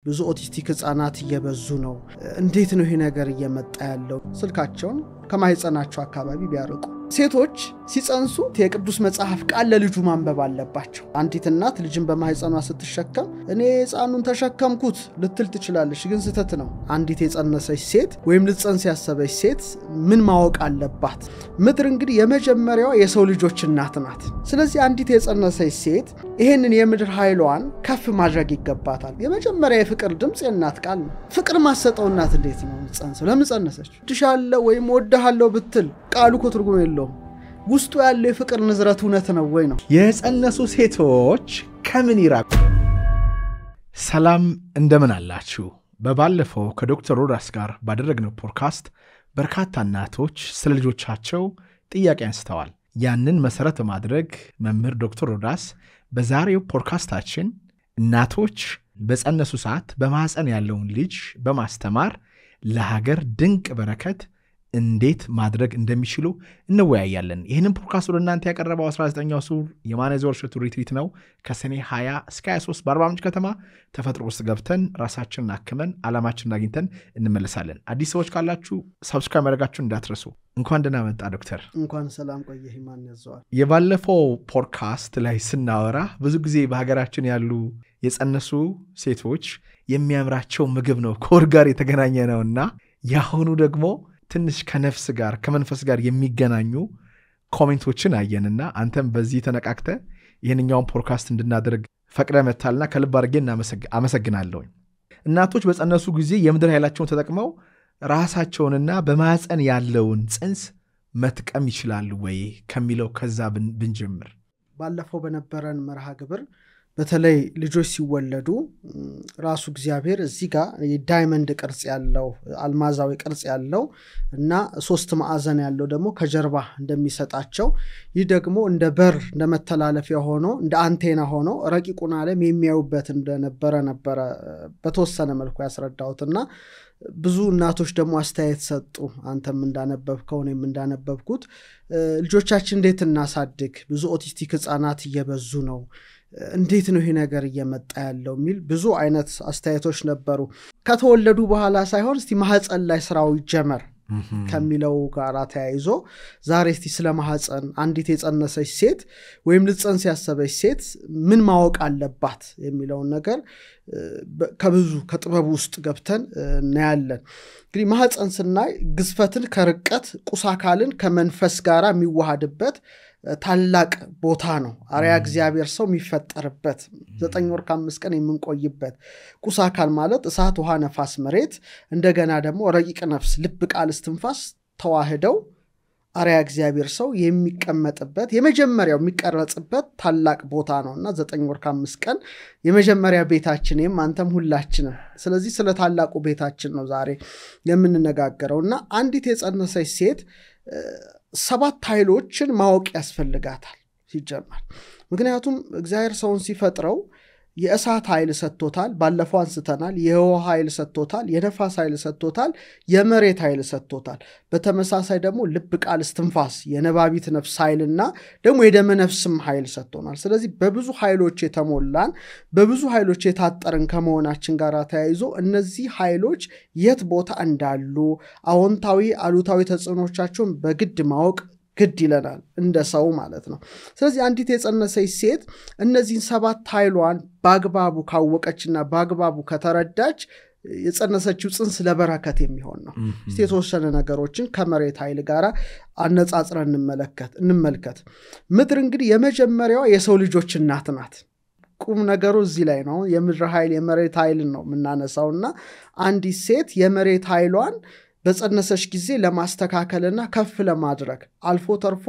ብዙ ኦቲስቲክ ህፃናት እየበዙ ነው እንዴት ነው ይሄ ነገር እየመጣ ያለው ስልካቸውን ከማይጸናቸው አካባቢ ቢያርቁ ሴቶች ሲጸንሱ የቅዱስ መጽሐፍ ቃል ለልጁ ማንበብ አለባቸው አንዲት እናት ልጅን በማይጸኗ ስትሸከም እኔ ህፃኑን ተሸከምኩት ልትል ትችላለች ግን ስህተት ነው አንዲት የጸነሰች ሴት ወይም ልትጸንስ ያሰበች ሴት ምን ማወቅ አለባት ምድር እንግዲህ የመጀመሪያው የሰው ልጆች እናት ናት ስለዚህ አንዲት የጸነሰች ሴት ይሄንን የምድር ኃይሏን ከፍ ማድረግ ይገባታል የመጀመሪያ የፍቅር ድምጽ የእናት ቃል ነው ፍቅር ማሰጠው እናት እንዴት ነው ጸንሰው ለምን ጸነሰች ድሻለ ወይም ወደሃለው ብትል ቃሉ ትርጉም የለውም ውስጡ ያለው የፍቅር ንዝረት እውነት ነው ወይ ነው የጸነሱ ሴቶች ከምን ይራቁ ሰላም እንደምን አላችሁ በባለፈው ከዶክተር ሮዳስ ጋር ባደረግነው ፖድካስት በርካታ እናቶች ስለ ልጆቻቸው ጥያቄ አንስተዋል ያንን መሰረት ማድረግ መምህር ዶክተር ሮዳስ በዛሬው ፖድካስታችን እናቶች በጸነሱ ሰዓት በማህፀን ያለውን ልጅ በማስተማር ለሀገር ድንቅ በረከት እንዴት ማድረግ እንደሚችሉ እንወያያለን ይሄንን ፖድካስት ወደ እናንተ ያቀረበው 19ኛው ሱር የማነዞር ሸቱ ሪትሪት ነው ከሰኔ 20 እስከ 23 በአርባ ምንጭ ከተማ ተፈጥሮ ውስጥ ገብተን ራሳችንን አክመን ዓላማችንን አግኝተን እንመለሳለን አዲስ ሰዎች ካላችሁ ሰብስክራይብ ማድረጋችሁን እንዳትረሱ እንኳን ደህና መጣ ዶክተር እንኳን ሰላም ቆየህ ማን ያዘዋል የባለፈው ፖድካስት ላይ ስናወራ ብዙ ጊዜ በሀገራችን ያሉ የጸነሱ ሴቶች የሚያምራቸው ምግብ ነው ከወር ጋር የተገናኘ ነውና ያሁኑ ደግሞ ትንሽ ከነፍስ ጋር ከመንፈስ ጋር የሚገናኙ ኮሜንቶችን አየንና አንተም በዚህ ተነቃቅተ ይሄንኛውን ፖድካስት እንድናደርግ ፈቅደ መታልና ከልብ አድርጌ አመሰግናለሁ እናቶች በጸነሱ ጊዜ የምድር ኃይላቸውን ተጠቅመው ራሳቸውንና በማህፀን ያለውን ጽንስ መጥቀም ይችላሉ ወይ ከሚለው ከዛ ብንጀምር ባለፈው በነበረን መርሃ ግብር በተለይ ልጆች ሲወለዱ ራሱ እግዚአብሔር እዚህ ጋር የዳይመንድ ቅርጽ ያለው አልማዛዊ ቅርጽ ያለው እና ሶስት ማዕዘን ያለው ደግሞ ከጀርባ እንደሚሰጣቸው ይህ ደግሞ እንደ በር እንደመተላለፊያ ሆኖ እንደ አንቴና ሆኖ ረቂቁን ዓለም የሚያዩበት እንደነበረ በተወሰነ መልኩ ያስረዳውትና ብዙ እናቶች ደግሞ አስተያየት ሰጡ አንተም እንዳነበብከው እኔም እንዳነበብኩት ልጆቻችን እንዴት እናሳድግ ብዙ ኦቲስቲክ ህፃናት እየበዙ ነው እንዴት ነው ይሄ ነገር እየመጣ ያለው ሚል ብዙ አይነት አስተያየቶች ነበሩ ከተወለዱ በኋላ ሳይሆን እስቲ ማህፀን ላይ ስራው ይጀመር ከሚለው ጋር ተያይዞ ዛሬ እስቲ ስለ ማህፀን አንዲት የጸነሰች ሴት ወይም ልትጸንስ ያሰበች ሴት ምን ማወቅ አለባት የሚለው ነገር ከብዙ ከጥበብ ውስጥ ገብተን እናያለን እንግዲህ ማህፀን ስናይ ግዝፈትን ከርቀት ቁሳካልን ከመንፈስ ጋራ የሚዋሃድበት ታላቅ ቦታ ነው አሪያ እግዚአብሔር ሰው የሚፈጠርበት 9 ወር ከ5 ቀን የምንቆይበት ቁሳካል ማለት እሳት ውሃ ነፋስ መሬት እንደገና ደግሞ ረቂቅ ነፍስ ልብ ቃል እስትንፋስ ተዋህደው አሪያ እግዚአብሔር ሰው የሚቀመጥበት የመጀመሪያው የሚቀረጽበት ታላቅ ቦታ ነውና 9 ወር ከ5 ቀን የመጀመሪያ ቤታችንም አንተም ሁላችንም ስለዚህ ስለ ታላቁ ቤታችን ነው ዛሬ የምንነጋገረውና አንዲት የጸነሰች ሴት 7 ኃይሎችን ማወቅ ያስፈልጋታል ሲጀመር ምክንያቱም እግዚአብሔር ሰውን ሲፈጥረው የእሳት ኃይል ሰጥቶታል ባለፈው አንስተናል የውሃ ኃይል ሰጥቶታል የነፋስ ኃይል ሰጥቶታል የመሬት ኃይል ሰጥቶታል በተመሳሳይ ደግሞ ልብ ቃል እስትንፋስ የነባቢት ነፍስ ኃይልና ደግሞ የደም ነፍስም ኃይል ሰጥቶናል ስለዚህ በብዙ ኃይሎች የተሞላን በብዙ ኃይሎች የታጠርን ከመሆናችን ጋር ተያይዞ እነዚህ ኃይሎች የት ቦታ እንዳሉ አዎንታዊ አሉታዊ ተጽዕኖቻቸውን በግድ ማወቅ ግድ ይለናል እንደ ሰው ማለት ነው ስለዚህ አንዲት የጸነሰች ሴት እነዚህን 7 ኃይሏን ባግባቡ ካወቀችና ባግባቡ ከተረዳች የጸነሰችው ጽንስ ለበረከት የሚሆን ነው እስቲ የተወሰነ ነገሮችን ከመሬት ኃይል ጋር አነጻጽረን እንመልከት ምድር እንግዲህ የመጀመሪያው የሰው ልጆች እናት ናት ቁም ነገሩ እዚህ ላይ ነው የምድር ኃይል የመሬት ኃይል ነው ምናነሳውና አንዲት ሴት የመሬት ኃይሏን በጸነሰች ጊዜ ለማስተካከልና ከፍ ለማድረግ አልፎ ተርፎ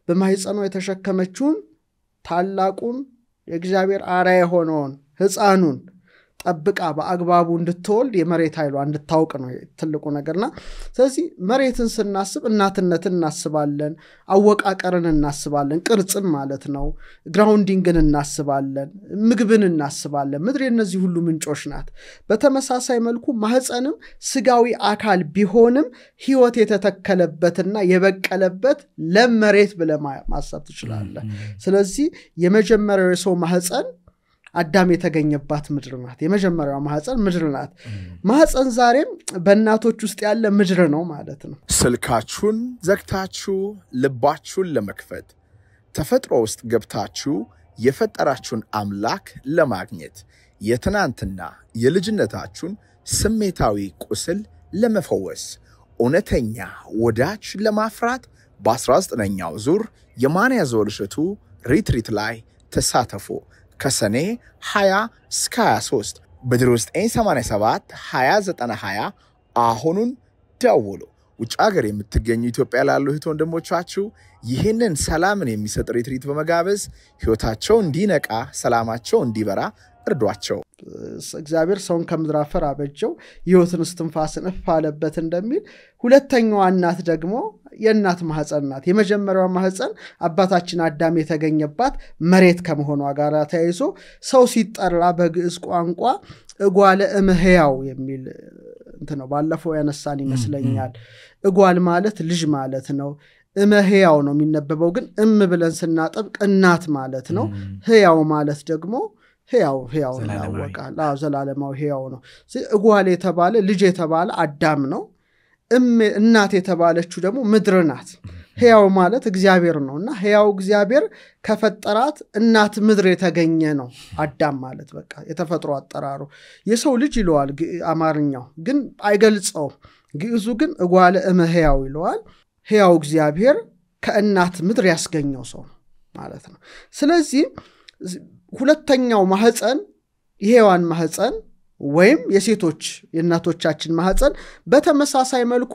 በማህፀኗ የተሸከመችውን ታላቁን የእግዚአብሔር አርአያ የሆነውን ህፃኑን ጠብቃ በአግባቡ እንድትወልድ የመሬት ኃይሏ እንድታውቅ ነው ትልቁ ነገርና ስለዚህ መሬትን ስናስብ እናትነትን እናስባለን አወቃቀርን እናስባለን ቅርጽን ማለት ነው ግራውንዲንግን እናስባለን ምግብን እናስባለን ምድር የነዚህ ሁሉ ምንጮች ናት በተመሳሳይ መልኩ ማህፀንም ስጋዊ አካል ቢሆንም ህይወት የተተከለበትና የበቀለበት ለመሬት ብለህ ማሰብ ትችላለህ ስለዚህ የመጀመሪያው የሰው ማህፀን አዳም የተገኘባት ምድር ናት የመጀመሪያዋ ማህፀን ምድር ናት ማህፀን ዛሬም በእናቶች ውስጥ ያለ ምድር ነው ማለት ነው ስልካችሁን ዘግታችሁ ልባችሁን ለመክፈት ተፈጥሮ ውስጥ ገብታችሁ የፈጠራችሁን አምላክ ለማግኘት የትናንትና የልጅነታችሁን ስሜታዊ ቁስል ለመፈወስ እውነተኛ ወዳጅ ለማፍራት በ19ኛው ዙር የማንያ ዘወልሸቱ ሪትሪት ላይ ተሳተፉ ከሰኔ 20 እስከ 23 በድሮስ 87 2920 አሁኑን ደውሉ ውጭ ሀገር የምትገኙ ኢትዮጵያ ላሉ እህት ወንድሞቻችሁ ይህንን ሰላምን የሚሰጥ ሪትሪት በመጋበዝ ህይወታቸው እንዲነቃ ሰላማቸው እንዲበራ እርዷቸው እግዚአብሔር ሰውን ከምድር አፈር አበጀው ህይወትን እስትንፋስን አለበት እንደሚል ሁለተኛዋ እናት ደግሞ የእናት ማህፀን ናት የመጀመሪያዋ ማህፀን አባታችን አዳም የተገኘባት መሬት ከመሆኗ ጋር ተያይዞ ሰው ሲጠራ በግዕዝ ቋንቋ እጓለ እምህያው የሚል እንተነው ባለፈው ያነሳን ይመስለኛል እጓል ማለት ልጅ ማለት ነው እምህያው ነው የሚነበበው ግን ብለን ስናጠብቅ እናት ማለት ነው ህያው ማለት ደግሞ ህያው ያወቃል ዘላለማው ህያው ነው እጓል የተባለ ልጅ የተባለ አዳም ነው እናት የተባለችው ደግሞ ምድር ናት ህያው ማለት እግዚአብሔር ነውና ህያው እግዚአብሔር ከፈጠራት እናት ምድር የተገኘ ነው አዳም ማለት በቃ የተፈጥሮ አጠራሩ የሰው ልጅ ይለዋል አማርኛው ግን አይገልጸው ግዕዙ ግን እጓለ እምህያው ይለዋል ህያው እግዚአብሔር ከእናት ምድር ያስገኘው ሰው ማለት ነው ስለዚህ ሁለተኛው ማህፀን የሔዋን ማህፀን ወይም የሴቶች የእናቶቻችን ማህፀን በተመሳሳይ መልኩ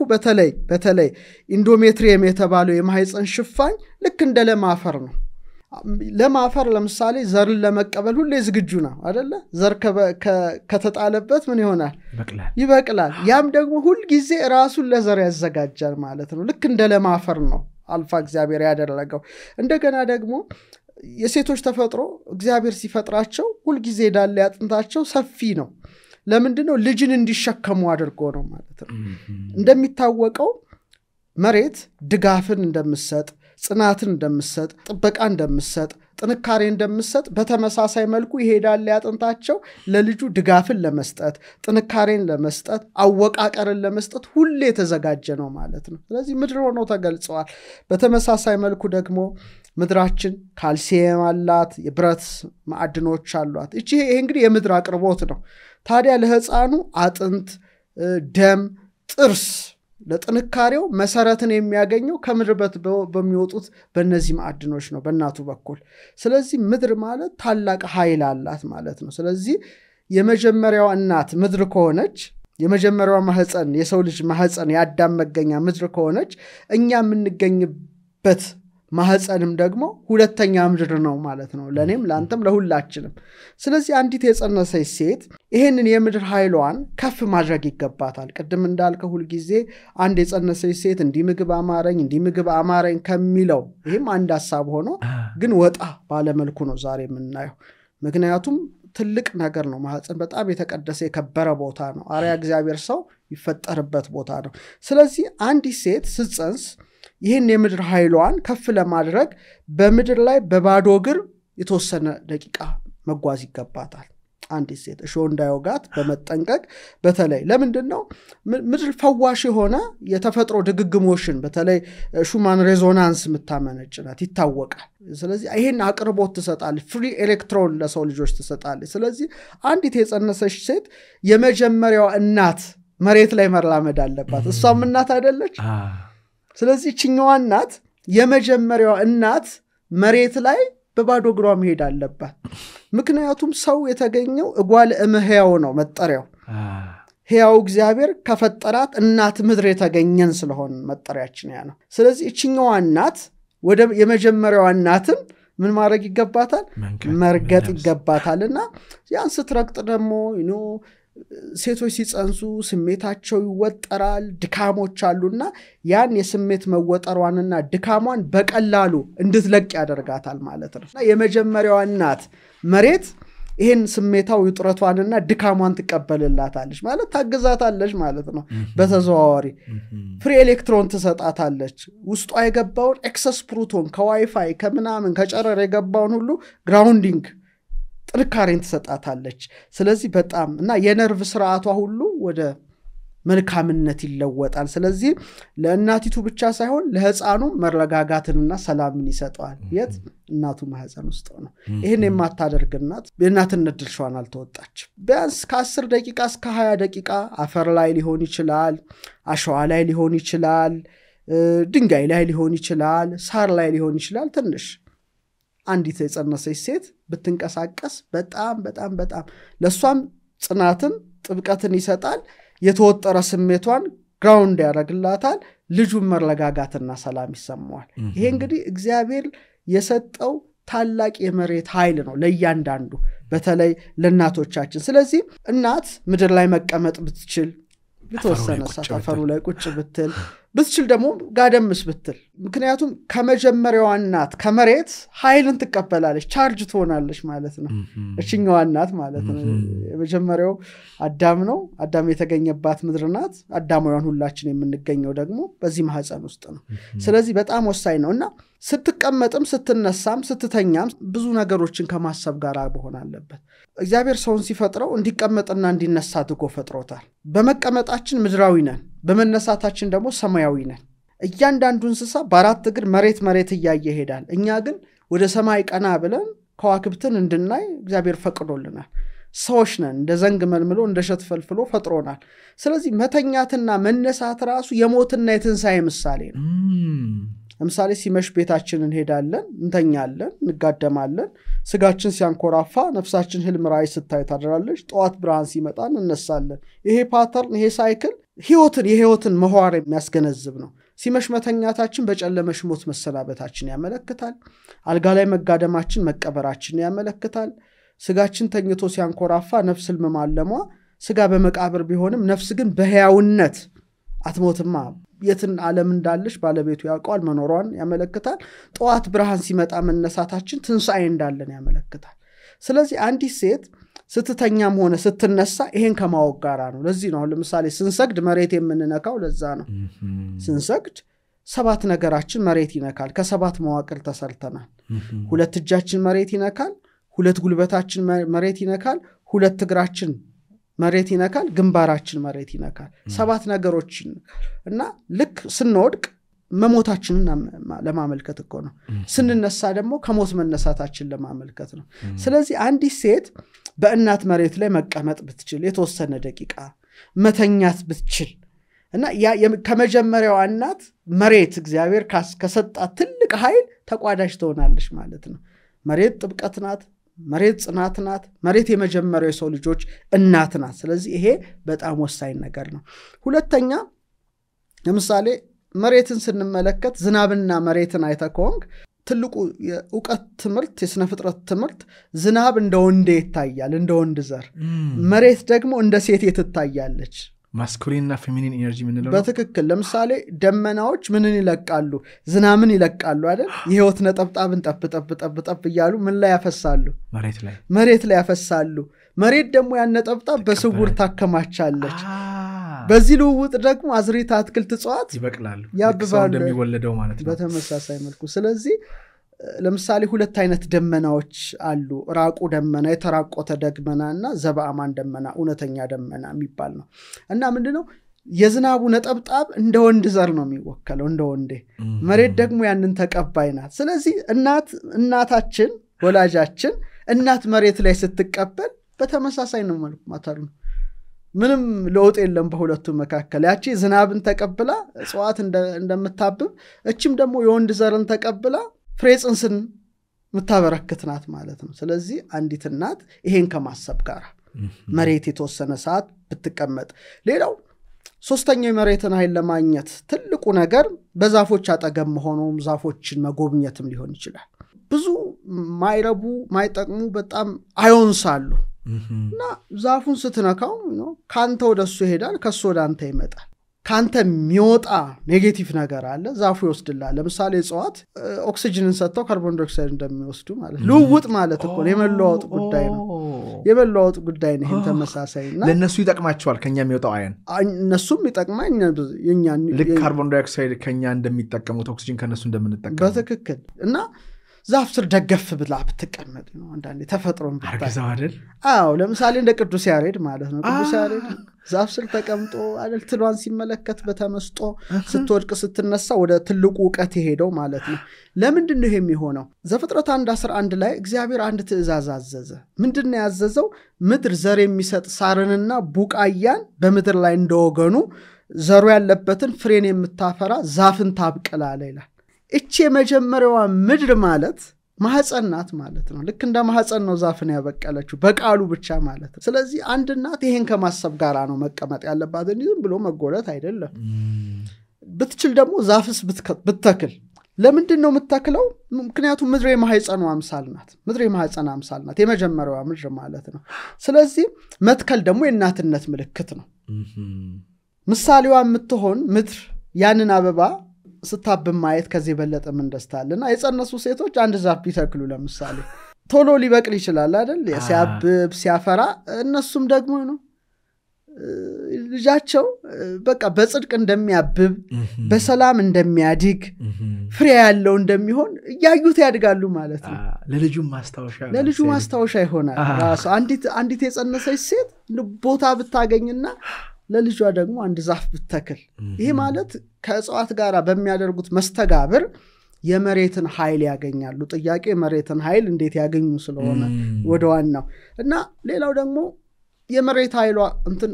በተለይ ኢንዶሜትሪየም የተባለው የማህፀን ሽፋኝ ልክ እንደ ለማፈር ነው ለማፈር ለምሳሌ ዘርን ለመቀበል ሁሌ ዝግጁ ነው አይደለ ዘር ከተጣለበት ምን ይሆናል ይበቅላል ያም ደግሞ ሁሉ ጊዜ ራሱን ለዘር ያዘጋጃል ማለት ነው ልክ እንደ ለማፈር ነው አልፋ እግዚአብሔር ያደረገው እንደገና ደግሞ የሴቶች ተፈጥሮ እግዚአብሔር ሲፈጥራቸው ሁሉ ጊዜ ዳለ ያጥንታቸው ሰፊ ነው ለምንድነው ልጅን እንዲሸከሙ አድርጎ ነው ማለት ነው እንደሚታወቀው መሬት ድጋፍን እንደምትሰጥ ጽናትን እንደምትሰጥ ጥበቃ እንደምትሰጥ ጥንካሬ እንደምትሰጥ በተመሳሳይ መልኩ ይሄዳል ያጥንታቸው ለልጁ ድጋፍን ለመስጠት ጥንካሬን ለመስጠት አወቃቀርን ለመስጠት ሁሌ ተዘጋጀ ነው ማለት ነው ስለዚህ ምድር ሆኖ ተገልጿል በተመሳሳይ መልኩ ደግሞ ምድራችን ካልሲየም አላት የብረት ማዕድኖች አሏት እቺ ይሄ እንግዲህ የምድር አቅርቦት ነው ታዲያ ለህፃኑ አጥንት ደም ጥርስ ለጥንካሬው መሰረትን የሚያገኘው ከምድርበት በሚወጡት በእነዚህ ማዕድኖች ነው በእናቱ በኩል ስለዚህ ምድር ማለት ታላቅ ኃይል አላት ማለት ነው ስለዚህ የመጀመሪያው እናት ምድር ከሆነች የመጀመሪያው ማህፀን የሰው ልጅ ማህፀን ያዳም መገኛ ምድር ከሆነች እኛ የምንገኝበት ማህፀንም ደግሞ ሁለተኛ ምድር ነው ማለት ነው ለኔም ላንተም ለሁላችንም ስለዚህ አንዲት የጸነሰች ሴት ይሄንን የምድር ኃይሏን ከፍ ማድረግ ይገባታል ቅድም እንዳልከው ሁሉ ጊዜ አንድ የጸነሰች ሴት እንዲምግብ አማረኝ ከሚለው ይሄም አንድ ሐሳብ ሆኖ ግን ወጣ ባለ መልኩ ነው ዛሬ የምናየው ምክንያቱም ትልቅ ነገር ነው ማህፀን በጣም የተቀደሰ የከበረ ቦታ ነው አሪያ እግዚአብሔር ሰው ይፈጠርበት ቦታ ነው ስለዚህ አንዲት ሴት ስትጸንስ ይህን የምድር ኃይሏን ከፍ ለማድረግ በምድር ላይ በባዶ እግር የተወሰነ ደቂቃ መጓዝ ይገባታል አንዲት ሴት እሾህ እንዳይወጋት በመጠንቀቅ በተለይ ለምንድነው ምድር ፈዋሽ የሆነ የተፈጥሮ ድግግሞሽን በተለይ ሹማን ሬዞናንስ ምታመነጭናት ይታወቃል ስለዚህ ይሄን አቅርቦት ትሰጣለች ፍሪ ኤሌክትሮን ለሰው ልጆች ትሰጣለች ስለዚህ አንዲት የጸነሰች ሴት የመጀመሪያው እናት መሬት ላይ መራመድ አለባት እሷም እናት አይደለች ስለዚህ እቺኛዋ እናት የመጀመሪያው እናት መሬት ላይ በባዶ እግሯ መሄድ አለባት ምክንያቱም ሰው የተገኘው እጓለ እምህያው ነው መጠሪያው ሕያው እግዚአብሔር ከፈጠራት እናት ምድር የተገኘን ስለሆነ መጠሪያችን ያ ነው ስለዚህ እቺኛዋ እናት ወደ የመጀመሪያው እናትን ምን ማድረግ ይገባታል መርገጥ ይገባታልና ያን ስትረግጥ ደግሞ ሴቶች ሲጸንሱ ስሜታቸው ይወጠራል ድካሞች አሉና ያን የስሜት መወጠሯንና ድካሟን በቀላሉ እንድትለቅ ያደርጋታል ማለት ነው የመጀመሪያው እናት መሬት ይሄን ስሜታው ይጥረቷንና ድካሟን ትቀበልላታለች ማለት ታግዛታለች ማለት ነው በተዘዋዋሪ ፍሪ ኤሌክትሮን ትሰጣታለች ውስጧ የገባውን ኤክሰስ ፕሮቶን ከዋይፋይ ከምናምን ከጨረር የገባውን ሁሉ ግራውንዲንግ ጥንካሬን ትሰጣታለች ስለዚህ በጣም እና የነርቭ ስርዓቷ ሁሉ ወደ መልካምነት ይለወጣል ስለዚህ ለእናቲቱ ብቻ ሳይሆን ለህፃኑ መረጋጋትንና ሰላምን ይሰጣል የት እናቱ ማህፀን ውስጥ ነው ይሄን የማታደርግ እናት የእናትነት ድርሻዋን አልተወጣችም ቢያንስ ከ10 ደቂቃ እስከ 20 ደቂቃ አፈር ላይ ሊሆን ይችላል አሸዋ ላይ ሊሆን ይችላል ድንጋይ ላይ ሊሆን ይችላል ሳር ላይ ሊሆን ይችላል ትንሽ አንዲት የጸነሰች ሴት ብትንቀሳቀስ በጣም በጣም በጣም ለሷም ጽናትን ጥብቀትን ይሰጣል የተወጠረ ስሜቷን ግራውንድ ያደርግላታል ልጁን መረጋጋትና ሰላም ይሰማዋል ይሄ እንግዲህ እግዚአብሔር የሰጠው ታላቅ የመሬት ኃይል ነው ለእያንዳንዱ በተለይ ለእናቶቻችን ስለዚህ እናት ምድር ላይ መቀመጥ ብትችል በተወሰነ ሰዓት ላይ ቁጭ ብትችል ደግሞ ጋደምስ ብትል ምክንያቱም ከመጀመሪያዋ እናት ከመሬት ኃይልን ትቀበላለች ቻርጅ ትሆናለች ማለት ነው እቺኛዋ እናት ማለት ነው የመጀመሪያው አዳም ነው አዳም የተገኘባት ምድር ናት አዳማውያን ሁላችን የምንገኘው ደግሞ በዚህ ማህፀን ውስጥ ነው ስለዚህ በጣም ወሳኝ ነውና ስትቀመጥም ስትነሳም ስትተኛም ብዙ ነገሮችን ከማሰብ ጋር መሆን አለበት እግዚአብሔር ሰውን ሲፈጥረው እንዲቀመጥና እንዲነሳ አድርጎ ፈጥሮታል በመቀመጣችን ምድራዊ ነን በመነሳታችን ደግሞ ሰማያዊ ነን እያንዳንዱ እንስሳ በአራት እግር መሬት እያየ ይሄዳል እኛ ግን ወደ ሰማይ ቀና ብለን ከዋክብትን እንድናይ እግዚአብሔር ፈቅዶልናል ሰዎች ነን እንደ ዘንግ መልምሎ እንደ ሸት ፈልፍሎ ፈጥሮናል ስለዚህ መተኛትና መነሳት ራሱ የሞትና የትንሳኤ ምሳሌ ነው ለምሳሌ ሲመሽ ቤታችንን ሄዳለን እንተኛለን እንጋደማለን ስጋችን ሲያንኮራፋ ነፍሳችን ህልም ራእይ ስታይ ታድራለች ጧት ብርሃን ሲመጣ እንነሳለን ይሄ ፓተርን ይሄ ሳይክል የህይወትን መዋር የሚያስገነዝብ ነው ሲመሽ መተኛታችን በጨለመሽ ሞት መሰናበታችን ያመለክታል አልጋ ላይ መጋደማችን መቀበራችን ያመለክታል ስጋችን ተኝቶ ሲያንኮራፋ ነፍስ ህልም ማለሟ ስጋ በመቃብር ቢሆንም ነፍስ ግን በህያውነት አትሞትማ የትን ዓለም እንዳለሽ ባለቤቱ ያውቃል መኖሯን ያመለክታል ጧት ብርሃን ሲመጣ መነሳታችን ትንሳኤ እንዳለን ያመለክታል ስለዚህ አንዲት ሴት ስትተኛም ሆነ ስትነሳ ይሄን ከማወቅ ጋራ ነው ለዚህ ነው ለምሳሌ ስንሰግድ መሬት የምንነካው ለዛ ነው ስንሰግድ ሰባት ነገራችን መሬት ይነካል ከሰባት መዋቅር ተሰርተናል ሁለት እጃችን መሬት ይነካል ሁለት ጉልበታችን መሬት ይነካል ሁለት እግራችን መሬት ይነካል ግንባራችን መሬት ይነካል ሰባት ነገሮች እና ልክ ስንወድቅ መሞታችንን ለማመልከት እኮ ነው ስንነሳ ደግሞ ከሞት መነሳታችን ለማመልከት ነው ስለዚህ አንዲት ሴት በእናት መሬት ላይ መቀመጥ ብትችል የተወሰነ ደቂቃ መተኛት ብትችል እና ከመጀመሪያው እናት መሬት እግዚአብሔር ከሰጣት ትልቅ ኃይል ተቋዳሽ ትሆናለች ማለት ነው መሬት ጥብቀት ናት መሬት ጽናት ናት መሬት የመጀመሪያው የሰው ልጆች እናት ናት ስለዚህ ይሄ በጣም ወሳኝ ነገር ነው ሁለተኛ ለምሳሌ መሬትን ስንመለከት ዝናብና መሬትን አይተኮንክ ትልቁ የዕውቀት ትምህርት የስነ ፍጥረት ትምህርት ዝናብ እንደ ወንድ ይታያል እንደ ወንድ ዘር መሬት ደግሞ እንደ ሴት ይታያለች ማስኩሊን እና ፌሚኒን ኢነርጂ ምን ነው በትክክል ለምሳሌ ደመናዎች ምንን ይለቃሉ ዝናምን ይለቃሉ አይደል የህይወት ነጠብጣብን ጠብጠብ ይያሉ ምን ላይ ያፈሳሉ መሬት ላይ ያፈሳሉ መሬት ደግሞ ያን ነጠብጣብ በስውር ታከማቻለች በዚህ ልውውጥ ደግሞ አዝሪት አትክልት ጽዋት ይበቅላሉ ያብባሉ እንደሚወለደው ማለት ነው በተመሳሳይ መልኩ ስለዚህ ለምሳሌ ሁለት አይነት ደመናዎች አሉ ራቁ ደመና የተራቆተ ደመናና ዘባአማን ደመና እውነተኛ ደመና የሚባል ነው እና ምንድነው የዝናቡ ነጠብጣብ እንደ ወንድ ዘር ነው የሚወከለው እንደ ወንዴ መሬት ደግሞ ያንን ተቀባይ ናት ስለዚህ እናታችን ወላጃችን እናት መሬት ላይ ስትቀበል በተመሳሳይ ነው ማለት ማተር ነው ምንም ለውጥ የለም በሁለቱ መካከል ያቺ ዝናብን ተቀብላ ጽዋት እንደምታብብ እቺም ደግሞ የወንድ ዘርን ተቀብላ ፍሬጽንስን ምታበረክት ናት ማለት ነው ስለዚህ አንዲት እናት ይሄን ከማሰብ ጋር መሬት የተወሰነ ሰዓት ብትቀመጥ ሌላው ሶስተኛው የመሬትን ኃይል ለማግኘት ትልቁ ነገር በዛፎች አጠገብ መሆኑም ዛፎችን መጎብኘትም ሊሆን ይችላል ብዙ ማይረቡ ማይጠቅሙ በጣም አዮንሳሉ እና ዛፉን ስትነካው ነው ካንተ ወደሱ ይሄዳል ከሱ ወደ አንተ ይመጣል ካንተ የሚወጣ ኔጌቲቭ ነገር አለ ዛፉ ይወስድላል ለምሳሌ ጽዋት ኦክሲጅንን ሰጥተው ካርቦን ዳይኦክሳይድ እንደሚወስዱ ማለት ልውውጥ ማለት እኮ የመለዋወጥ ጉዳይ ነው የመለዋወጥ ጉዳይ ነው ይሄን ተመሳሳይና ለነሱ ይጠቅማቸዋል ከኛ የሚወጣው አየን እነሱም ይጠቅማኝ የኛ ልክ ካርቦን ዳይኦክሳይድ ከኛ እንደሚጠቀሙት ኦክሲጅን ከነሱ እንደምንጠቀም በትክክል እና ዛፍ ስር ደገፍ ብላ ብትቀመጥ ነው አንዳንዴ ተፈጥሮን ብታይ አርግዛው አይደል አዎ ለምሳሌ እንደ ቅዱስ ያሬድ ማለት ነው ቅዱስ ያሬድ ዛፍ ስር ተቀምጦ አይደል ትሏን ሲመለከት በተመስጦ ስትወድቅ ስትነሳ ወደ ትልቁ ዕውቀት ይሄደው ማለት ነው ለምንድን ነው የሚሆነው ዘፍጥረት 1:11 ላይ እግዚአብሔር አንድ ትእዛዝ አዘዘ ምንድነው ያዘዘው ምድር ዘር የሚሰጥ ሳርንና ቡቃያን በምድር ላይ እንደወገኑ ዘሩ ያለበትን ፍሬን የምታፈራ ዛፍን ታብቅላለ ይላል እቺ የመጀመሪያዋ ምድር ማለት ማህፀን ናት ማለት ነው ልክ እንደ ማህፀን ነው ዛፍን ያበቀለችው በቃሉ ብቻ ማለት ነው ስለዚህ አንድ እናት ይሄን ከማሰብ ጋር ነው መቀመጥ ያለባት እንጂ ብሎ መጎለት አይደለም ብትችል ደግሞ ዛፍስ ብትተክል ለምንድን ነው የምትተክለው ምክንያቱም ምድር የማህፀኗ አምሳል ናት ምድር የማህፀኗ አምሳል ናት የመጀመሪያዋ ምድር ማለት ነው ስለዚህ መትከል ደግሞ የእናትነት ምልክት ነው ምሳሌዋ የምትሆን ምድር ያንን አበባ ስታብብ ማየት ከዚህ በለጠ ምን ደስታልና የጸነሱ ሴቶች አንድ ዛፍ ቢተክሉ ለምሳሌ ቶሎ ሊበቅል ይችላል አይደል ሲያብብ ሲያፈራ እነሱም ደግሞ ነው ልጃቸው በቃ በጽድቅ እንደሚያብብ በሰላም እንደሚያድግ ፍሬ ያለው እንደሚሆን ያዩት ያድጋሉ ማለት ነው ለልጁ ማስታወሻ ይሆናል ራሱ አንዲት የጸነሰች ሴት ቦታ ብታገኝና ለልጇ ደግሞ አንድ ዛፍ ብትተክል ይሄ ማለት ከእጽዋት ጋር በሚያደርጉት መስተጋብር የመሬትን ኃይል ያገኛሉ ጥያቄው የመሬትን ኃይል እንዴት ያገኙ ስለሆነ ወደዋናው እና ሌላው ደግሞ የመሬት ኃይሏ እንትን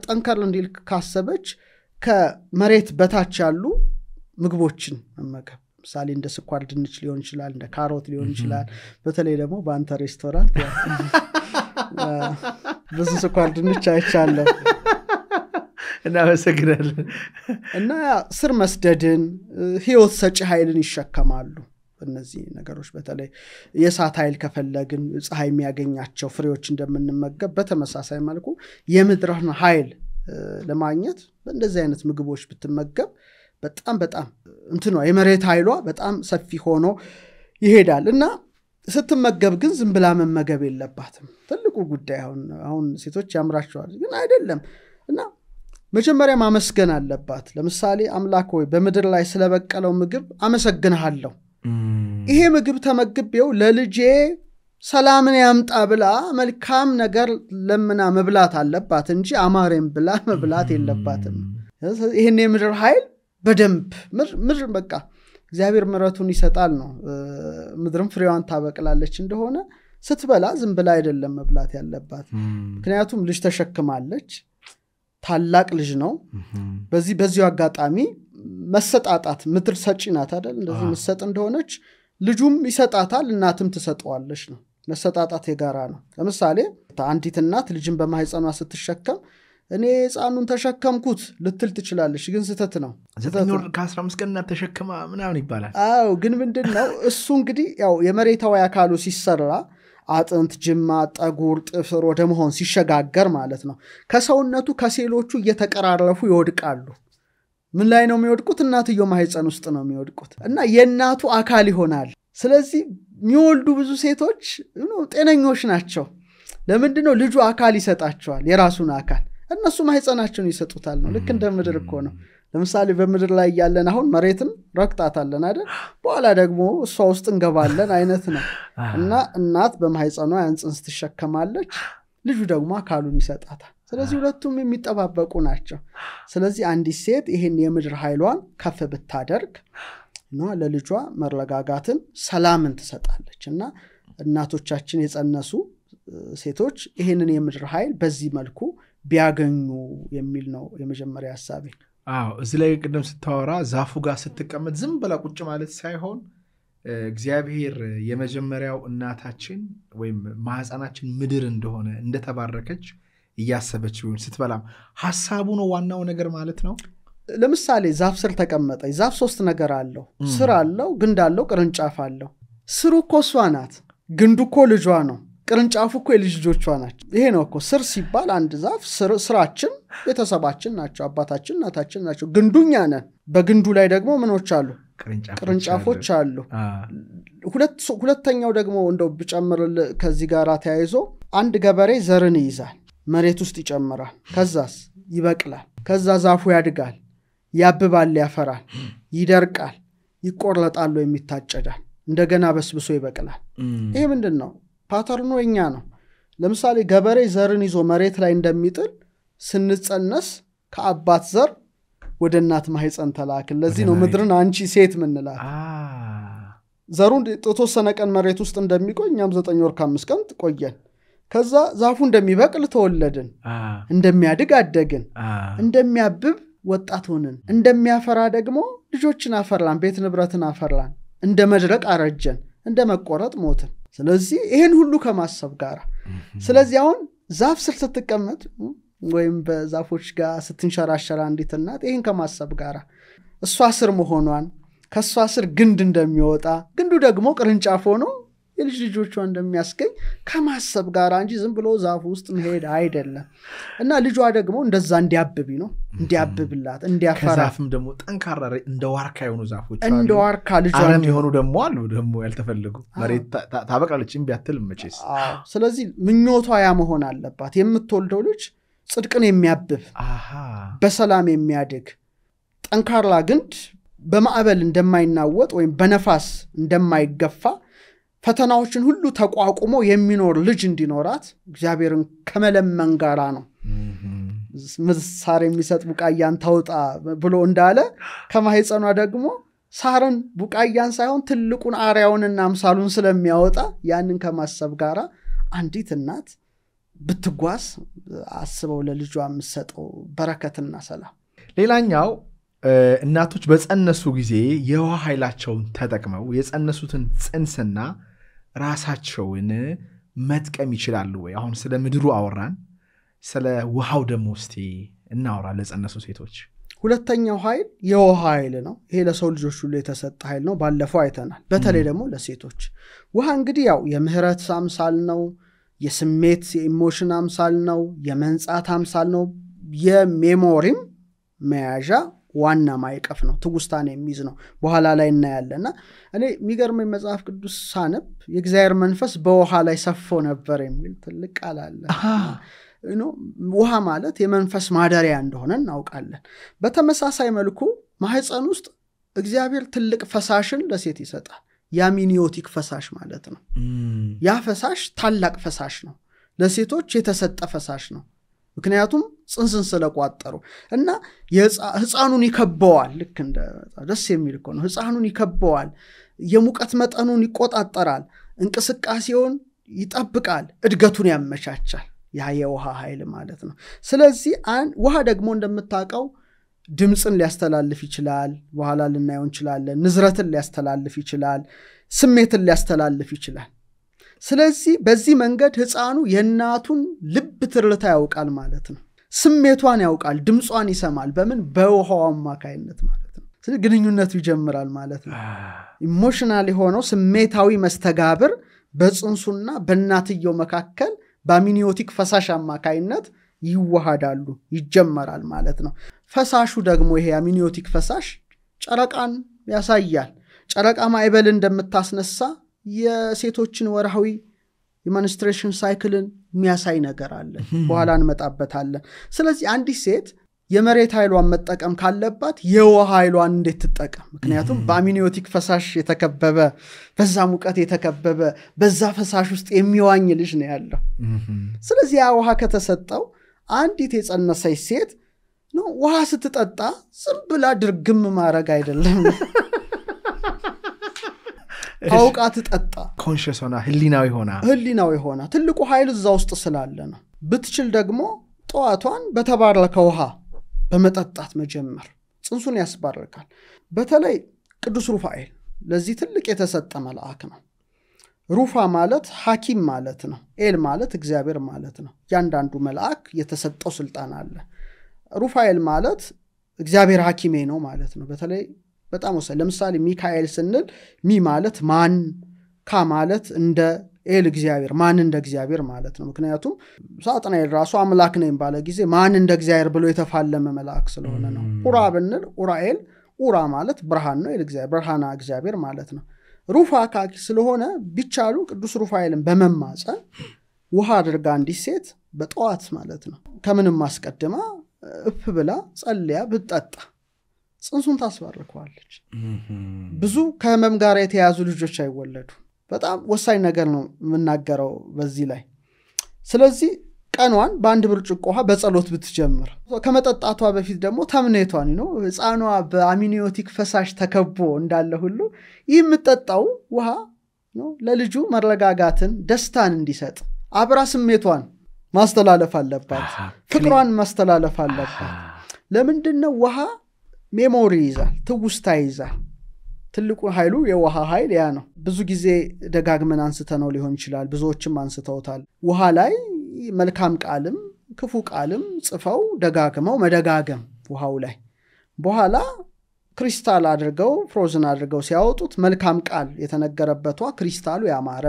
ጠንከር እንዲል ካሰበች ከመሬት በታች ያሉ ምግቦችን መመገብ ምሳሌ እንደ ስኳር ድንች ሊሆን ይችላል እንደ ካሮት ሊሆን ይችላል በተለይ ደግሞ በአንተ ሬስቶራንት ብዙ ስኳር ድንች አይቻለሁ እናመሰግናለን እና ስር መስደድን ህይወት ሰጪ ኃይልን ይሸከማሉ እነዚህ ነገሮች በተለይ የሳት ኃይል ከፈለግን ፀሐይ የሚያገኛቸው ፍሬዎች እንደምንመገብ በተመሳሳይ መልኩ የምድርን ኃይል ለማግኘት በእንደዚህ አይነት ምግቦች ብትመገብ በጣም እንትኗ የመሬት ኃይሏ በጣም ሰፊ ሆኖ ይሄዳል እና ስትመገብ ግን ዝም ብላ መመገብ የለባትም ትልቁ ጉዳይ አሁን ሴቶች ያምራቸዋል ግን አይደለም እና መጀመሪያ ማመስገን አለባት ለምሳሌ አምላክ ሆይ በመድር ላይ ስለበቀለው ምግብ አመሰግንሃለሁ ይሄ ምግብ ተመግቤው ለልጄ ሰላምን ያምጣ ብላ መልካም ነገር ለምና መብላት አለባት እንጂ አማሬም ብላ መብላት የለባትም ይሄን የምድር ኃይል በደንብ ምድር በቃ እግዚአብሔር ምሕረቱን ይሰጣል ነው ምድርም ፍሬዋን ታበቅላለች እንደሆነ ስትበላ ዝም ብላ አይደለም መብላት ያለባት ምክንያቱም ልጅ ተሸክማለች ታላቅ ልጅ ነው በዚህ አጋጣሚ መሰጣጣት ምድር ሰጪ ናት አይደል እንደዚህ መሰጥ እንደሆነች ልጁም ይሰጣታል እናትም ትሰጠዋለች ነው መሰጣጣት የጋራ ነው ለምሳሌ አንዲት እናት ልጅን በማህፀኗ ስትሸከም እኔ ሕፃኑን ተሸከምኩት ልትል ትችላለች ግን ስተት ነው ከ15 ቀን ተሸክማ ምናምን ይባላል አዎ ግን ምንድነው እሱ እንግዲህ ያው የመሬታዊ አካሉ ሲሰራ አጥንት ጅማት ጠጉር ጥፍር ወደ መሆን ሲሸጋገር ማለት ነው ከሰውነቱ ከሴሎቹ እየተቀራረፉ ይወድቃሉ ምን ላይ ነው የሚወድቁት እናትየው ማህፀን ውስጥ ነው የሚወድቁት እና የእናቱ አካል ይሆናል ስለዚህ የሚወልዱ ብዙ ሴቶች ጤነኞች ናቸው ለምንድነው ልጁ አካል ይሰጣቸዋል የራሱን አካል እነሱ ማህፀናቸውን ይሰጡታል ነው ልክ እንደ ምድር እኮ ነው ለምሳሌ በምድር ላይ ያለን አሁን መሬትን ረክጣታለን አይደል በኋላ ደግሞ እሷ ውስጥ እንገባለን አይነት ነው እና እናት በማህፀኗ ያንጽንስ ትሸከማለች ልጁ ደግሞ አካሉን ይሰጣታል ስለዚህ ሁለቱም የሚጠባበቁ ናቸው ስለዚህ አንዲት ሴት ይሄን የምድር ኃይሏን ከፍ ብታደርግ ነው ለልጇ መረጋጋትን ሰላምን ትሰጣለች እና እናቶቻችን የጸነሱ ሴቶች ይሄንን የምድር ኃይል በዚህ መልኩ ቢያገኙ የሚል ነው የመጀመሪያ ሐሳቤ እዚህ ላይ ቅድም ስታወራ ዛፉ ጋር ስትቀመጥ ዝም ብላ ቁጭ ማለት ሳይሆን እግዚአብሔር የመጀመሪያው እናታችን ወይም ማህፀናችን ምድር እንደሆነ እንደተባረከች እያሰበች ይሁን ስትበላም ሐሳቡ ነው ዋናው ነገር ማለት ነው ለምሳሌ ዛፍ ስር ተቀመጠች ዛፍ ሶስት ነገር አለው ስር አለው ግንድ አለው ቅርንጫፍ አለው ስሩ እኮ እሷ ናት ግንዱ እኮ ልጇ ነው ቅርንጫፉ እኮ የልጅ ልጆቿ ናቸው ይሄ ነው እኮ ስር ሲባል አንድ ዛፍ ስራችን ቤተሰባችን ናቸው አባታችን እናታችን ናቸው ግንዱኛ ነን በግንዱ ላይ ደግሞ ምኖች አሉ ቅርንጫፎች አሉ ሁለተኛው ደግሞ እንደው ብጨምር ከዚህ ጋር ተያይዞ አንድ ገበሬ ዘርን ይይዛል መሬት ውስጥ ይጨምራል ከዛስ ይበቅላል ከዛ ዛፉ ያድጋል ያብባል ያፈራል ይደርቃል ይቆረጣል ወይ የሚታጨዳል እንደገና በስብሶ ይበቅላል። ይሄ ምንድነው? ፓተርኑ የኛ ነው። ለምሳሌ ገበሬ ዘርን ይዞ መሬት ላይ እንደሚጥል ስንጸነስ ከአባት ዘር ወደ እናት ማህፀን ተላክን። ለዚህ ነው ምድርን አንቺ ሴት ምንላት። ዘሩን ተወሰነ ቀን መሬት ውስጥ እንደሚቆይ እኛም 9 ወር ከ5 ቀን ቆየን። ከዛ ዛፉ እንደሚበቅል ተወለድን፣ እንደሚያድግ አደግን፣ እንደሚያብብ ወጣት ሆነን፣ እንደሚያፈራ ደግሞ ልጆችን አፈራን፣ ቤት ንብረትን አፈራን፣ እንደመድረቅ አረጀን፣ እንደመቆረጥ ሞትን። ስለዚህ ይሄን ሁሉ ከማሰብ ጋር ስለዚህ አሁን ዛፍ ስር ስትቀመጥ ወይም በዛፎች ጋር ስትንሸራሸራ እንዴት እናት ይሄን ከማሰብ ጋር እሷ ስር መሆኗን ከሷ ስር ግንድ እንደሚወጣ ግንዱ ደግሞ ቅርንጫፍ ሆኖ የልጅ ልጆቿን እንደሚያስገኝ ከማሰብ ጋር እንጂ ዝም ብሎ ዛፍ ውስጥ መሄድ አይደለም። እና ልጇ ደግሞ እንደዛ እንዲያብብ ነው እንዲያብብላት እንዲያፈራ ከዛፍም ደግሞ ጠንካራ እንደ ዋርካ የሆኑ ዛፎች አሉ። እንደ ዋርካ ልጇ አረም የሆኑ ደግሞ አሉ ደግሞ ያልተፈልጉ መሬት ታበቅላለች እንቢ አትልም መቼስ። ስለዚህ ምኞቷ ያ መሆን አለባት። የምትወልደው ልጅ ጽድቅን የሚያብብ በሰላም የሚያድግ ጠንካራ ግንድ በማዕበል እንደማይናወጥ ወይም በነፋስ እንደማይገፋ ፈተናዎችን ሁሉ ተቋቁሞ የሚኖር ልጅ እንዲኖራት እግዚአብሔርን ከመለመን ጋራ ነው። ምሳር የሚሰጥ ቡቃያን ታውጣ ብሎ እንዳለ ከማህፀኗ ደግሞ ሳርን ቡቃያን ሳይሆን ትልቁን አርያውንና አምሳሉን ስለሚያወጣ ያንን ከማሰብ ጋራ አንዲት እናት ብትጓዝ አስበው ለልጇ የምትሰጠው በረከትና ሰላም። ሌላኛው እናቶች በጸነሱ ጊዜ የውሃ ኃይላቸውን ተጠቅመው የጸነሱትን ጽንስና ራሳቸውን መጥቀም ይችላሉ ወይ? አሁን ስለ ምድሩ አወራን፣ ስለ ውሃው ደግሞ እስቲ እናወራ። ለጸነሱ ሴቶች ሁለተኛው ኃይል የውሃ ኃይል ነው። ይሄ ለሰው ልጆች ሁሉ የተሰጠ ኃይል ነው። ባለፈው አይተናል። በተለይ ደግሞ ለሴቶች ውሃ እንግዲህ ያው የምህረት አምሳል ነው፣ የስሜት የኢሞሽን አምሳል ነው፣ የመንጻት አምሳል ነው፣ የሜሞሪም መያዣ ዋና ማይቀፍ ነው። ትውስታን የሚይዝ ነው። በኋላ ላይ እናያለና እኔ የሚገርመኝ መጽሐፍ ቅዱስ ሳነብ የእግዚአብሔር መንፈስ በውሃ ላይ ሰፎ ነበር የሚል ትልቅ ቃል አለ። ውሃ ማለት የመንፈስ ማደሪያ እንደሆነ እናውቃለን። በተመሳሳይ መልኩ ማህፀን ውስጥ እግዚአብሔር ትልቅ ፈሳሽን ለሴት ይሰጣል። የአሚኒዮቲክ ፈሳሽ ማለት ነው። ያ ፈሳሽ ታላቅ ፈሳሽ ነው። ለሴቶች የተሰጠ ፈሳሽ ነው። ምክንያቱም ጽንስን ስለቋጠሩ እና ህፃኑን ይከበዋል። ልክ እንደ ደስ የሚል እኮ ነው። ህፃኑን ይከበዋል፣ የሙቀት መጠኑን ይቆጣጠራል፣ እንቅስቃሴውን ይጠብቃል፣ እድገቱን ያመቻቻል። ያ የውሃ ኃይል ማለት ነው። ስለዚህ ውሃ ደግሞ እንደምታውቀው ድምፅን ሊያስተላልፍ ይችላል። በኋላ ልናየው እንችላለን። ንዝረትን ሊያስተላልፍ ይችላል፣ ስሜትን ሊያስተላልፍ ይችላል። ስለዚህ በዚህ መንገድ ህፃኑ የእናቱን ልብ ትርታ ያውቃል ማለት ነው። ስሜቷን ያውቃል፣ ድምጿን ይሰማል። በምን? በውሃው አማካይነት ማለት ነው። ስለዚህ ግንኙነቱ ይጀምራል ማለት ነው። ኢሞሽናል የሆነው ስሜታዊ መስተጋብር በጽንሱና በእናትየው መካከል በአሚኒዮቲክ ፈሳሽ አማካይነት ይዋሃዳሉ፣ ይጀመራል ማለት ነው። ፈሳሹ ደግሞ ይሄ አሚኒዮቲክ ፈሳሽ ጨረቃን ያሳያል። ጨረቃ ማዕበል እንደምታስነሳ የሴቶችን ወርሃዊ የመንስትሬሽን ሳይክልን የሚያሳይ ነገር አለ። በኋላ እንመጣበታለን። ስለዚህ አንዲት ሴት የመሬት ኃይሏን መጠቀም ካለባት የውሃ ኃይሏን እንዴት ትጠቀም? ምክንያቱም በአሚኒዮቲክ ፈሳሽ የተከበበ በዛ ሙቀት የተከበበ በዛ ፈሳሽ ውስጥ የሚዋኝ ልጅ ነው ያለው። ስለዚህ ያ ውሃ ከተሰጠው አንዲት የጸነሰች ሴት ነው ውሃ ስትጠጣ ዝም ብላ ድርግም ማድረግ አይደለም። አውቃ ትጠጣ፣ ኮንሽስ ሆና ህሊናዊ ሆና ትልቁ ኃይል እዛ ውስጥ ስላለ ነው። ብትችል ደግሞ ጠዋቷን በተባረከ ውሃ በመጠጣት መጀመር ጽንሱን ያስባርካል። በተለይ ቅዱስ ሩፋኤል ለዚህ ትልቅ የተሰጠ መልአክ ነው። ሩፋ ማለት ሐኪም ማለት ነው። ኤል ማለት እግዚአብሔር ማለት ነው። ያንዳንዱ መልአክ የተሰጠው ስልጣን አለ። ሩፋኤል ማለት እግዚአብሔር ሐኪሜ ነው ማለት ነው። በተለይ በጣም ወሳኝ። ለምሳሌ ሚካኤል ስንል ሚ ማለት ማን፣ ካ ማለት እንደ ኤል እግዚአብሔር፣ ማን እንደ እግዚአብሔር ማለት ነው። ምክንያቱም ሳጥናኤል ራሱ አምላክ ነኝ ባለ ጊዜ ማን እንደ እግዚአብሔር ብሎ የተፋለመ መልአክ ስለሆነ ነው። ኡራ ብንል ኡራኤል፣ ኡራ ማለት ብርሃን ነው፣ ኤል እግዚአብሔር ብርሃና እግዚአብሔር ማለት ነው። ሩፋ ካኪ ስለሆነ ቢቻሉ ቅዱስ ሩፋኤልን በመማፀን ውሃ አድርጋ እንዲህ ሴት በጠዋት ማለት ነው ከምንም ማስቀድማ እፍ ብላ ጸልያ ብትጠጣ ጽንሱን ታስባርከዋለች። ብዙ ከህመም ጋር የተያዙ ልጆች አይወለዱ። በጣም ወሳኝ ነገር ነው የምናገረው በዚህ ላይ። ስለዚህ ቀኗን በአንድ ብርጭቆ ውሃ በጸሎት ብትጀምር ከመጠጣቷ በፊት ደግሞ ተምኔቷን ነው ህፃኗ በአሚኒዮቲክ ፈሳሽ ተከቦ እንዳለ ሁሉ ይህ የምትጠጣው ውሃ ነው ለልጁ መረጋጋትን ደስታን እንዲሰጥ አብራ ስሜቷን ማስተላለፍ አለባት፣ ፍቅሯን ማስተላለፍ አለባት። ለምንድነው ውሃ ሜሞሪ ይዛል፣ ትውስታ ይዛል። ትልቁ ኃይሉ የውሃ ኃይል ያ ነው። ብዙ ጊዜ ደጋግመን አንስተነው ሊሆን ይችላል፣ ብዙዎችም አንስተውታል። ውሃ ላይ መልካም ቃልም ክፉ ቃልም ጽፈው ደጋግመው መደጋገም ውሃው ላይ በኋላ ክሪስታል አድርገው ፍሮዝን አድርገው ሲያወጡት መልካም ቃል የተነገረበት ውሃ ክሪስታሉ ያማረ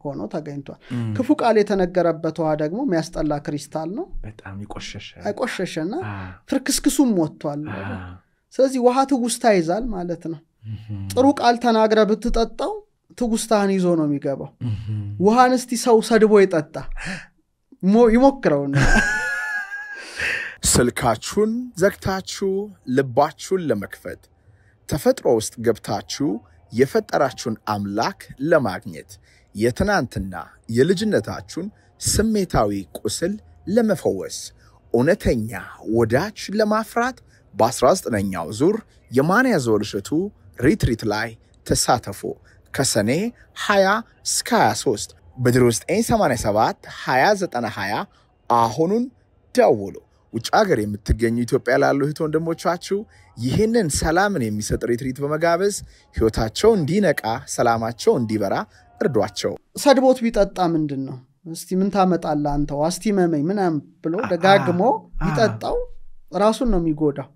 ሆኖ ተገኝቷል። ክፉ ቃል የተነገረበት ውሃ ደግሞ የሚያስጠላ ክሪስታል ነው፣ በጣም ይቆሸሸና ፍርክስክሱም ወጥቷል። ስለዚህ ውሃ ትውስታ ይዛል ማለት ነው። ጥሩ ቃል ተናግረ ብትጠጣው ትውስታህን ይዞ ነው የሚገባው። ውሃን እስቲ ሰው ሰድቦ ይጠጣ ይሞክረውና ስልካችሁን ዘግታችሁ ልባችሁን ለመክፈት ተፈጥሮ ውስጥ ገብታችሁ የፈጠራችሁን አምላክ ለማግኘት የትናንትና የልጅነታችሁን ስሜታዊ ቁስል ለመፈወስ እውነተኛ ወዳጅ ለማፍራት በ19ኛው ዙር የማንያ ዘወልሸቱ ሪትሪት ላይ ተሳተፉ። ከሰኔ 20 እስከ 23 በ0987 2090 አሁኑን ደውሉ። ውጭ ሀገር የምትገኙ ኢትዮጵያ ላሉ እህት ወንድሞቻችሁ ይህንን ሰላምን የሚሰጥ ሪትሪት በመጋበዝ ህይወታቸው እንዲነቃ ሰላማቸው እንዲበራ እርዷቸው። ሰድቦት ቢጠጣ ምንድነው እስቲ ምን ታመጣለህ አንተ ዋስቲ መመኝ ምናም ብሎ ደጋግሞ ቢጠጣው ራሱን ነው የሚጎዳው።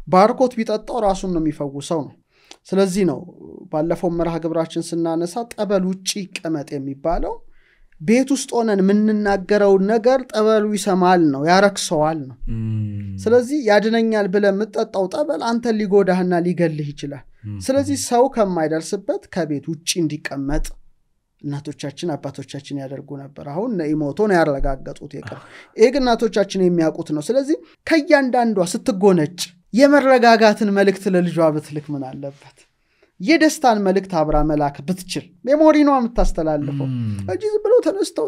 ባርኮት ቢጠጣው ራሱን ነው የሚፈውሰው ነው። ስለዚህ ነው ባለፈው መርሃ ግብራችን ስናነሳ ጠበል ውጪ ቀመጥ የሚባለው ቤት ውስጥ ሆነን ምንናገረው ነገር ጠበሉ ይሰማል ነው ያረክሰዋል ነው። ስለዚህ ያድነኛል ብለህ የምትጠጣው ጠበል አንተ ሊጎዳህና ሊገልህ ይችላል። ስለዚህ ሰው ከማይደርስበት ከቤት ውጪ እንዲቀመጥ እናቶቻችን አባቶቻችን ያደርጉ ነበር። አሁን ነይሞቶ ነው ያረጋገጡት ይሄ እናቶቻችን የሚያውቁት ነው። ስለዚህ ከያንዳንዷ ስትጎነጭ የመረጋጋትን መልእክት ለልጇ ብትልክ ምን አለበት? የደስታን መልእክት አብራ መላክ ብትችል ሜሞሪ ነው የምታስተላልፈው እንጂ ዝም ብሎ ተነስተው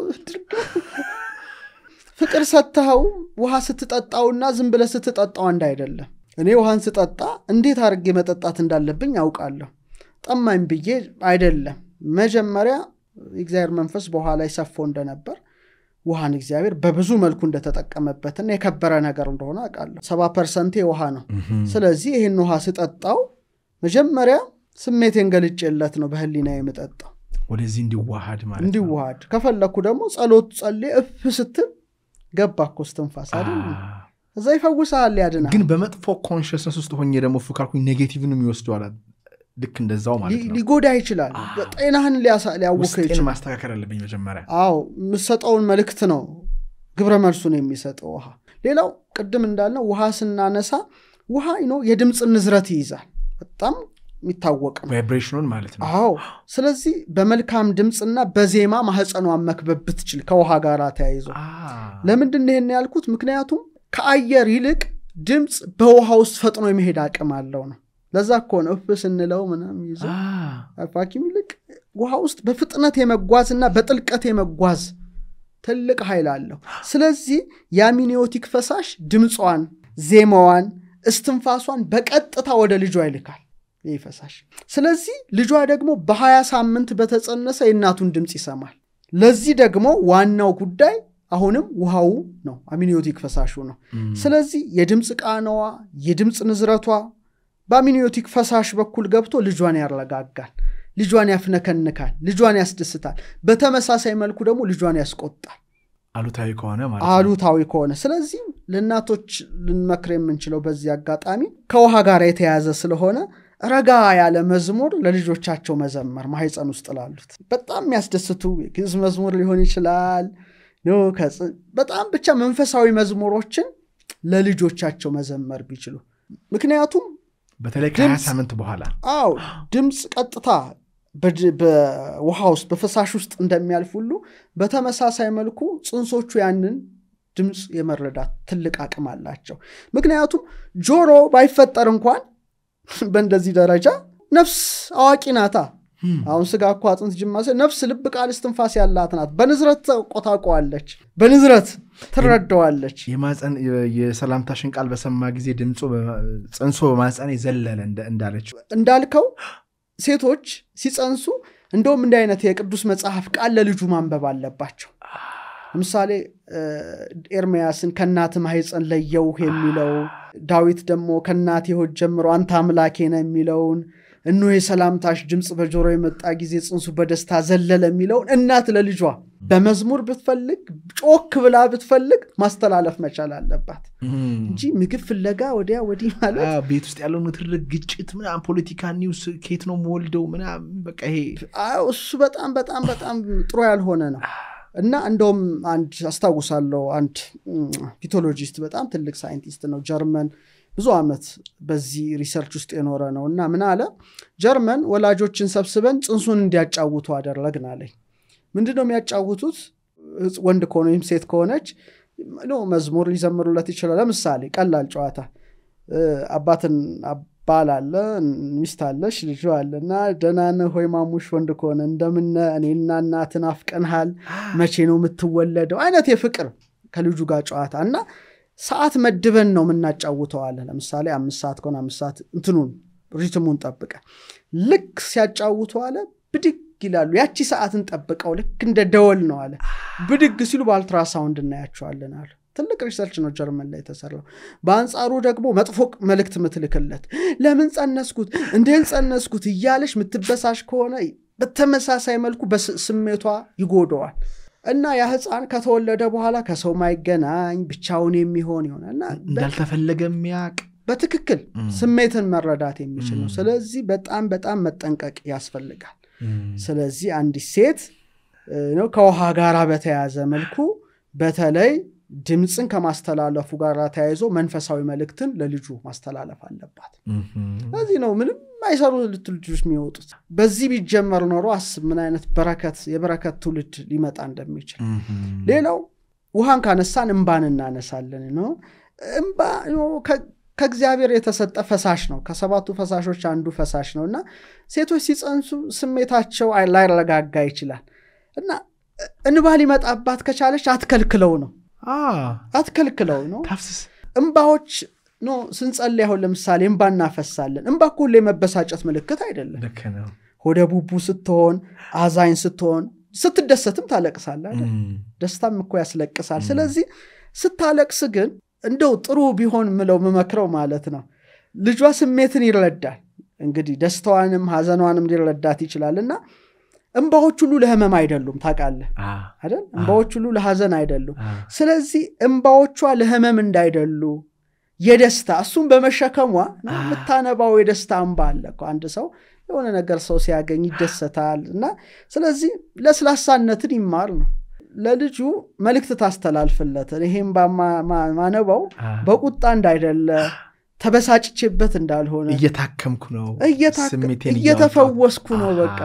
ፍቅር ሰጥተው ውሃ ስትጠጣውና ዝም ብለ ስትጠጣው አንድ አይደለም። እኔ ውሃን ስጠጣ እንዴት አድርጌ መጠጣት እንዳለብኝ ያውቃለሁ። ጠማኝ ብዬ አይደለም። መጀመሪያ እግዚአብሔር መንፈስ በኋላ ይሰፎ እንደነበር ውሃን እግዚአብሔር በብዙ መልኩ እንደተጠቀመበትና የከበረ ነገር እንደሆነ አውቃለሁ። 70% ውሃ ነው። ስለዚህ ይሄን ውሃ ስጠጣው መጀመሪያ ስሜቴን ገልጬለት ነው በህሊና የምጠጣው ወደዚህ እንዲዋሃድ ማለት እንዲዋሃድ ከፈለኩ ደግሞ ጸሎት ጸልይ እፍ ስትል ገባኮ እስትንፋስ አይደል እዛ ይፈውሳል ያድና። ግን በመጥፎ ኮንሽስነስ ውስጥ ሆኜ ደግሞ ፍካርኩኝ ኔጌቲቭንም ይወስደዋል ልክ እንደዛው ማለት ነው። ሊጎዳ ይችላል። ጤናህን ሊያውክ ይችላል። ማስተካከል አለብኝ መጀመሪያ። አዎ ምሰጠውን መልእክት ነው ግብረ መልሱን የሚሰጠው ውሃ። ሌላው ቅድም እንዳልነው ውሃ ስናነሳ ውሃ የድምጽ ንዝረት ይይዛል። በጣም የሚታወቅ ነው ቫይብሬሽኑን ማለት ነው። አዎ ስለዚህ በመልካም ድምጽና በዜማ ማህፀኗን መክበብ ብትችል ከውሃ ጋር ተያይዞ ለምንድን ነው ይሄን ያልኩት? ምክንያቱም ከአየር ይልቅ ድምጽ በውሃ ውስጥ ፈጥኖ የመሄድ አቅም አለው ነው። ለዛ እኮ ነው እፍስ እንለው ምናም ይዘው አፋኪም ይልቅ ውሃ ውስጥ በፍጥነት የመጓዝና በጥልቀት የመጓዝ ትልቅ ኃይል አለው። ስለዚህ የአሚኒዮቲክ ፈሳሽ ድምጿን ዜማዋን እስትንፋሷን በቀጥታ ወደ ልጇ ይልካል ይፈሳሽ። ስለዚህ ልጇ ደግሞ በ20 ሳምንት በተጸነሰ የእናቱን ድምጽ ይሰማል። ለዚህ ደግሞ ዋናው ጉዳይ አሁንም ውሃው ነው አሚኒዮቲክ ፈሳሹ ነው። ስለዚህ የድምጽ ቃናዋ የድምጽ ንዝረቷ በአሚኒዮቲክ ፈሳሽ በኩል ገብቶ ልጇን ያረጋጋል፣ ልጇን ያፍነከንካል፣ ልጇን ያስደስታል። በተመሳሳይ መልኩ ደግሞ ልጇን ያስቆጣል አሉታዊ ከሆነ ማለት ነው። አሉታዊ ከሆነ ስለዚህ ለእናቶች ልንመክር የምንችለው በዚህ አጋጣሚ ከውሃ ጋር የተያያዘ ስለሆነ ረጋ ያለ መዝሙር ለልጆቻቸው መዘመር ማህፀን ውስጥ ላሉት በጣም የሚያስደስቱ ግዕዝ መዝሙር ሊሆን ይችላል ነው በጣም ብቻ መንፈሳዊ መዝሙሮችን ለልጆቻቸው መዘመር ቢችሉ። ምክንያቱም በተለይ ከ20 ሳምንት በኋላ አዎ ድምጽ ቀጥታ በውሃ ውስጥ በፈሳሽ ውስጥ እንደሚያልፍ ሁሉ በተመሳሳይ መልኩ ጽንሶቹ ያንን ድምጽ የመረዳት ትልቅ አቅም አላቸው። ምክንያቱም ጆሮ ባይፈጠር እንኳን በእንደዚህ ደረጃ ነፍስ አዋቂ ናታ አሁን ስጋ እኮ አጥንት ጅማሴ ነፍስ ልብ ቃል እስትንፋስ ያላት ናት በንዝረት ቆታቋለች በንዝረት ትረዳዋለች የማጸን የሰላምታሽን ቃል በሰማ ጊዜ ድምጹ ጽንሶ በማጸን ይዘለለ እንዳልከው ሴቶች ሲጸንሱ እንደውም እንደ አይነት የቅዱስ መጽሐፍ ቃል ለልጁ ማንበብ አለባቸው ለምሳሌ ኤርሚያስን ከናት ማህፀን ለየው የሚለው ዳዊት ደግሞ ከናት ይሆድ ጀምሮ አንተ አምላኬ ነህ የሚለውን እነሆ የሰላምታሽ ድምጽ በጆሮ የመጣ ጊዜ ጽንሱ በደስታ ዘለለ የሚለው እናት ለልጇ በመዝሙር ብትፈልግ ጮክ ብላ ብትፈልግ ማስተላለፍ መቻል አለባት እንጂ ምግብ ፍለጋ ወዲያ ወዲህ ማለት ቤት ውስጥ ያለው ንትርክ ግጭት ምናምን ፖለቲካ ኒውስ ኬት ነው ሞልደው ምናምን በቃ ይሄ እሱ በጣም ጥሩ ያልሆነ ነው እና እንደውም አንድ አስተዋውሳለሁ አንድ ፊቶሎጂስት በጣም ትልቅ ሳይንቲስት ነው ጀርመን ብዙ አመት በዚህ ሪሰርች ውስጥ የኖረ ነውና ምን አለ ጀርመን ወላጆችን ሰብስበን ጽንሱን እንዲያጫውቱ አደረግን አለኝ ምንድነው የሚያጫውቱት ወንድ ከሆነም ሴት ከሆነች መዝሙር ሊዘምሩለት ይችላል ለምሳሌ ቀላል ጨዋታ አባትን ባል አለ ሚስት አለሽ ልጅ አለና ደናነ ሆይ ማሙሽ ወንድ ከሆነ እንደምን እኔና እናትን አፍቀንሃል መቼ ነው የምትወለደው አይነት የፍቅር ከልጁ ጋር ጨዋታና ሰዓት መድበን ነው ምናጫውተው አለ ለምሳሌ 5 ሰዓት ከሆነ 5 ሰዓት እንትኑን ሪትሙን ጠብቀ ልክ ሲያጫውቱ አለ ብድግ ይላሉ ያቺ ሰዓትን ጠብቀው ልክ እንደ ደወል ነው አለ ብድግ ሲሉ በአልትራሳውንድ እናያቸዋለን አለ ትልቅ ሪሰርች ነው ጀርመን ላይ ተሰራው በአንጻሩ ደግሞ መጥፎ መልእክት ምትልክለት ለምን ጸነስኩት እንዴን ጸነስኩት ይያለሽ ምትበሳሽ ከሆነ በተመሳሳይ መልኩ በስሜቷ ይጎደዋል እና ያ ህፃን ከተወለደ በኋላ ከሰው ማይገናኝ ብቻውን የሚሆን ይሆናልና እንዳልተፈለገ የሚያቅ በትክክል ስሜትን መረዳት የሚችል ነው ስለዚህ በጣም መጠንቀቅ ያስፈልጋል ስለዚህ አንድ ሴት ነው ከውሃ ጋር በተያያዘ መልኩ በተለይ ድምጽን ከማስተላለፉ ጋር ተያይዞ መንፈሳዊ መልእክትን ለልጁ ማስተላለፍ አለባት ስለዚህ ነው ምንም አይሰሩ ልጅዎች የሚወጡት በዚህ ቢጀመር ኖሮ አስብ ምን አይነት የበረከት ትውልድ ሊመጣ እንደሚችል ሌላው ውሃን ካነሳን እንባን እናነሳለን ነው እንባ ከእግዚአብሔር የተሰጠ ፈሳሽ ነው ከሰባቱ ፈሳሾች አንዱ ፈሳሽ ነውና ሴቶች ሲጸንሱ ስሜታቸው ላይረጋጋ ይችላል እና እንባ ሊመጣባት ከቻለች አትከልክለው ነው ታፍስስ እንባዎች ነው ስንጸልይ አሁን ለምሳሌ እንባ እናፈሳለን እንባ ሁሌ መበሳጨት ምልክት አይደለም ለከነው ሆደ ቡቡ ስትሆን አዛኝ ስትሆን ስትደሰትም ታለቅሳለህ አይደል ደስታም እኮ ያስለቅሳል ስለዚህ ስታለቅስ ግን እንደው ጥሩ ቢሆን ምለው መመክረው ማለት ነው ልጇ ስሜትን ይረዳል እንግዲህ ደስታዋንም ሐዘኗንም ሊረዳት ይችላልና እንባዎች ሁሉ ለህመም አይደሉም ታውቃለህ አይደል እንባዎች ሁሉ ለሐዘን አይደሉም ስለዚህ እንባዎቿ ለህመም እንዳይደሉ የደስታ እሱም በመሸከሟ ምታነባው የደስታ እንባ አለ እኮ አንድ ሰው የሆነ ነገር ሰው ሲያገኝ ይደሰታልና ስለዚህ ለስላሳነትን ይማር ነው ለልጁ መልእክት ታስተላልፍለት ይሄን ማነባው በቁጣ እንዳይደለ ተበሳጭቼበት እንዳልሆነ እየታከምኩ ነው ስሜቴን እየተፈወስኩ ነው በቃ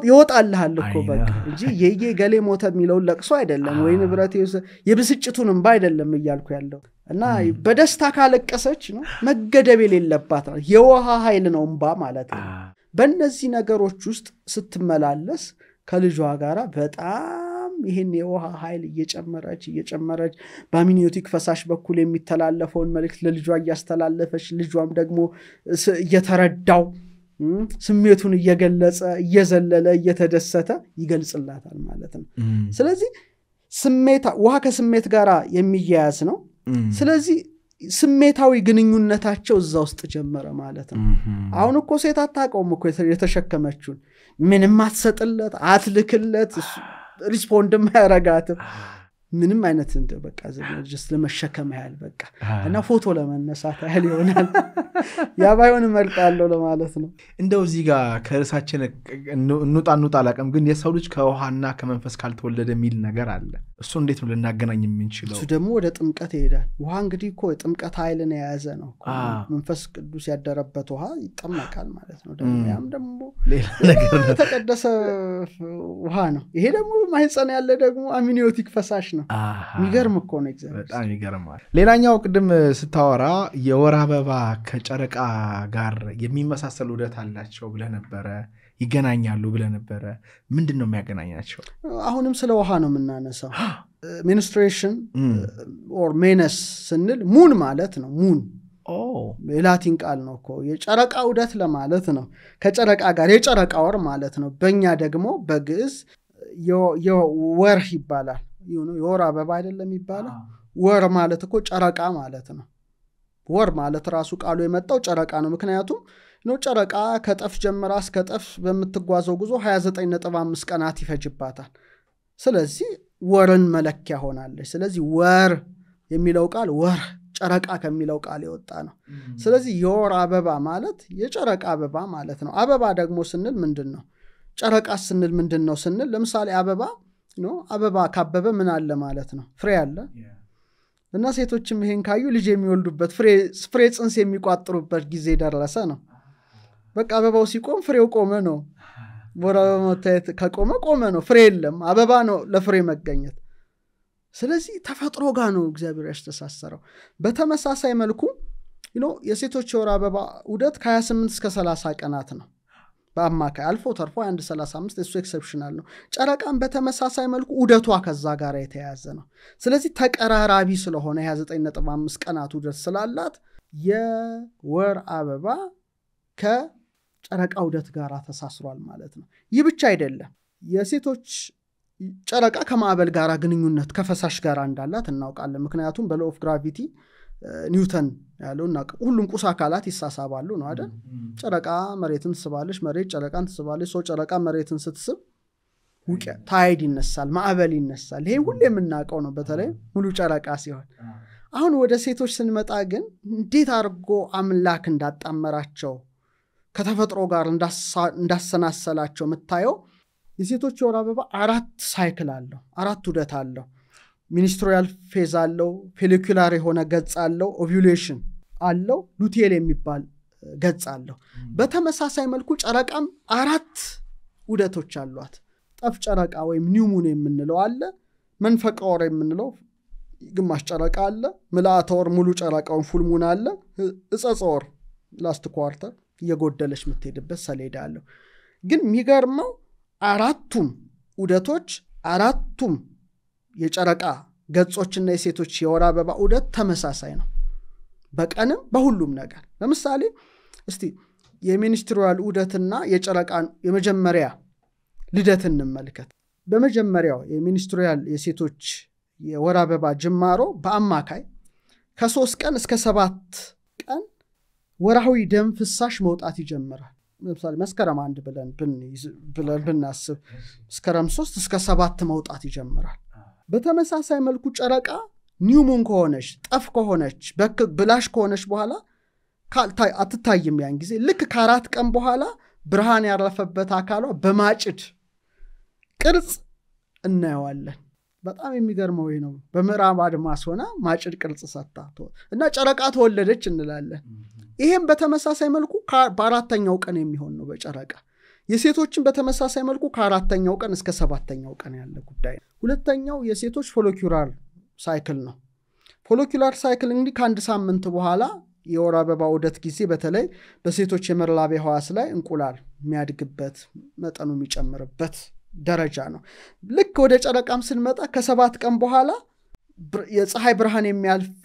ይወጣልሃል እኮ በቃ እንጂ የየገሌ ሞተ የሚለው ለቅሶ አይደለም ወይ ንብረት የብስጭቱን እንባ አይደለም እያልኩ ያለው እና በደስታ ካለቀሰች ነው መገደብ የሌለባት የውሃ ኃይል ነው እንባ ማለት ነው በእነዚህ ነገሮች ውስጥ ስትመላለስ ከልጇ ጋራ በጣም ይሄን የውሃ ኃይል እየጨመረች በአሚኒዮቲክ ፈሳሽ በኩል የሚተላለፈውን መልእክት ለልጇ እያስተላለፈች ልጇም ደግሞ እየተረዳው ስሜቱን እየገለጸ እየዘለለ እየተደሰተ ይገልጽላታል ማለት ነው ስለዚህ ውሃ ከስሜት ጋራ የሚያያዝ ነው ስለዚህ ስሜታዊ ግንኙነታቸው እዛ ውስጥ ጀመረ ማለት ነው አሁን እኮ ሴት አታውቀውም እኮ የተሸከመችውን ምንም አትሰጥለት አትልክለት ሪስፖንድም ያረጋትም ምንም አይነት እንደ በቃ just ለመሸከም ያህል በቃ እና ፎቶ ለመነሳት ያህል ይሆናል ያ ባይሆን መርጣለው ለማለት ነው እንደው እዚህ ጋር ከርሳችን እንውጣ አላቀም ግን የሰው ልጅ ከውሃና ከመንፈስ ካልተወለደ የሚል ነገር አለ እሱ እንዴት ነው ልናገናኝ የምንችለው እሱ ደግሞ ወደ ጥምቀት ይሄዳል ውሃ እንግዲህ እኮ የጥምቀት ኃይልን የያዘ ነው መንፈስ ቅዱስ ያደረበት ውሃ ይጠመቃል ማለት ነው ደግሞ ያም ደግሞ ሌላ ነገር ነው የተቀደሰ ውሃ ነው ይሄ ደግሞ ማህፀን ያለ ደግሞ አሚኒዮቲክ ፈሳሽ ነው የሚገርም እኮ ነው እግዚአብሔር በጣም ይገርማል። ሌላኛው ቅድም ስታወራ የወር አበባ ከጨረቃ ጋር የሚመሳሰል ውደት አላቸው ብለህ ነበረ፣ ይገናኛሉ ብለህ ነበረ። ምንድን ነው የሚያገናኛቸው? አሁንም ስለ ውሃ ነው የምናነሳው። ሚኒስትሬሽን ኦር ሜነስ ስንል ሙን ማለት ነው። ሙን የላቲን ቃል ነው እኮ የጨረቃ ውደት ለማለት ነው። ከጨረቃ ጋር የጨረቃ ወር ማለት ነው። በእኛ ደግሞ በግዕዝ የወር ይባላል። የወር አበባ አይደለም ይባላል። ወር ማለት እኮ ጨረቃ ማለት ነው። ወር ማለት ራሱ ቃሉ የመጣው ጨረቃ ነው። ምክንያቱም ጨረቃ ከጠፍ ጀምራ እስከ ጠፍ በምትጓዘው ጉዞ 29.5 ቀናት ይፈጅባታል። ስለዚህ ወርን መለኪያ ሆናለች። ስለዚህ ወር የሚለው ቃል ወር ጨረቃ ከሚለው ቃል የወጣ ነው። ስለዚህ የወር አበባ ማለት የጨረቃ አበባ ማለት ነው። አበባ ደግሞ ስንል ምንድን ነው? ጨረቃ ስንል ምንድን ነው ስንል ለምሳሌ አበባ ካበበ ምን አለ ማለት ነው? ፍሬ አለ። እና ሴቶችም ይሄን ካዩ ልጅ የሚወልዱበት ፍሬ ጽንስ የሚቋጥሩበት ጊዜ ደረሰ ነው። በቃ አበባው ሲቆም ፍሬው ቆመ ነው። ወር አበባ መታየት ከቆመ ቆመ ነው። ፍሬ የለም። አበባ ነው ለፍሬ መገኘት። ስለዚህ ተፈጥሮ ጋር ነው እግዚአብሔር ያስተሳሰረው። በተመሳሳይ መልኩ የሴቶች የወር አበባ ውደት ከ28 እስከ 30 ቀናት ነው በአማካይ። አልፎ ተርፎ 135 እሱ ኤክሰፕሽናል ነው። ጨረቃም በተመሳሳይ መልኩ ውደቷ ከዛ ጋር የተያያዘ ነው። ስለዚህ ተቀራራቢ ስለሆነ 29.5 ቀናት ውደት ስላላት የወር አበባ ከጨረቃ ውደት ጋር ተሳስሯል ማለት ነው። ይህ ብቻ አይደለም። የሴቶች ጨረቃ ከማዕበል ጋር ግንኙነት ከፈሳሽ ጋር እንዳላት እናውቃለን። ምክንያቱም በሎ ኦፍ ግራቪቲ ኒውተን ያለውና ሁሉም ቁስ አካላት ይሳሳባሉ ነው አይደል? ጨረቃ መሬትን ትስባለች፣ መሬት ጨረቃን ትስባለች። ሰው ጨረቃ መሬትን ስትስብ ታይድ ይነሳል፣ ማዕበል ይነሳል። ይሄ ሁሉ የምናውቀው ነው፣ በተለይ ሙሉ ጨረቃ ሲሆን። አሁን ወደ ሴቶች ስንመጣ ግን እንዴት አድርጎ አምላክ እንዳጣመራቸው ከተፈጥሮ ጋር እንዳሰናሰላቸው የምታየው የሴቶች የወር አበባ 4 ሳይክል አለው፣ 4 ውደት አለው። ሚኒስትሪያል ፌዝ አለው፣ ፌሊኩላር የሆነ ገጽ አለው፣ ኦቪዩሌሽን አለው፣ ሉቴል የሚባል ገጽ አለው። በተመሳሳይ መልኩ ጨረቃም 4 ውደቶች አሏት። ጠፍ ጨረቃ ወይም ኒው ሙን የምንለው አለ፣ መንፈቀ ወር የምንለው ግማሽ ጨረቃ አለ፣ ምልአተ ወር ሙሉ ጨረቃውን ፉል ሙን አለ፣ እጸጸ ወር ላስት ኳርተር እየጎደለች የምትሄድበት ሰሌዳ አለው። ግን የሚገርመው 4ቱም ውደቶች 4ቱም የጨረቃ ገጾችና የሴቶች የወር አበባ ውደት ተመሳሳይ ነው፣ በቀንም በሁሉም ነገር። ለምሳሌ እስቲ የሚኒስትሪያል ውደትና የጨረቃን የመጀመሪያ ልደት እንመልከት። በመጀመሪያው የሚኒስትሪያል የሴቶች የወር አበባ ጅማሮ በአማካይ ከ3 ቀን እስከ 7 ቀን ወራዊ ደም ፍሳሽ መውጣት ይጀምራል። ለምሳሌ መስከረም 1 ብለን ብናስብ መስከረም 3 እስከ 7 መውጣት ይጀምራል። በተመሳሳይ መልኩ ጨረቃ ኒው ሙን ከሆነች ጠፍ ከሆነች ብላሽ ከሆነች በኋላ አትታይም። ያን ጊዜ ልክ ከ4 ቀን በኋላ ብርሃን ያረፈበት አካሏ በማጭድ ቅርጽ እናየዋለን። በጣም የሚገርመው ይሄ ነው። በምዕራብ አድማስ ሆና ማጭድ ቅርጽ ሰጣ እና ጨረቃ ተወለደች እንላለን። ይሄም በተመሳሳይ መልኩ በ4ኛው ቀን የሚሆን ነው በጨረቃ። የሴቶችን በተመሳሳይ መልኩ ከ4ኛው ቀን እስከ 7ኛው ቀን ያለ ጉዳይ ነው። ሁለተኛው የሴቶች ፎሎኪዩላር ሳይክል ነው። ፎሎኪዩላር ሳይክል እንግዲህ ከ1 ሳምንት በኋላ የወር አበባ ውደት ጊዜ በተለይ በሴቶች የመራቢያ ህዋስ ላይ እንቁላል የሚያድግበት መጠኑ የሚጨምርበት ደረጃ ነው። ልክ ወደ ጨረቃም ስንመጣ ከ7 ቀን በኋላ የፀሐይ ብርሃን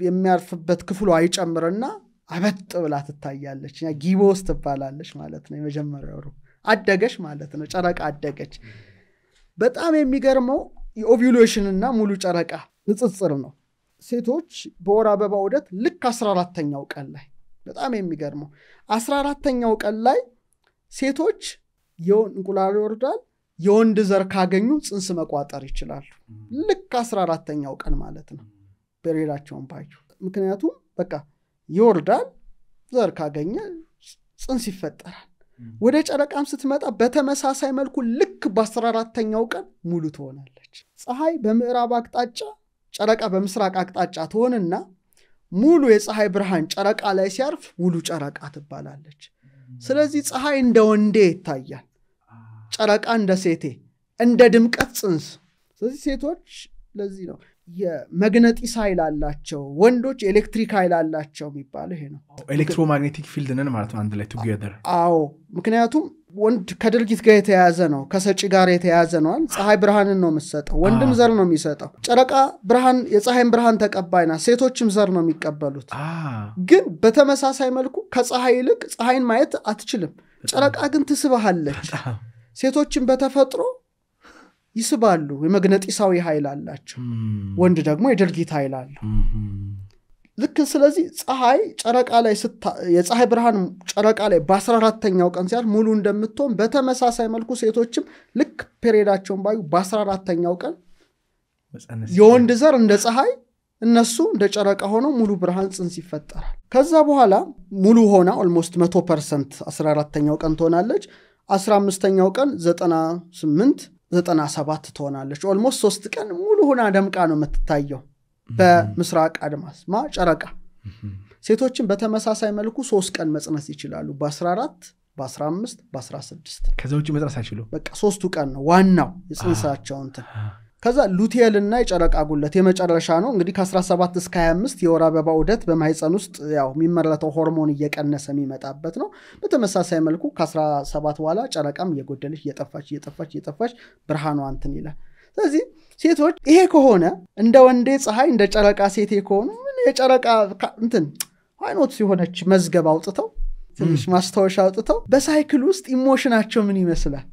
የሚያርፍበት ክፍሏ ይጨምርና አበጥ ብላ ትታያለች። ጊቦስ ትባላለች ማለት ነው። የመጀመሪያው አደገች ማለት ነው። ጨረቃ አደገች። በጣም የሚገርመው የኦቪዩሌሽንና ሙሉ ጨረቃ ንጽጽር ነው። ሴቶች በወር አበባ ውደት ልክ 14ኛው ቀን ላይ በጣም የሚገርመው 14ኛው ቀን ላይ ሴቶች እንቁላል ይወርዳል። የወንድ ዘር ካገኙ ጽንስ መቋጠር ይችላሉ። ልክ 14ኛው ቀን ማለት ነው በሬዳቸውን ባዩ። ምክንያቱም በቃ ይወርዳል፣ ዘር ካገኘ ጽንስ ይፈጠራል። ወደ ጨረቃም ስትመጣ በተመሳሳይ መልኩ ልክ በ14ኛው ቀን ሙሉ ትሆናለች። ፀሐይ በምዕራብ አቅጣጫ ጨረቃ በምስራቅ አቅጣጫ ትሆንና ሙሉ የፀሐይ ብርሃን ጨረቃ ላይ ሲያርፍ ሙሉ ጨረቃ ትባላለች። ስለዚህ ፀሐይ እንደ ወንዴ ይታያል፣ ጨረቃ እንደ ሴቴ፣ እንደ ድምቀት ጽንስ። ስለዚህ ሴቶች ለዚህ ነው የመግነጢስ ኃይል አላቸው ወንዶች ኤሌክትሪክ ኃይል አላቸው የሚባለው ይሄ ነው ኤሌክትሮማግኔቲክ ፊልድ ነን ማለት ነው አንድ ላይ together አዎ ምክንያቱም ወንድ ከድርጊት ጋር የተያያዘ ነው ከሰጪ ጋር የተያያዘ ነው ፀሐይ ብርሃንን ነው የምትሰጠው ወንድም ዘር ነው የሚሰጠው ጨረቃ ብርሃን የፀሐይን ብርሃን ተቀባይና ሴቶችም ዘር ነው የሚቀበሉት ግን በተመሳሳይ መልኩ ከፀሐይ ይልቅ ፀሐይን ማየት አትችልም ጨረቃ ግን ትስበሃለች ሴቶችም በተፈጥሮ ይስባሉ የመግነጢሳዊ ኃይል አላቸው ወንድ ደግሞ የድርጊት ኃይል አለው ልክ ስለዚህ ፀሐይ ጨረቃ ላይ የፀሐይ ብርሃን ጨረቃ ላይ በ14ኛው ቀን ሲያል ሙሉ እንደምትሆን በተመሳሳይ መልኩ ሴቶችም ልክ ፔሪዳቸውን ባዩ በ14ኛው ቀን የወንድ ዘር እንደ ፀሐይ እነሱ እንደ ጨረቃ ሆነው ሙሉ ብርሃን ጽንስ ይፈጠራል ከዛ በኋላ ሙሉ ሆና ኦልሞስት 100% 14ኛው ቀን ትሆናለች 15ኛው ቀን 98 97 ትሆናለች ኦልሞስት 3 ቀን ሙሉ ሆና ደምቃ ነው የምትታየው በምስራቅ አድማስ ጨረቃ ሴቶችን በተመሳሳይ መልኩ 3 ቀን መጽነስ ይችላሉ በ14 በ15 በ16 ከዛ ውጪ መጽነስ አይችሉ በቃ 3 ቀን ነው ዋናው የጽንሳቸው እንትን ከዛ ሉቴል እና የጨረቃ ጉለት የመጨረሻ ነው እንግዲህ ከ17 እስከ 25 የወር አበባ ዑደት በማህፀን ውስጥ ያው የሚመረተው ሆርሞን እየቀነሰ የሚመጣበት ነው በተመሳሳይ መልኩ ከ17 በኋላ ጨረቃም እየጎደለች እየጠፋች ብርሃኗ እንትን ይላል ስለዚህ ሴቶች ይሄ ከሆነ እንደ ወንዴ ፀሐይ እንደ ጨረቃ ሴቴ ከሆኑ የጨረቃ እንትን አይኖት ሲሆነች መዝገብ አውጥተው ትንሽ ማስታወሻ አውጥተው በሳይክል ውስጥ ኢሞሽናቸው ምን ይመስላል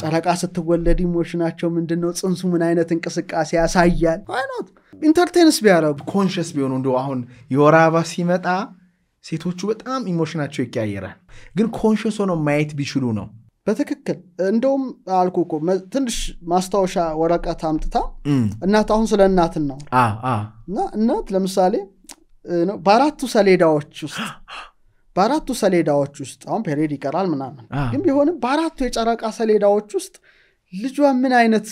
ጨረቃ ስትወለድ ኢሞሽናቸው ምንድነው ጽንሱ ምን አይነት እንቅስቃሴ ያሳያል አይኖት ኢንተርቴንስ ቢያረጉ ኮንሺየስ ቢሆኑ እንደው አሁን የወር አበባ ሲመጣ ሴቶቹ በጣም ኢሞሽናቸው ይቀያየራል ግን ኮንሺየስ ሆነው ማየት ቢችሉ ነው በትክክል እንደውም አልኩኮ ትንሽ ማስታወሻ ወረቀት አምጥታ እናት አሁን ስለ እናት ነው እና እናት ለምሳሌ ነው በአራቱ ሰሌዳዎች ውስጥ አሁን ፔሪድ ይቀራል ምናምን ግን ቢሆንም በአራቱ የጨረቃ ሰሌዳዎች ውስጥ ልጇ ምን አይነት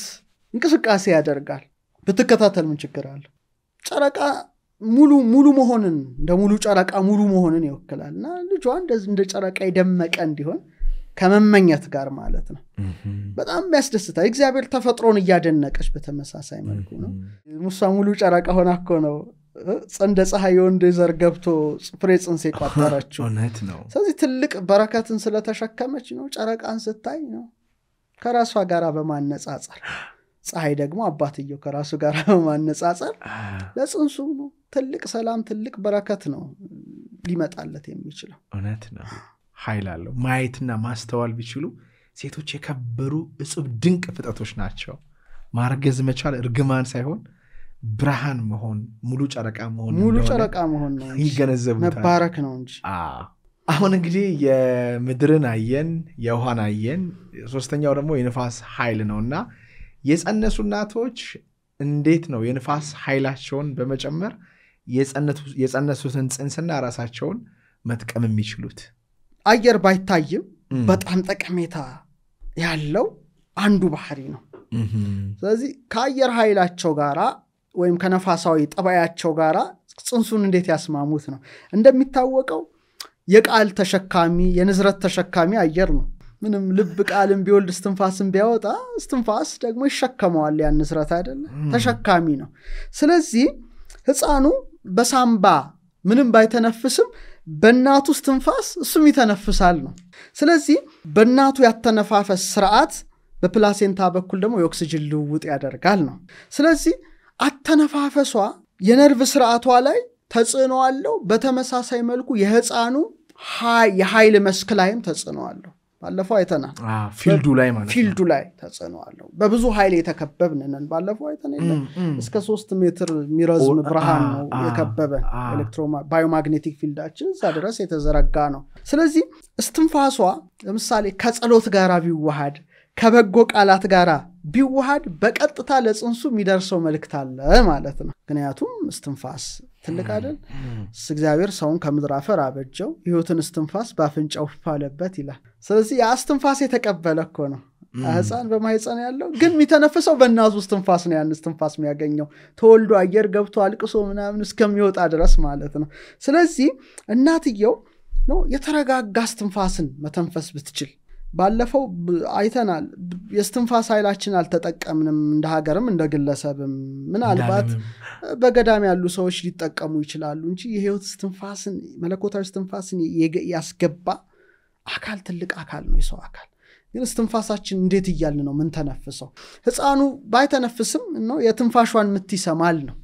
እንቅስቃሴ ያደርጋል ብትከታተል ምን ችግር አለ ጨረቃ ሙሉ መሆንን እንደ ሙሉ ጨረቃ ሙሉ መሆንን ይወክላልና ልጇ እንደ ጨረቃ ይደመቀ እንዲሆን ከመመኘት ጋር ማለት ነው በጣም የሚያስደስታል እግዚአብሔር ተፈጥሮን እያደነቀች በተመሳሳይ መልኩ ነው ሙሳ ሙሉ ጨረቃ ሆና እኮ ነው ጸንደ ፀሐይ ወንድ ዘር ገብቶ ፍሬ ጽንስ የቋጠረችው እውነት ነው ስለዚህ ትልቅ በረከትን ስለተሸከመች ነው ጨረቃን ስታይ ነው ከራሷ ጋር በማነጻጸር ፀሐይ ደግሞ አባትየው ከራሱ ጋር በማነጻጸር ለጽንሱ ነው ትልቅ ሰላም ትልቅ በረከት ነው ሊመጣለት የሚችለው እውነት ነው ኃይል አለው ማየትና ማስተዋል ቢችሉ ሴቶች የከበሩ እጹብ ድንቅ ፍጥረቶች ናቸው ማርገዝ መቻል እርግማን ሳይሆን ብርሃን መሆን ሙሉ ጨረቃ መሆን ነው ይገነዘቡታል መባረክ ነው እንጂ አሁን እንግዲህ የምድርን አየን የውሃን አየን ሶስተኛው ደግሞ የንፋስ ኃይል ነውና የጸነሱ እናቶች እንዴት ነው የንፋስ ኃይላቸውን በመጨመር የጸነሱትን ጽንስና ራሳቸውን መጥቀም የሚችሉት አየር ባይታይም በጣም ጠቀሜታ ያለው አንዱ ባህሪ ነው ስለዚህ ከአየር ኃይላቸው ጋራ ወይም ከነፋሳዊ ጠባያቸው ጋራ ጽንሱን እንዴት ያስማሙት ነው እንደሚታወቀው የቃል ተሸካሚ የንዝረት ተሸካሚ አየር ነው ምንም ልብ ቃልም ቢወልድ እስትንፋስም ቢያወጣ እስትንፋስ ደግሞ ይሸከመዋል ያን ንዝረት አይደለ ተሸካሚ ነው ስለዚህ ህፃኑ በሳምባ ምንም ባይተነፍስም በእናቱ እስትንፋስ እሱም ይተነፍሳል ነው ስለዚህ በእናቱ ያተነፋፈስ ስርዓት በፕላሴንታ በኩል ደግሞ የኦክሲጅን ልውውጥ ያደርጋል ነው ስለዚህ አተነፋፈሷ የነርቭ ስርዓቷ ላይ ተጽዕኖ አለው በተመሳሳይ መልኩ የህፃኑ የኃይል መስክ ላይም ተጽዕኖ አለው ባለፈው አይተናል ፊልዱ ላይ ተጽዕኖ አለው በብዙ ኃይል የተከበብነን ባለፈው አይተናል እስከ 3 ሜትር ሚረዝም ብርሃን ነው የከበበን ባዮማግኔቲክ ፊልዳችን እዛ ድረስ የተዘረጋ ነው ስለዚህ እስትንፋሷ ለምሳሌ ከጸሎት ጋር ቢዋሃድ ከበጎ ቃላት ጋራ ቢዋሃድ በቀጥታ ለጽንሱ የሚደርሰው መልእክት አለ ማለት ነው ምክንያቱም እስትንፋስ ትልቅ አይደል እግዚአብሔር ሰውን ከምድር አፈር አበጀው ህይወትን እስትንፋስ ባፍንጫው ፋለበት ይላል ስለዚህ ያ እስትንፋስ የተቀበለ እኮ ነው ህፃን በማህፀን ያለው ግን የሚተነፍሰው በእናቱ እስትንፋስ ነው ያን እስትንፋስ የሚያገኘው ተወልዶ አየር ገብቶ አልቅሶ ምናምን እስከሚወጣ ድረስ ማለት ነው ስለዚህ እናትየው ነው የተረጋጋ እስትንፋስን መተንፈስ ብትችል ባለፈው አይተናል የስትንፋስ ኃይላችን አልተጠቀምንም እንደ ሀገርም እንደ ግለሰብም ምናልባት በገዳም ያሉ ሰዎች ሊጠቀሙ ይችላሉ እንጂ የህይወት ስትንፋስን መለኮታዊ ስትንፋስን ያስገባ አካል ትልቅ አካል ነው የሰው አካል ግን ስትንፋሳችን እንዴት ይያልን ነው ምን ተነፍሰው ህፃኑ ባይተነፍስም ነው የትንፋሿን ምትይሰማል ነው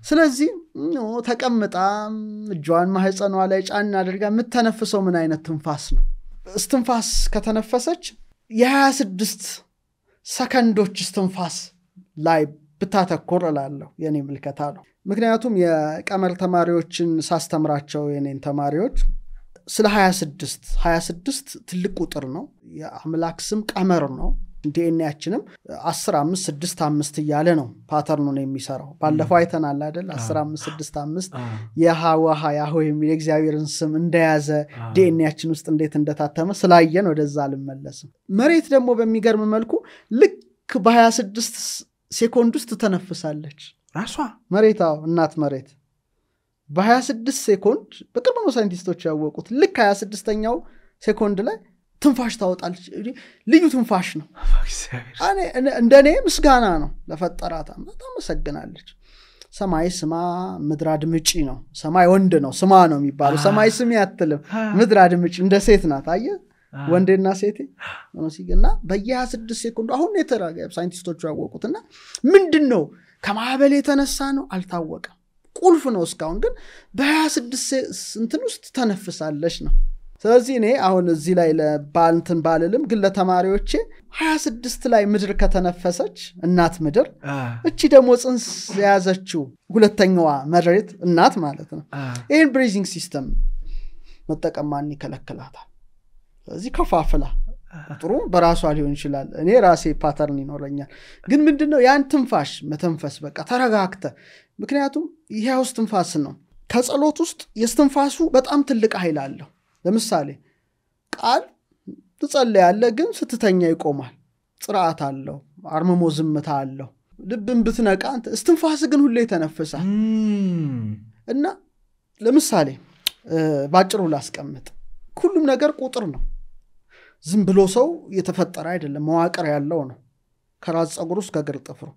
ስለዚህ ነው ተቀምጣ እጇን ማህፀኗ ላይ ጫና አድርጋ ምትተነፍሰው ምን አይነት ትንፋስ ነው ስትንፋስ ከተነፈሰች የ26 ሰከንዶች ስትንፋስ ላይ ብታተኮር እላለሁ የኔ ምልከታ ነው ምክንያቱም የቀመር ተማሪዎችን ሳስተምራቸው የኔን ተማሪዎች ስለ 26 ትልቅ ቁጥር ነው የአምላክ ስም ቀመር ነው ዲኤንኤያችንም 1565 እያለ ነው ፓተርኑን የሚሰራው ባለፈው አይተናል አይደል 1565 የሃዋ ያሆ የሚል እግዚአብሔርን ስም እንደያዘ ዲኤንኤያችን ውስጥ እንዴት እንደታተመ ስላየን ወደዛ አልመለስም መሬት ደግሞ በሚገርም መልኩ ልክ በ26 ሴኮንድ ውስጥ ተነፍሳለች ራሷ መሬታው እናት መሬት በ26 ሴኮንድ በቅርብ ነው ሳይንቲስቶች ያወቁት ልክ 26ኛው ሴኮንድ ላይ ትንፋሽ ታወጣለች ልዩ ትንፋሽ ነው እንደኔ ምስጋና ነው ለፈጠራት በጣም መሰግናለች ሰማይ ስማ ምድር አድምጪ ነው ሰማይ ወንድ ነው ስማ ነው የሚባለው ሰማይ ስም ያትልም ምድር አድምጪ እንደ ሴት ናት አየ ወንዴና ሴቴ ነው ሲገና በየ26 ሴኮንድ አሁን የተራገ ሳይንቲስቶች ያወቁትና ምንድነው ከማዕበል የተነሳ ነው አልታወቀም ቁልፍ ነው እስካሁን ግን በ26 እንትን ውስጥ ተነፍሳለች ነው ስለዚህ እኔ አሁን እዚህ ላይ ለባንተን ባልልም ግን ለተማሪዎቼ 26 ላይ ምድር ከተነፈሰች እናት ምድር እቺ ደግሞ ጽንስ ያዘችው ሁለተኛዋ መሬት እናት ማለት ነው ይሄን ብሪዚንግ ሲስተም መጠቀም ማን ይከለክላታል ስለዚህ ከፋፍላ ጥሩ በራሷ ሊሆን ይችላል እኔ ራሴ ፓተርን ይኖርኛል ግን ምንድነው ያን ትንፋሽ መተንፈስ በቃ ተረጋግተ ምክንያቱም ይሄው ትንፋስ ነው ከጸሎት ውስጥ የስትንፋሱ በጣም ትልቅ ኃይል አለው ለምሳሌ ቃል ትጸልያለህ ግን ስትተኛ ይቆማል ጽራዓት አለው አርመሞ ዝምታ አለው ልብን ብትነቃ እስትንፋስ ግን ሁሌ ተነፍሳል እና ለምሳሌ ባጭሩ ላስቀምጥ ሁሉም ነገር ቁጥር ነው ዝም ብሎ ሰው የተፈጠረ አይደለም መዋቅር ያለው ነው ከራስ ጸጉር ውስጥ ከግር ጥፍሩ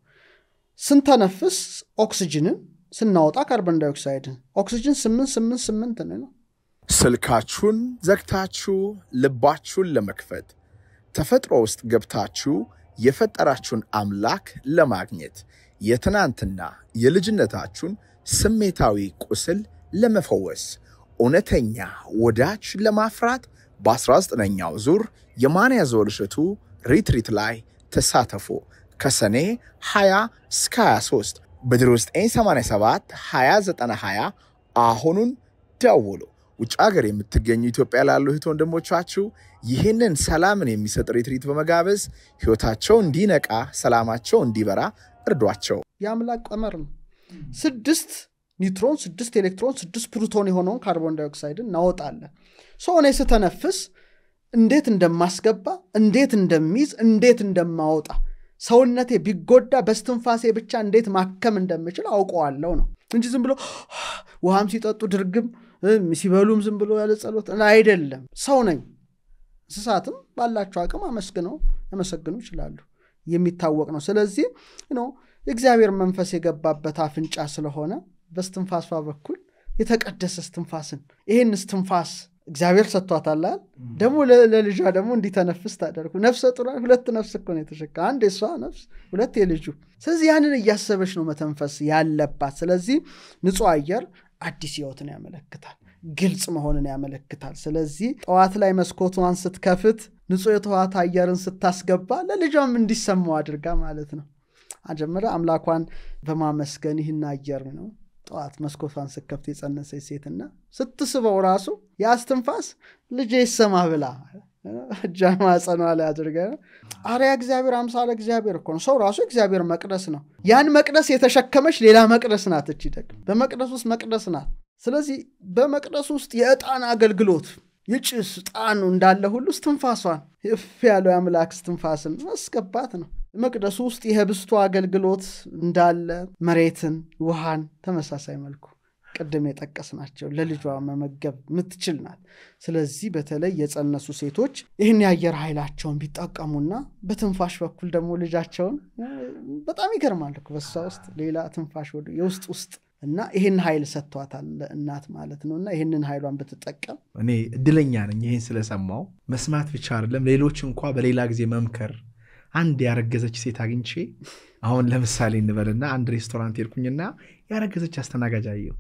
ስንተነፍስ ኦክሲጅንን ስናወጣ ካርቦን ዳይኦክሳይድ ኦክሲጅን 888 ነው ስልካችሁን ዘግታችሁ ልባችሁን ለመክፈት ተፈጥሮ ውስጥ ገብታችሁ የፈጠራችሁን አምላክ ለማግኘት የትናንትና የልጅነታችሁን ስሜታዊ ቁስል ለመፈወስ እውነተኛ ወዳጅ ለማፍራት በ19ኛው ዙር የማንያ ዘወልሸቱ ሪትሪት ላይ ተሳተፉ ከሰኔ 20 እስከ 23 በድሮስ 87 2920 አሁኑን ደውሉ ውጭ ሀገር የምትገኙ ኢትዮጵያ ላሉ እህት ወንድሞቻችሁ ይሄንን ሰላምን የሚሰጥ ሪትሪት በመጋበዝ ህይወታቸው እንዲነቃ ሰላማቸው እንዲበራ እርዷቸው ያምላክ ቀመር ነው 6 ኒውትሮን 6 ኤሌክትሮን 6 ፕሮቶን የሆነውን ካርቦን ዳይኦክሳይድን እናወጣለን ሶ እኔ ስተነፍስ እንዴት እንደማስገባ እንዴት እንደሚይዝ እንዴት እንደማወጣ ሰውነቴ ቢጎዳ በስትንፋሴ ብቻ እንዴት ማከም እንደምችል አውቀዋለሁ ነው እንጂ ዝም ብሎ ውሃም ሲጠጡ ድርግም ሲበሉም ዝም ብሎ ያለ ጸሎት አይደለም ሰው ነኝ እንስሳትም ባላቸው አቅም አመስግነው ያመሰግኑ ይችላሉ የሚታወቅ ነው ስለዚህ ነው እግዚአብሔር መንፈስ የገባበት አፍንጫ ስለሆነ በስትንፋሷ በኩል የተቀደሰ ስትንፋስን ይሄን ስትንፋስ እግዚአብሔር ሰጥቷታል ደግሞ ለልጇ ደግሞ እንዲተነፍስ ታደርጉ ነፍስ ጥሯል ሁለት ነፍስ እኮ ነው የተሸካ አንድ እሷ ነፍስ ሁለት የልጁ ስለዚህ ያንን እያሰበች ነው መተንፈስ ያለባት ስለዚህ ንጹህ አየር አዲስ ህይወትን ያመለክታል ግልጽ መሆንን ያመለክታል ስለዚህ ጠዋት ላይ መስኮቷን ስትከፍት ንጹህ የተዋት አየርን ስታስገባ ለልጇም እንዲሰማው አድርጋ ማለት ነው አጀመረ አምላኳን በማመስገን ይህን አየር ነው ጠዋት መስኮቷን ስትከፍት የጸነሰች ሴትና ስትስበው ራሱ ያስትንፋስ ልጄ ይሰማ ብላ ጃማ ጸናለ አድርጋ አሪያ እግዚአብሔር አምሳለ እግዚአብሔር እኮ ነው ሰው ራሱ እግዚአብሔር መቅደስ ነው ያን መቅደስ የተሸከመች ሌላ መቅደስ ናት እቺ ደግሞ በመቅደስ ውስጥ መቅደስ ናት ስለዚህ በመቅደስ ውስጥ የዕጣን አገልግሎት የጭስ ጣኑ እንዳለ ሁሉ ስትንፋሷን ያለው ያምላክ ስትንፋስን ማስገባት ነው መቅደስ ውስጥ የህብስቱ አገልግሎት እንዳለ መሬትን ውሃን ተመሳሳይ መልኩ ቅድም የጠቀስናቸው ለልጇ መመገብ የምትችል ናት። ስለዚህ በተለይ የጸነሱ ሴቶች ይህን የአየር ኃይላቸውን ቢጠቀሙና በትንፋሽ በኩል ደግሞ ልጃቸውን በጣም ይገርማል እኮ በሷ ውስጥ ሌላ ትንፋሽ ወደ የውስጥ እና ይሄን ኃይል ሰጥቷታል እናት ማለት ነውና ይሄንን ኃይሏን ብትጠቀም እኔ እድለኛ ነኝ ይሄን ስለሰማው መስማት ብቻ አይደለም ሌሎች እንኳን በሌላ ጊዜ መምከር አንድ ያረገዘች ሴት አግኝቼ አሁን ለምሳሌ እንበልና አንድ ሬስቶራንት ሄድኩኝና ያረገዘች አስተናጋጅ አየሁ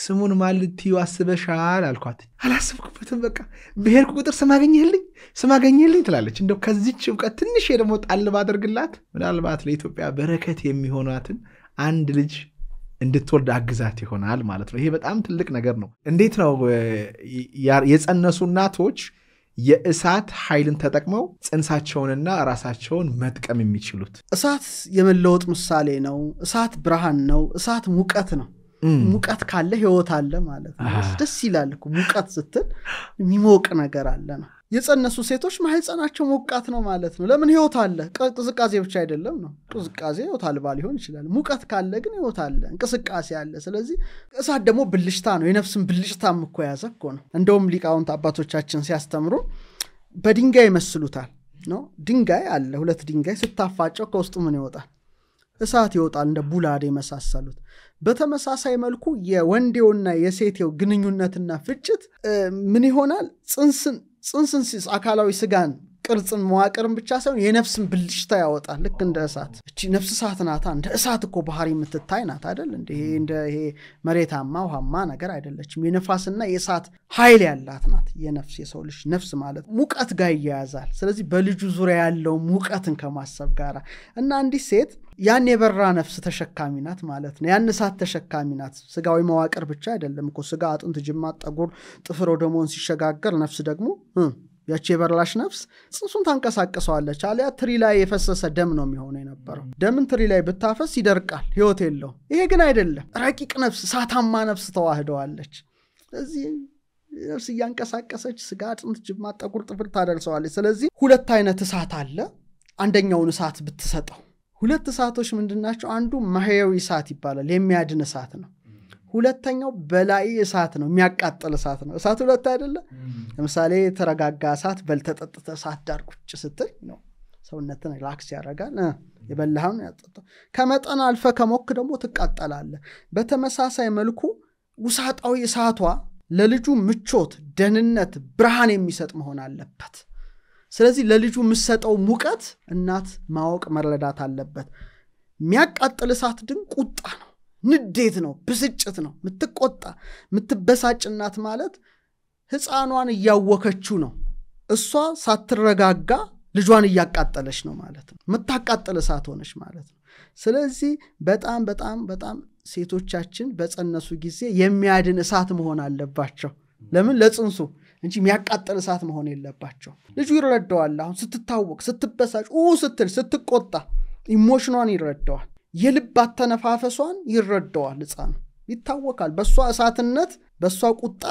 ስሙን ማልትዩ አስበሻል አልኳት አላስብኩበትም በቃ በሄድኩ ቁጥር ስማገኘልኝ ትላለች እንደው ከዚህች ዕውቀት ትንሽ ደግሞ ጣል ባደርግላት ምናልባት ለኢትዮጵያ በረከት የሚሆናትን አንድ ልጅ እንድትወልድ አግዛት ይሆናል ማለት ነው። ይሄ በጣም ትልቅ ነገር ነው። እንዴት ነው የጸነሱ እናቶች የእሳት ኃይልን ተጠቅመው ጽንሳቸውንና ራሳቸውን መጥቀም የሚችሉት? እሳት የመለወጥ ምሳሌ ነው። እሳት ብርሃን ነው። እሳት ሙቀት ነው። ሙቀት ካለ ህይወት አለ ማለት ነው። ደስ ይላል እኮ ሙቀት ስትል የሚሞቅ ነገር አለ ነው። የጸነሱ ሴቶች ማህፀናቸው ሞቃት ነው ማለት ነው። ለምን ህይወት አለ። ቅዝቃዜ ብቻ አይደለም ነው። ቅዝቃዜ ህይወት አልባ ሊሆን ይችላል። ሙቀት ካለ ግን ህይወት አለ፣ እንቅስቃሴ አለ። ስለዚህ እሳት ደግሞ ብልጭታ ነው። የነፍስን ብልጭታም እኮ ያዘ እኮ ነው። እንደውም ሊቃውንት አባቶቻችን ሲያስተምሩ በድንጋይ ይመስሉታል ነው። ድንጋይ አለ፣ ሁለት ድንጋይ ስታፋጨው ከውስጡ ምን ይወጣል? እሳት ይወጣል፣ እንደ ቡላዴ መሳሰሉት። በተመሳሳይ መልኩ የወንዴውና የሴቴው ግንኙነትና ፍጭት ምን ይሆናል? ጽንስን አካላዊ ስጋን ቅርጽን መዋቅርን ብቻ ሳይሆን የነፍስን ብልጭታ ያወጣል። ልክ እንደ እሳት እቺ ነፍስ እሳት ናታ። እንደ እሳት እኮ ባህሪ የምትታይ ናት አይደል? እንደ ይሄ መሬታማ ውሃማ ነገር አይደለችም። የነፋስና የእሳት ኃይል ያላት ናት የነፍስ። የሰው ልጅ ነፍስ ማለት ሙቀት ጋር ይያያዛል። ስለዚህ በልጁ ዙሪያ ያለው ሙቀትን ከማሰብ ጋር እና አንዲት ሴት ያን የበራ ነፍስ ተሸካሚ ናት ማለት ነው። ያን እሳት ተሸካሚ ናት። ስጋዊ መዋቅር ብቻ አይደለም እኮ ስጋ፣ አጥንት፣ ጅማት፣ ጠጉር፣ ጥፍር ወደ መሆን ሲሸጋገር ነፍስ ደግሞ ያቺ የበራሽ ነፍስ ጽንሱን ታንቀሳቅሰዋለች። አሊያ ትሪ ላይ የፈሰሰ ደም ነው የሚሆነው የነበረው። ደምን ትሪ ላይ ብታፈስ ይደርቃል፣ ህይወት የለው። ይሄ ግን አይደለም። ረቂቅ ነፍስ፣ እሳታማ ነፍስ ተዋህደዋለች። ስለዚህ ነፍስ እያንቀሳቀሰች ስጋ፣ አጥንት፣ ጅማት፣ ጠጉር፣ ጥፍር ታደርሰዋለች። ስለዚህ ሁለት አይነት እሳት አለ። አንደኛውን እሳት ብትሰጠው ሁለት እሳቶች ምንድናቸው? አንዱ ማህያዊ እሳት ይባላል፣ የሚያድን እሳት ነው። ሁለተኛው በላይ እሳት ነው፣ የሚያቃጥል እሳት ነው። እሳት ሁለት አይደለ? ለምሳሌ ተረጋጋ እሳት በልተጠጥተ እሳት ዳር ቁጭ ስትል ነው ሰውነትን ሪላክስ ያደርጋል። የበላውን ያጠጣ ከመጠን አልፈ ከሞክ ደግሞ ትቃጠላለህ። በተመሳሳይ መልኩ ውሳጣዊ እሳቷ ለልጁ ምቾት፣ ደህንነት፣ ብርሃን የሚሰጥ መሆን አለበት። ስለዚህ ለልጁ የምትሰጠው ሙቀት እናት ማወቅ መረዳት አለበት። የሚያቃጥል እሳት ግን ቁጣ ነው፣ ንዴት ነው፣ ብስጭት ነው። የምትቆጣ የምትበሳጭ እናት ማለት ህፃኗን እያወከችው ነው። እሷ ሳትረጋጋ ልጇን እያቃጠለች ነው ማለት ነው። የምታቃጥል እሳት ሆነች ማለት ነው። ስለዚህ በጣም በጣም በጣም ሴቶቻችን በጸነሱ ጊዜ የሚያድን እሳት መሆን አለባቸው። ለምን? ለጽንሱ እንጂ የሚያቃጥል እሳት መሆን የለባቸው። ልጁ ይረዳዋል። አሁን ስትታወቅ፣ ስትበሳጭ፣ ስትል፣ ስትቆጣ ኢሞሽኗን ይረዳዋል። የልብ አተነፋፈሷን ይረዳዋል። ህፃኑ ይታወቃል። በሷ እሳትነት፣ በሷ ቁጣ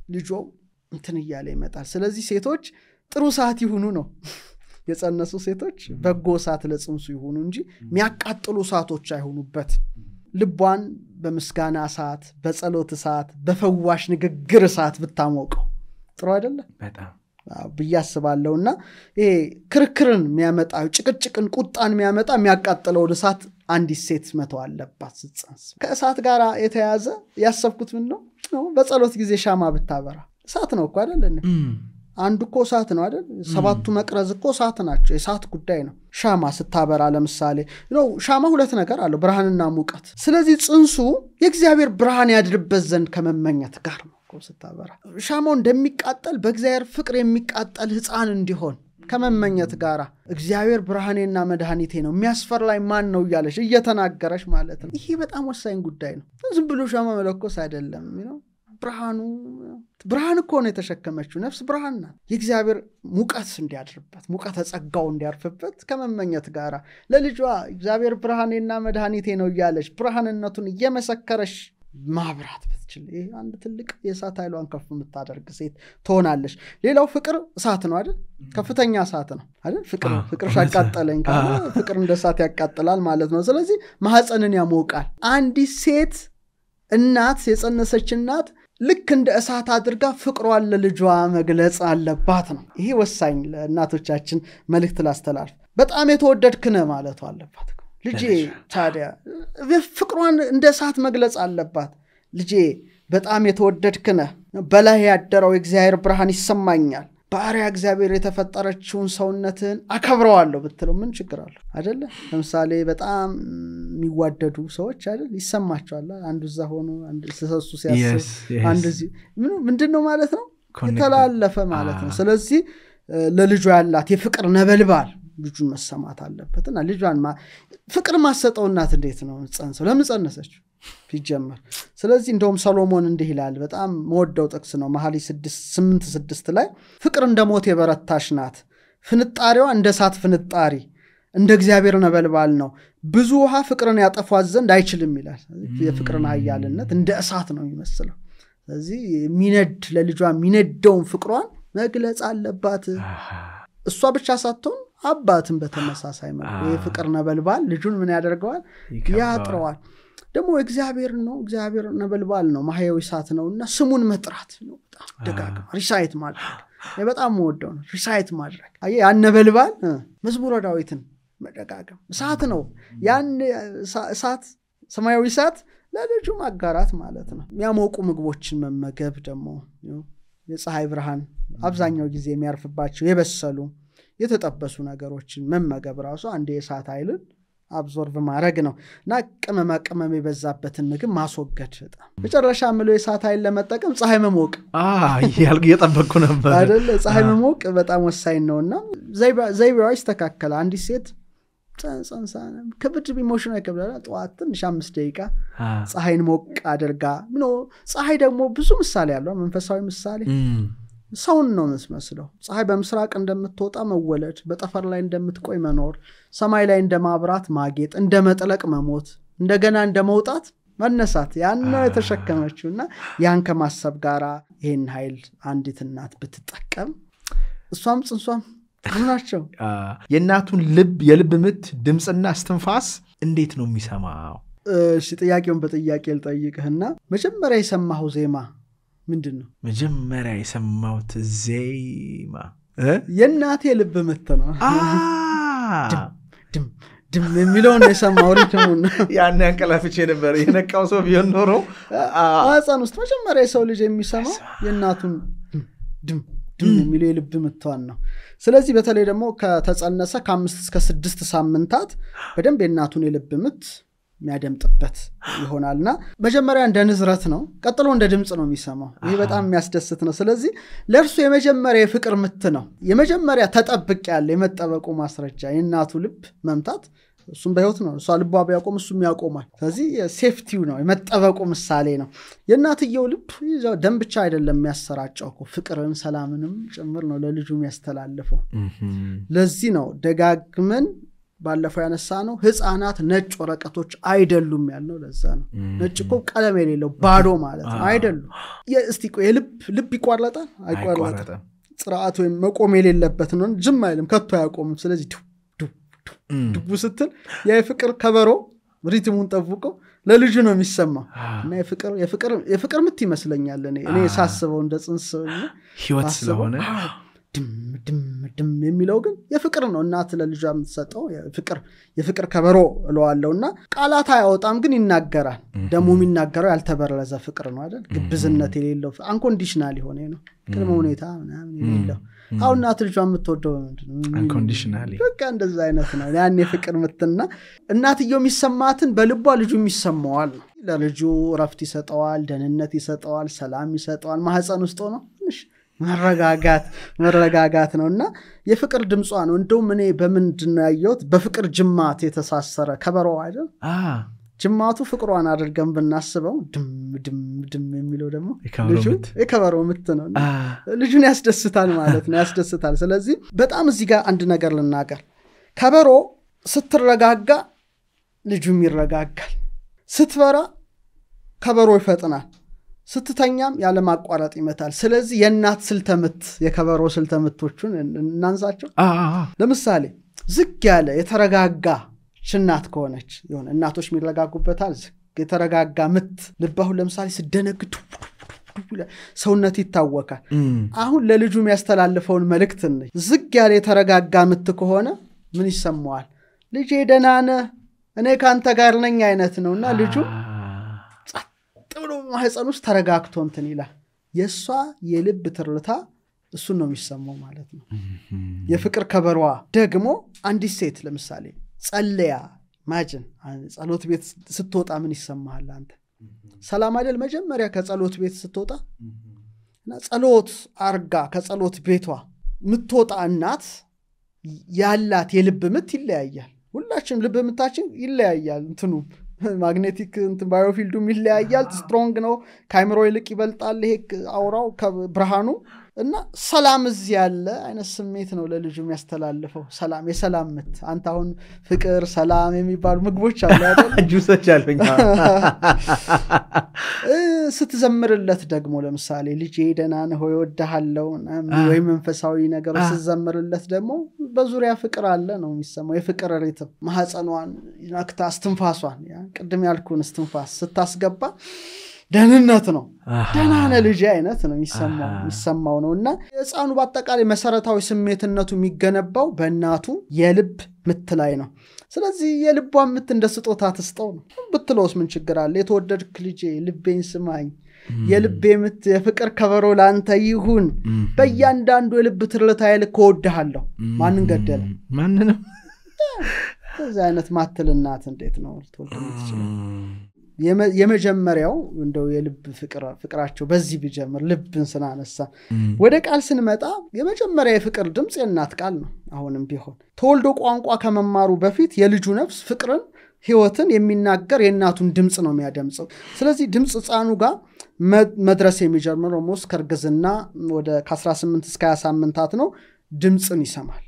ልጁ እንትን እያለ ይመጣል። ስለዚህ ሴቶች ጥሩ እሳት ይሁኑ ነው። የጸነሱ ሴቶች በጎ እሳት ለጽንሱ ይሁኑ እንጂ የሚያቃጥሉ እሳቶች አይሁኑበት። ልቧን በምስጋና እሳት፣ በጸሎት እሳት፣ በፈዋሽ ንግግር እሳት ብታሞቀው ጥሩ አይደለ? በጣም ብያስባለሁና ይሄ ክርክርን የሚያመጣ ጭቅጭቅን፣ ቁጣን የሚያመጣ የሚያቃጥለውን እሳት አንዲት ሴት መተው አለባት ስትጸንስ። ከእሳት ጋር የተያዘ ያሰብኩት ምን ነው? በጸሎት ጊዜ ሻማ ብታበራ እሳት ነው እኮ አይደል? አንዱ እኮ እሳት ነው አይደል? ሰባቱ መቅረዝ እኮ እሳት ናቸው። የእሳት ጉዳይ ነው። ሻማ ስታበራ ለምሳሌ ሻማ ሁለት ነገር አለው፣ ብርሃንና ሙቀት። ስለዚህ ጽንሱ የእግዚአብሔር ብርሃን ያድርበት ዘንድ ከመመኘት ጋር ነው ስታበራ። ሻማው እንደሚቃጠል በእግዚአብሔር ፍቅር የሚቃጠል ህፃን እንዲሆን ከመመኘት ጋር እግዚአብሔር ብርሃኔና መድኃኒቴ ነው የሚያስፈራኝ ማን ነው እያለሽ እየተናገረሽ ማለት ነው። ይሄ በጣም ወሳኝ ጉዳይ ነው። ዝም ብሎ ሻማ መለኮስ አይደለም ነው። ብርሃን እኮ ነው የተሸከመችው ነፍስ፣ ብርሃን ናት። የእግዚአብሔር ሙቀት እንዲያድርበት፣ ሙቀት ጸጋው እንዲያርፍበት ከመመኘት ጋር ለልጇ እግዚአብሔር ብርሃኔና መድኃኒቴ ነው እያለሽ ብርሃንነቱን እየመሰከረሽ ማብራት ብትችል ይሄ አንድ ትልቅ የእሳት ኃይሏን ከፍ የምታደርግ ሴት ትሆናለች። ሌላው ፍቅር እሳት ነው አይደል? ከፍተኛ እሳት ነው አይደል? ፍቅር ሻቃጠለኝ ካለ ፍቅር እንደ እሳት ያቃጥላል ማለት ነው። ስለዚህ ማህፀንን ያሞቃል። አንዲት ሴት እናት የጸነሰች እናት ልክ እንደ እሳት አድርጋ ፍቅሯን ለልጇ መግለጽ አለባት ነው። ይሄ ወሳኝ ለእናቶቻችን መልእክት ላስተላልፍ። በጣም የተወደድክ ነህ ማለቱ አለባት። ልጄ ታዲያ ፍቅሯን እንደ እሳት መግለጽ አለባት። ልጄ በጣም የተወደድክ ነህ፣ በላይ ያደረው እግዚአብሔር ብርሃን ይሰማኛል፣ ባሪያ እግዚአብሔር የተፈጠረችውን ሰውነትን አከብረዋለሁ ብትለው ምን ችግር አለው አይደለ? ለምሳሌ በጣም የሚዋደዱ ሰዎች አይደል ይሰማቸዋል። አንዱ እዛ ሆኖ አንዱ ሰሱ ሲያስብ አንዱ እዚህ ምንድነው ማለት ነው የተላለፈ ማለት ነው። ስለዚህ ለልጇ ያላት የፍቅር ነበልባል ልጁን መሰማት አለበትና ልጇን ፍቅር ማሰጠው እናት እንዴት ነው ጸንሰው ለምን ጸነሰች ቢጀመር? ስለዚህ እንደውም ሰሎሞን እንዲህ ይላል፣ በጣም መወደው ጥቅስ ነው። መኃልየ 8:6 ላይ ፍቅር እንደ ሞት የበረታሽ ናት፣ ፍንጣሪዋ እንደ እሳት ፍንጣሪ እንደ እግዚአብሔር ነበልባል ነው፣ ብዙ ውሃ ፍቅርን ያጠፋት ዘንድ አይችልም ይላል። የፍቅርን ኃያልነት እንደ እሳት ነው የሚመስለው። ስለዚህ ሚነድ ለልጇ ሚነደውን ፍቅሯን መግለጽ አለባት። እሷ ብቻ ሳትሆን አባትን በተመሳሳይ መልኩ የፍቅር ነበልባል ልጁን ምን ያደርገዋል? ያጥረዋል። ደግሞ እግዚአብሔር ነው፣ እግዚአብሔር ነበልባል ነው፣ ማህያዊ እሳት ነውና ስሙን መጥራት ነው። በጣም ደጋግማ ሪሳይት ማድረግ በጣም ወደው ነው። ሪሳይት ማድረግ ያን ነበልባል መዝሙረ ዳዊትን መደጋገም እሳት ነው። ያን እሳት ሰማያዊ እሳት ለልጁ ማጋራት ማለት ነው። የሚያሞቁ ምግቦችን መመገብ ደግሞ የፀሐይ ብርሃን አብዛኛው ጊዜ የሚያርፍባቸው የበሰሉ የተጠበሱ ነገሮችን መመገብ ራሱ አንድ የእሳት ኃይልን አብዞርቭ ማድረግ ነው እና ቅመም የበዛበትን ምግብ ማስወገድ። መጨረሻ ምለው የእሳት ኃይል ለመጠቀም ፀሐይ መሞቅ እየጠበቅኩ ነበር አይደል? ፀሐይ መሞቅ በጣም ወሳኝ ነውና ዘይቤዋ ይስተካከል። አንዲት ሴት ጸንሳና ከብድ ቢሞሽን አይከብዳላ ጠዋት ትንሽ 5 ደቂቃ ፀሐይን ሞቅ አድርጋ ፀሐይ ደግሞ ብዙ ምሳሌ ያለው መንፈሳዊ ምሳሌ ሰውን ነው መስመስለው። ፀሐይ በምስራቅ እንደምትወጣ መወለድ፣ በጠፈር ላይ እንደምትቆይ መኖር፣ ሰማይ ላይ እንደማብራት ማጌጥ፣ እንደመጥለቅ መሞት፣ እንደገና እንደመውጣት መነሳት ያን ነው የተሸከመችውና ያን ከማሰብ ጋራ ይሄን ኃይል አንዲት እናት ብትጠቀም እሷም ጽንሷም ናቸው። የእናቱን የልብ ምት ድምጽና እስትንፋስ እንዴት ነው የሚሰማው? እሺ ጥያቄውን በጥያቄ ልጠይቅህና መጀመሪያ የሰማኸው ዜማ ምንድነው? መጀመሪያ የሰማሁት ዜማ የእናቴ ልብ ምት ነው። ድም የሚለውን የሰማው ሪትሙን ያን ያንቀላፍቼ ነበር። የነቃው ሰው ቢሆን ኖሮ አጻን ውስጥ መጀመሪያ የሰው ልጅ የሚሰማው የእናቱን ድም የሚለው የልብ ምቷን ነው። ስለዚህ በተለይ ደግሞ ከተጸነሰ ከ5 እስከ 6 ሳምንታት በደንብ የእናቱን የልብ ምት የሚያደምጥበት ይሆናልና መጀመሪያ እንደ ንዝረት ነው፣ ቀጥሎ እንደ ድምጽ ነው የሚሰማው። ይሄ በጣም የሚያስደስት ነው። ስለዚህ ለርሱ የመጀመሪያ የፍቅር ምት ነው። የመጀመሪያ ተጠብቅ ያለ የመጠበቁ ማስረጃ የእናቱ ልብ መምታት። እሱም በህይወት ነው። እሷ ልቧ ቢያቆም እሱም ያቆማል። ስለዚህ ሴፍቲው ነው የመጠበቁ ምሳሌ ነው። የእናትየው ልብ ይዛው ደም ብቻ አይደለም የሚያሰራጨው ፍቅርን ሰላምንም ጭምር ነው ለልጁ የሚያስተላልፈው። ለዚህ ነው ደጋግመን ባለፈው ያነሳ ነው ህፃናት ነጭ ወረቀቶች አይደሉም ያልነው። ለዛ ነው ነጭ እኮ ቀለም የሌለው ባዶ ማለት ነው አይደሉም። እስቲ ቆይ ልብ ይቋረጣል አይቋረጥም? ጽራአት ወይም መቆም የሌለበት ነው። ጅም አይልም ከቶ ያቆም። ስለዚህ ድቡ ስትል የፍቅር ከበሮ ሪትሙን ጠብቆ ለልጁ ነው የሚሰማው እና የፍቅር ምት ይመስለኛል እኔ ሳስበው እንደ ጽንስ ህይወት ስለሆነ ድም የሚለው ግን የፍቅር ነው። እናት ለልጇ የምትሰጠው የፍቅር ከበሮ እለዋለሁና ቃላት አያወጣም ግን ይናገራል። ደሞ የሚናገረው ያልተበረዘ ፍቅር ነው አይደል? ግብዝነት የሌለው አንኮንዲሽናል የሆነ ነው። ቅድመ ሁኔታ ምናምን የሌለው አሁን እናት ልጇ የምትወደው ምንድነው? አንኮንዲሽናሊ በቃ እንደዛ አይነት ነው። ያን የፍቅር ምትና እናትየው የሚሰማትን በልቧ ልጁ የሚሰማዋል። ለልጁ ረፍት ይሰጠዋል፣ ደህንነት ይሰጠዋል፣ ሰላም ይሰጠዋል። ማህፀን ውስጥ ነው መረጋጋት ነውና የፍቅር ድምጿ ነው። እንደውም እኔ በምንድነው ያየሁት? በፍቅር ጅማት የተሳሰረ ከበሮ አይደል? ጅማቱ ፍቅሯን አድርገን ብናስበው ድም የሚለው ደግሞ ልጁ የከበሮ ምት ነው። ልጁን ያስደስታል ማለት ነው፣ ያስደስታል። ስለዚህ በጣም እዚህ ጋር አንድ ነገር ልናገር። ከበሮ ስትረጋጋ ልጁም ይረጋጋል። ስትበራ ከበሮ ይፈጥናል። ስትተኛም ያለ ማቋረጥ ይመታል። ስለዚህ የእናት ስልተምት የከበሮ ስልተምቶቹን እናንሳቸው። ለምሳሌ ዝግ ያለ የተረጋጋ እናት ከሆነች የሆነ እናቶች የሚረጋጉበታል ዝግ የተረጋጋ ምት ልባሁ ለምሳሌ ሲደነግጥ ሰውነት ይታወካል አሁን ለልጁ የሚያስተላልፈውን መልእክት ነው ዝግ ያለ የተረጋጋ ምት ከሆነ ምን ይሰማዋል ልጄ ደህና ነህ እኔ ካንተ ጋር ነኝ አይነት ነውና ልጁ ጸጥብሎ ማህፀን ውስጥ ተረጋግቶ እንትን ይላል የሷ የልብ ትርታ እሱ ነው የሚሰማው ማለት ነው የፍቅር ከበሯ ደግሞ አንዲት ሴት ለምሳሌ ጸልያ ማጅን ጸሎት ቤት ስትወጣ ምን ይሰማሃል አንተ ሰላም አይደል መጀመሪያ ከጸሎት ቤት ስትወጣ እና ጸሎት አርጋ ከጸሎት ቤቷ ምትወጣ እናት ያላት የልብ ምት ይለያያል ሁላችንም ልብ ምታችን ይለያያል እንትኑ ማግኔቲክ እንትን ባዮፊልዱም ይለያያል ስትሮንግ ነው ካይምሮ ይልቅ ይበልጣል ይሄ አውራው ከብርሃኑ እና ሰላም እዚህ ያለ አይነት ስሜት ነው ለልጁ የሚያስተላልፈው ሰላም የሰላም ምት አንተ አሁን ፍቅር ሰላም የሚባሉ ምግቦች አሉ አይደል ጁሶች አሉኝ ስትዘምርለት ደግሞ ለምሳሌ ልጄ ደህና ነህ ሆይ ወድሃለሁ ወይ መንፈሳዊ ነገር ስትዘምርለት ደግሞ በዙሪያ ፍቅር አለ ነው የሚሰማው የፍቅር ሪትም ማህፀኗን ይናክታ አስተንፋሷን ያ ቅድም ያልኩን አስተንፋስ ስታስገባ ደህንነት ነው ደህናነ ልጅ አይነት ነው የሚሰማው ነውና የሕፃኑ በአጠቃላይ መሰረታዊ ስሜትነቱ የሚገነባው በእናቱ የልብ ምት ላይ ነው ስለዚህ የልቧን ምት እንደ ስጦታ ተስጠው ነው ብትለውስ ምን ችግር አለ የተወደድክ ልጄ ልቤን ስማኝ የልቤ ምት የፍቅር ከበሮ ላንተ ይሁን በእያንዳንዱ የልብ ትርታ ይልክ ወድሃለሁ ማንን ገደለ ማንንም እዛ አይነት ማትልናት እንዴት ነው ተወልደው ይችላል የመጀመሪያው እንደው የልብ ፍቅራቸው በዚህ ቢጀምር ልብን ስናነሳ ወደ ቃል ስንመጣ የመጀመሪያ የፍቅር ድምጽ የእናት ቃል ነው አሁንም ቢሆን ተወልዶ ቋንቋ ከመማሩ በፊት የልጁ ነፍስ ፍቅርን ህይወትን የሚናገር የእናቱን ድምጽ ነው የሚያደምጸው ስለዚህ ድምጽ ሕፃኑ ጋር መድረስ የሚጀምረው ሞስ ከርግዝና ወደ 18 እስከ 20 ሳምንታት ነው ድምጽን ይሰማል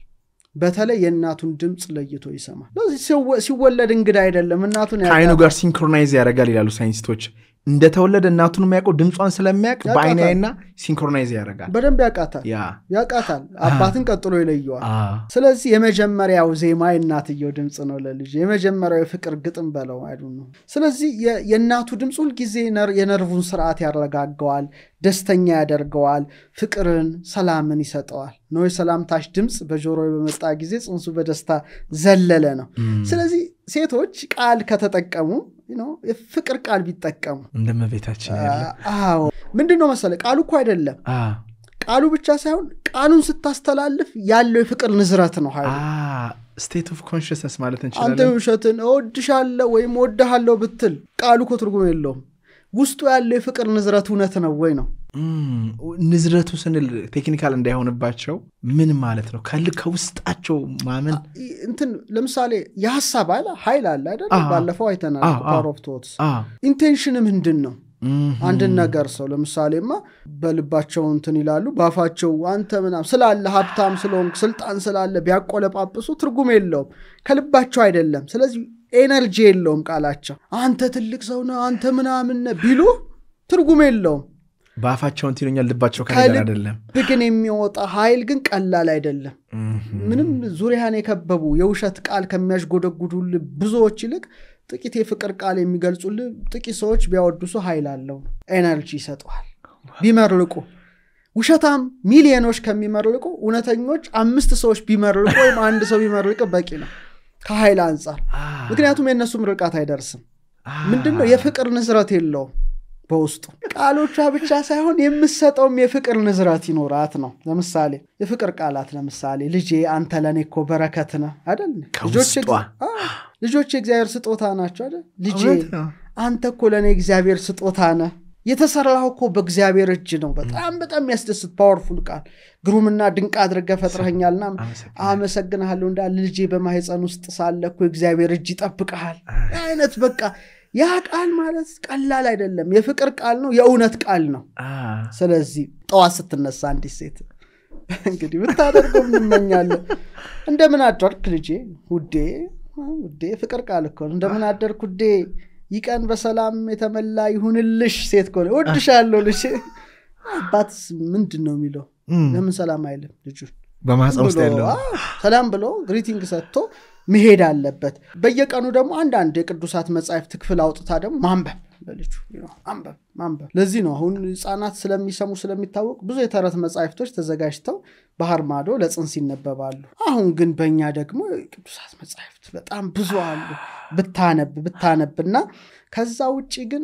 በተለይ የእናቱን ድምጽ ለይቶ ይሰማል ስለዚህ ሲወለድ እንግዳ አይደለም እናቱን ከአይኑ ጋር ሲንክሮናይዝ ያደርጋል ይላሉ ሳይንቲስቶች እንደተወለደ እናቱን የሚያውቀው ድምጿን ስለሚያውቅ በአይናይና ሲንክሮናይዝ ያደርጋል በደንብ ያቃታል አባትን ቀጥሎ ይለየዋል ስለዚህ የመጀመሪያው ዜማ የእናትየው ድምጽ ነው ለልጅ የመጀመሪያው ፍቅር ግጥም በለው አይዱን ነው ስለዚህ የእናቱ ድምጽ ሁሉ ጊዜ የነርቭን ስርዓት ያረጋጋዋል ደስተኛ ያደርገዋል ፍቅርን ሰላምን ይሰጠዋል ነው የሰላምታሽ ድምጽ በጆሮዬ በመጣ ጊዜ ጽንሱ በደስታ ዘለለ ነው ስለዚህ ሴቶች ቃል ከተጠቀሙ የፍቅር ቃል ቢጠቀሙ እንደመቤታችን ያለ አዎ ምንድነው መሰለ ቃሉ እኮ አይደለም ቃሉ ብቻ ሳይሆን ቃሉን ስታስተላልፍ ያለው የፍቅር ንዝረት ነው ኃይሉ ስቴት ኦፍ ኮንሽስነስ ማለት እንችላለን አንተ ውሸትን እወድሻለሁ ወይም እወድሃለሁ ብትል ቃሉ እኮ ትርጉም የለውም ውስጡ ያለው የፍቅር ንዝረት እውነት ነው ወይ ነው ንዝረቱ ስንል ቴክኒካል እንዳይሆንባቸው ምን ማለት ነው ከውስጣቸው ማመን እንትን ለምሳሌ የሐሳብ ኃይል አለ አይደል ባለፈው አይተናል ፓወር ኦፍ ቶትስ ኢንቴንሽን ምንድነው አንድ ነገር ሰው ለምሳሌማ በልባቸው እንትን ይላሉ ባፋቸው አንተ ምናም ስላለ ሀብታም ስለሆንክ ስልጣን ስላለ ቢያቆለጳጵሱ ትርጉም የለውም ከልባቸው አይደለም ስለዚህ ኤነርጂ የለውም ቃላቸው አንተ ትልቅ ሰው ነህ አንተ ምናምን ቢሉ ትርጉም የለውም ባፋቸው እንትን ይኛል ልባቸው ከነገር አይደለም ግን የሚወጣ ኃይል ግን ቀላል አይደለም ምንም ዙሪያን የከበቡ የውሸት ቃል ከሚያሽጎደጉዱል ብዙዎች ይልቅ ጥቂት የፍቅር ቃል የሚገልጹል ጥቂት ሰዎች ቢያወድሱ ኃይል አለው ኤነርጂ ይሰጣል ቢመርልቁ ውሸታም ሚሊዮኖች ከሚመርልቁ እውነተኞች 5 ሰዎች ቢመርልቁ ወይም አንድ ሰው ቢመርልቅ በቂ ነው ከኃይል አንፃር ምክንያቱም የነሱ ምርቃት አይደርስም ምንድነው የፍቅር ንዝረት የለው በውስጡ ቃሎቿ ብቻ ሳይሆን የምሰጠውም የፍቅር ንዝረት ይኖራት ነው ለምሳሌ የፍቅር ቃላት ለምሳሌ ልጄ አንተ ለኔኮ በረከት ነህ አይደል ልጆች እግዚአብሔር ስጦታ ናቸው አይደል ልጄ አንተ እኮ ለኔ እግዚአብሔር ስጦታ ነህ የተሰራው እኮ በእግዚአብሔር እጅ ነው በጣም ያስደስት ፓወርፉል ቃል ግሩምና ድንቅ አድርገህ ፈጥረኸኛልና አመሰግናለሁ እንዳል ልጄ በማህፀን ውስጥ ሳለኩ እግዚአብሔር እጅ ይጠብቀሃል አይነት በቃ ያ ቃል ማለት ቀላል አይደለም የፍቅር ቃል ነው የእውነት ቃል ነው ስለዚህ ጠዋት ስትነሳ አንዲት ሴት እንግዲህ ብታደርገው እንመኛለን እንደምን አደርክ ልጄ ውዴ ፍቅር ቃል እኮ እንደምን አደርክ ውዴ ይቀን በሰላም የተመላ ይሁንልሽ ሴት ኮለ ወድሻለሁ ልጅ አባት ምንድነው የሚለው ለምን ሰላም አይልም ልጁ በማህፀን ውስጥ ያለው ሰላም ብሎ ግሪቲንግ ሰጥቶ መሄድ አለበት በየቀኑ ደግሞ አንድ የቅዱሳት መጻሕፍት ክፍል አውጥታ ደግሞ ማንበብ ለልጁ ማንበብ ለዚህ ነው አሁን ህፃናት ስለሚሰሙ ስለሚታወቅ ብዙ የተረት መጻሕፍቶች ተዘጋጅተው ባህር ማዶ ለጽንስ ይነበባሉ አሁን ግን በእኛ ደግሞ ቅዱሳት መጻሕፍት በጣም ብዙ አሉ ብታነብና ከዛ ውጪ ግን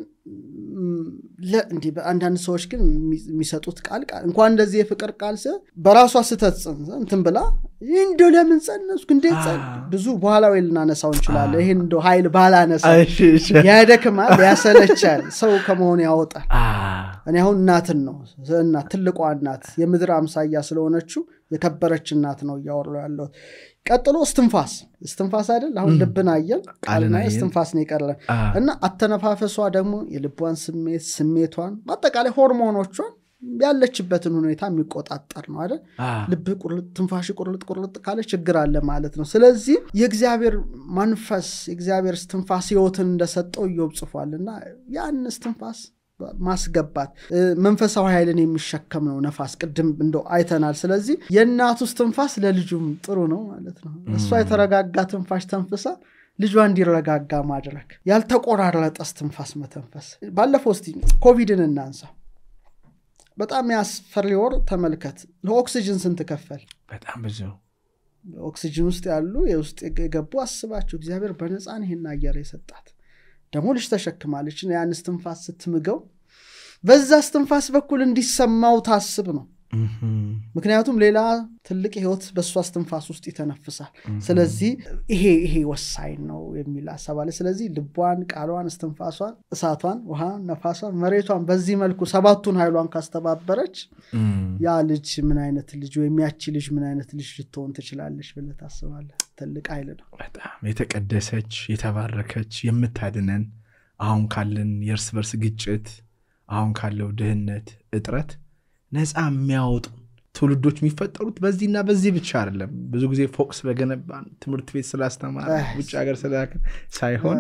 እንዴ አንዳንድ ሰዎች ግን የሚሰጡት ቃል እንኳን እንደዚህ የፍቅር ቃል በራሷ ስተት እንትን ብላ እንደው ለምን ጸነስኩ እንዴት ብዙ በኋላ ወይ ልናነሳው እንችላለን ይሄን እንደው ኃይል ባላነሳ ያደክማል ያሰለቻል ሰው ከመሆን ያወጣል እኔ አሁን እናትን ነው እናት ትልቋ እናት የምድር አምሳያ ስለሆነችው የከበረች እናት ነው ያወራው ያለው ቀጥሎ እስትንፋስ አይደል አሁን ልብና አየል ቃልና እስትንፋስ ነው ይቀርላል እና አተነፋፈሷ ደግሞ የልቧን ስሜቷን በአጠቃላይ ሆርሞኖቿን ያለችበትን ሁኔታ የሚቆጣጣር ነው አይደል ልብ ቁርጥ ትንፋሽ ቁርጥ ካለ ችግር አለ ማለት ነው ስለዚህ የእግዚአብሔር መንፈስ የእግዚአብሔር እስትንፋስ ህይወትን እንደሰጠው ኢዮብ ጽፏልና ያን እስትንፋስ ማስገባት መንፈሳዊ ኃይልን የሚሸከም ነው ነፋስ ቅድም እንደው አይተናል ስለዚህ የእናቱ እስትንፋስ ለልጁም ጥሩ ነው ማለት ነው እሷ የተረጋጋ ትንፋሽ ተንፈሳ ልጇ እንዲረጋጋ ማድረግ ያልተቆራረጠ እስትንፋስ መተንፈስ ባለፈው እስቲ ኮቪድን እናንሳ በጣም ያስፈሪ ወር ተመልከት ለኦክሲጅን ስንት ከፈል በጣም ብዙ ኦክሲጅን ውስጥ ያሉ የውስጥ የገቡ አስባችሁ እግዚአብሔር በነፃን ይሄን አየር የሰጣት ደግሞ ልጅ ተሸክማለች እና ያን እስትንፋስ ስትምገው በዛ እስትንፋስ በኩል እንዲሰማው ታስብ ነው ምክንያቱም ሌላ ትልቅ ህይወት በሷ እስትንፋስ ውስጥ ይተነፍሳል ስለዚህ ይሄ ወሳኝ ነው የሚል አሳባለ ስለዚህ ልቧን ቃሏን እስትንፋሷን እሳቷን ውሃ ነፋሷን መሬቷን በዚህ መልኩ ሰባቱን ኃይሏን ካስተባበረች ያ ልጅ ምን አይነት ልጅ ወይ የሚያቺ ልጅ ምን አይነት ልጅ ልትሆን ትችላለች ብለህ ታስባለህ ትልቅ ኃይል ነው በጣም የተቀደሰች የተባረከች የምታድነን አሁን ካለን የርስ በርስ ግጭት አሁን ካለው ድህነት እጥረት ነፃ የሚያወጡ ትውልዶች የሚፈጠሩት በዚህና በዚህ ብቻ አይደለም ብዙ ጊዜ ፎክስ በገነባን ትምህርት ቤት ስላስተማረ ውጭ ሀገር ስለላከን ሳይሆን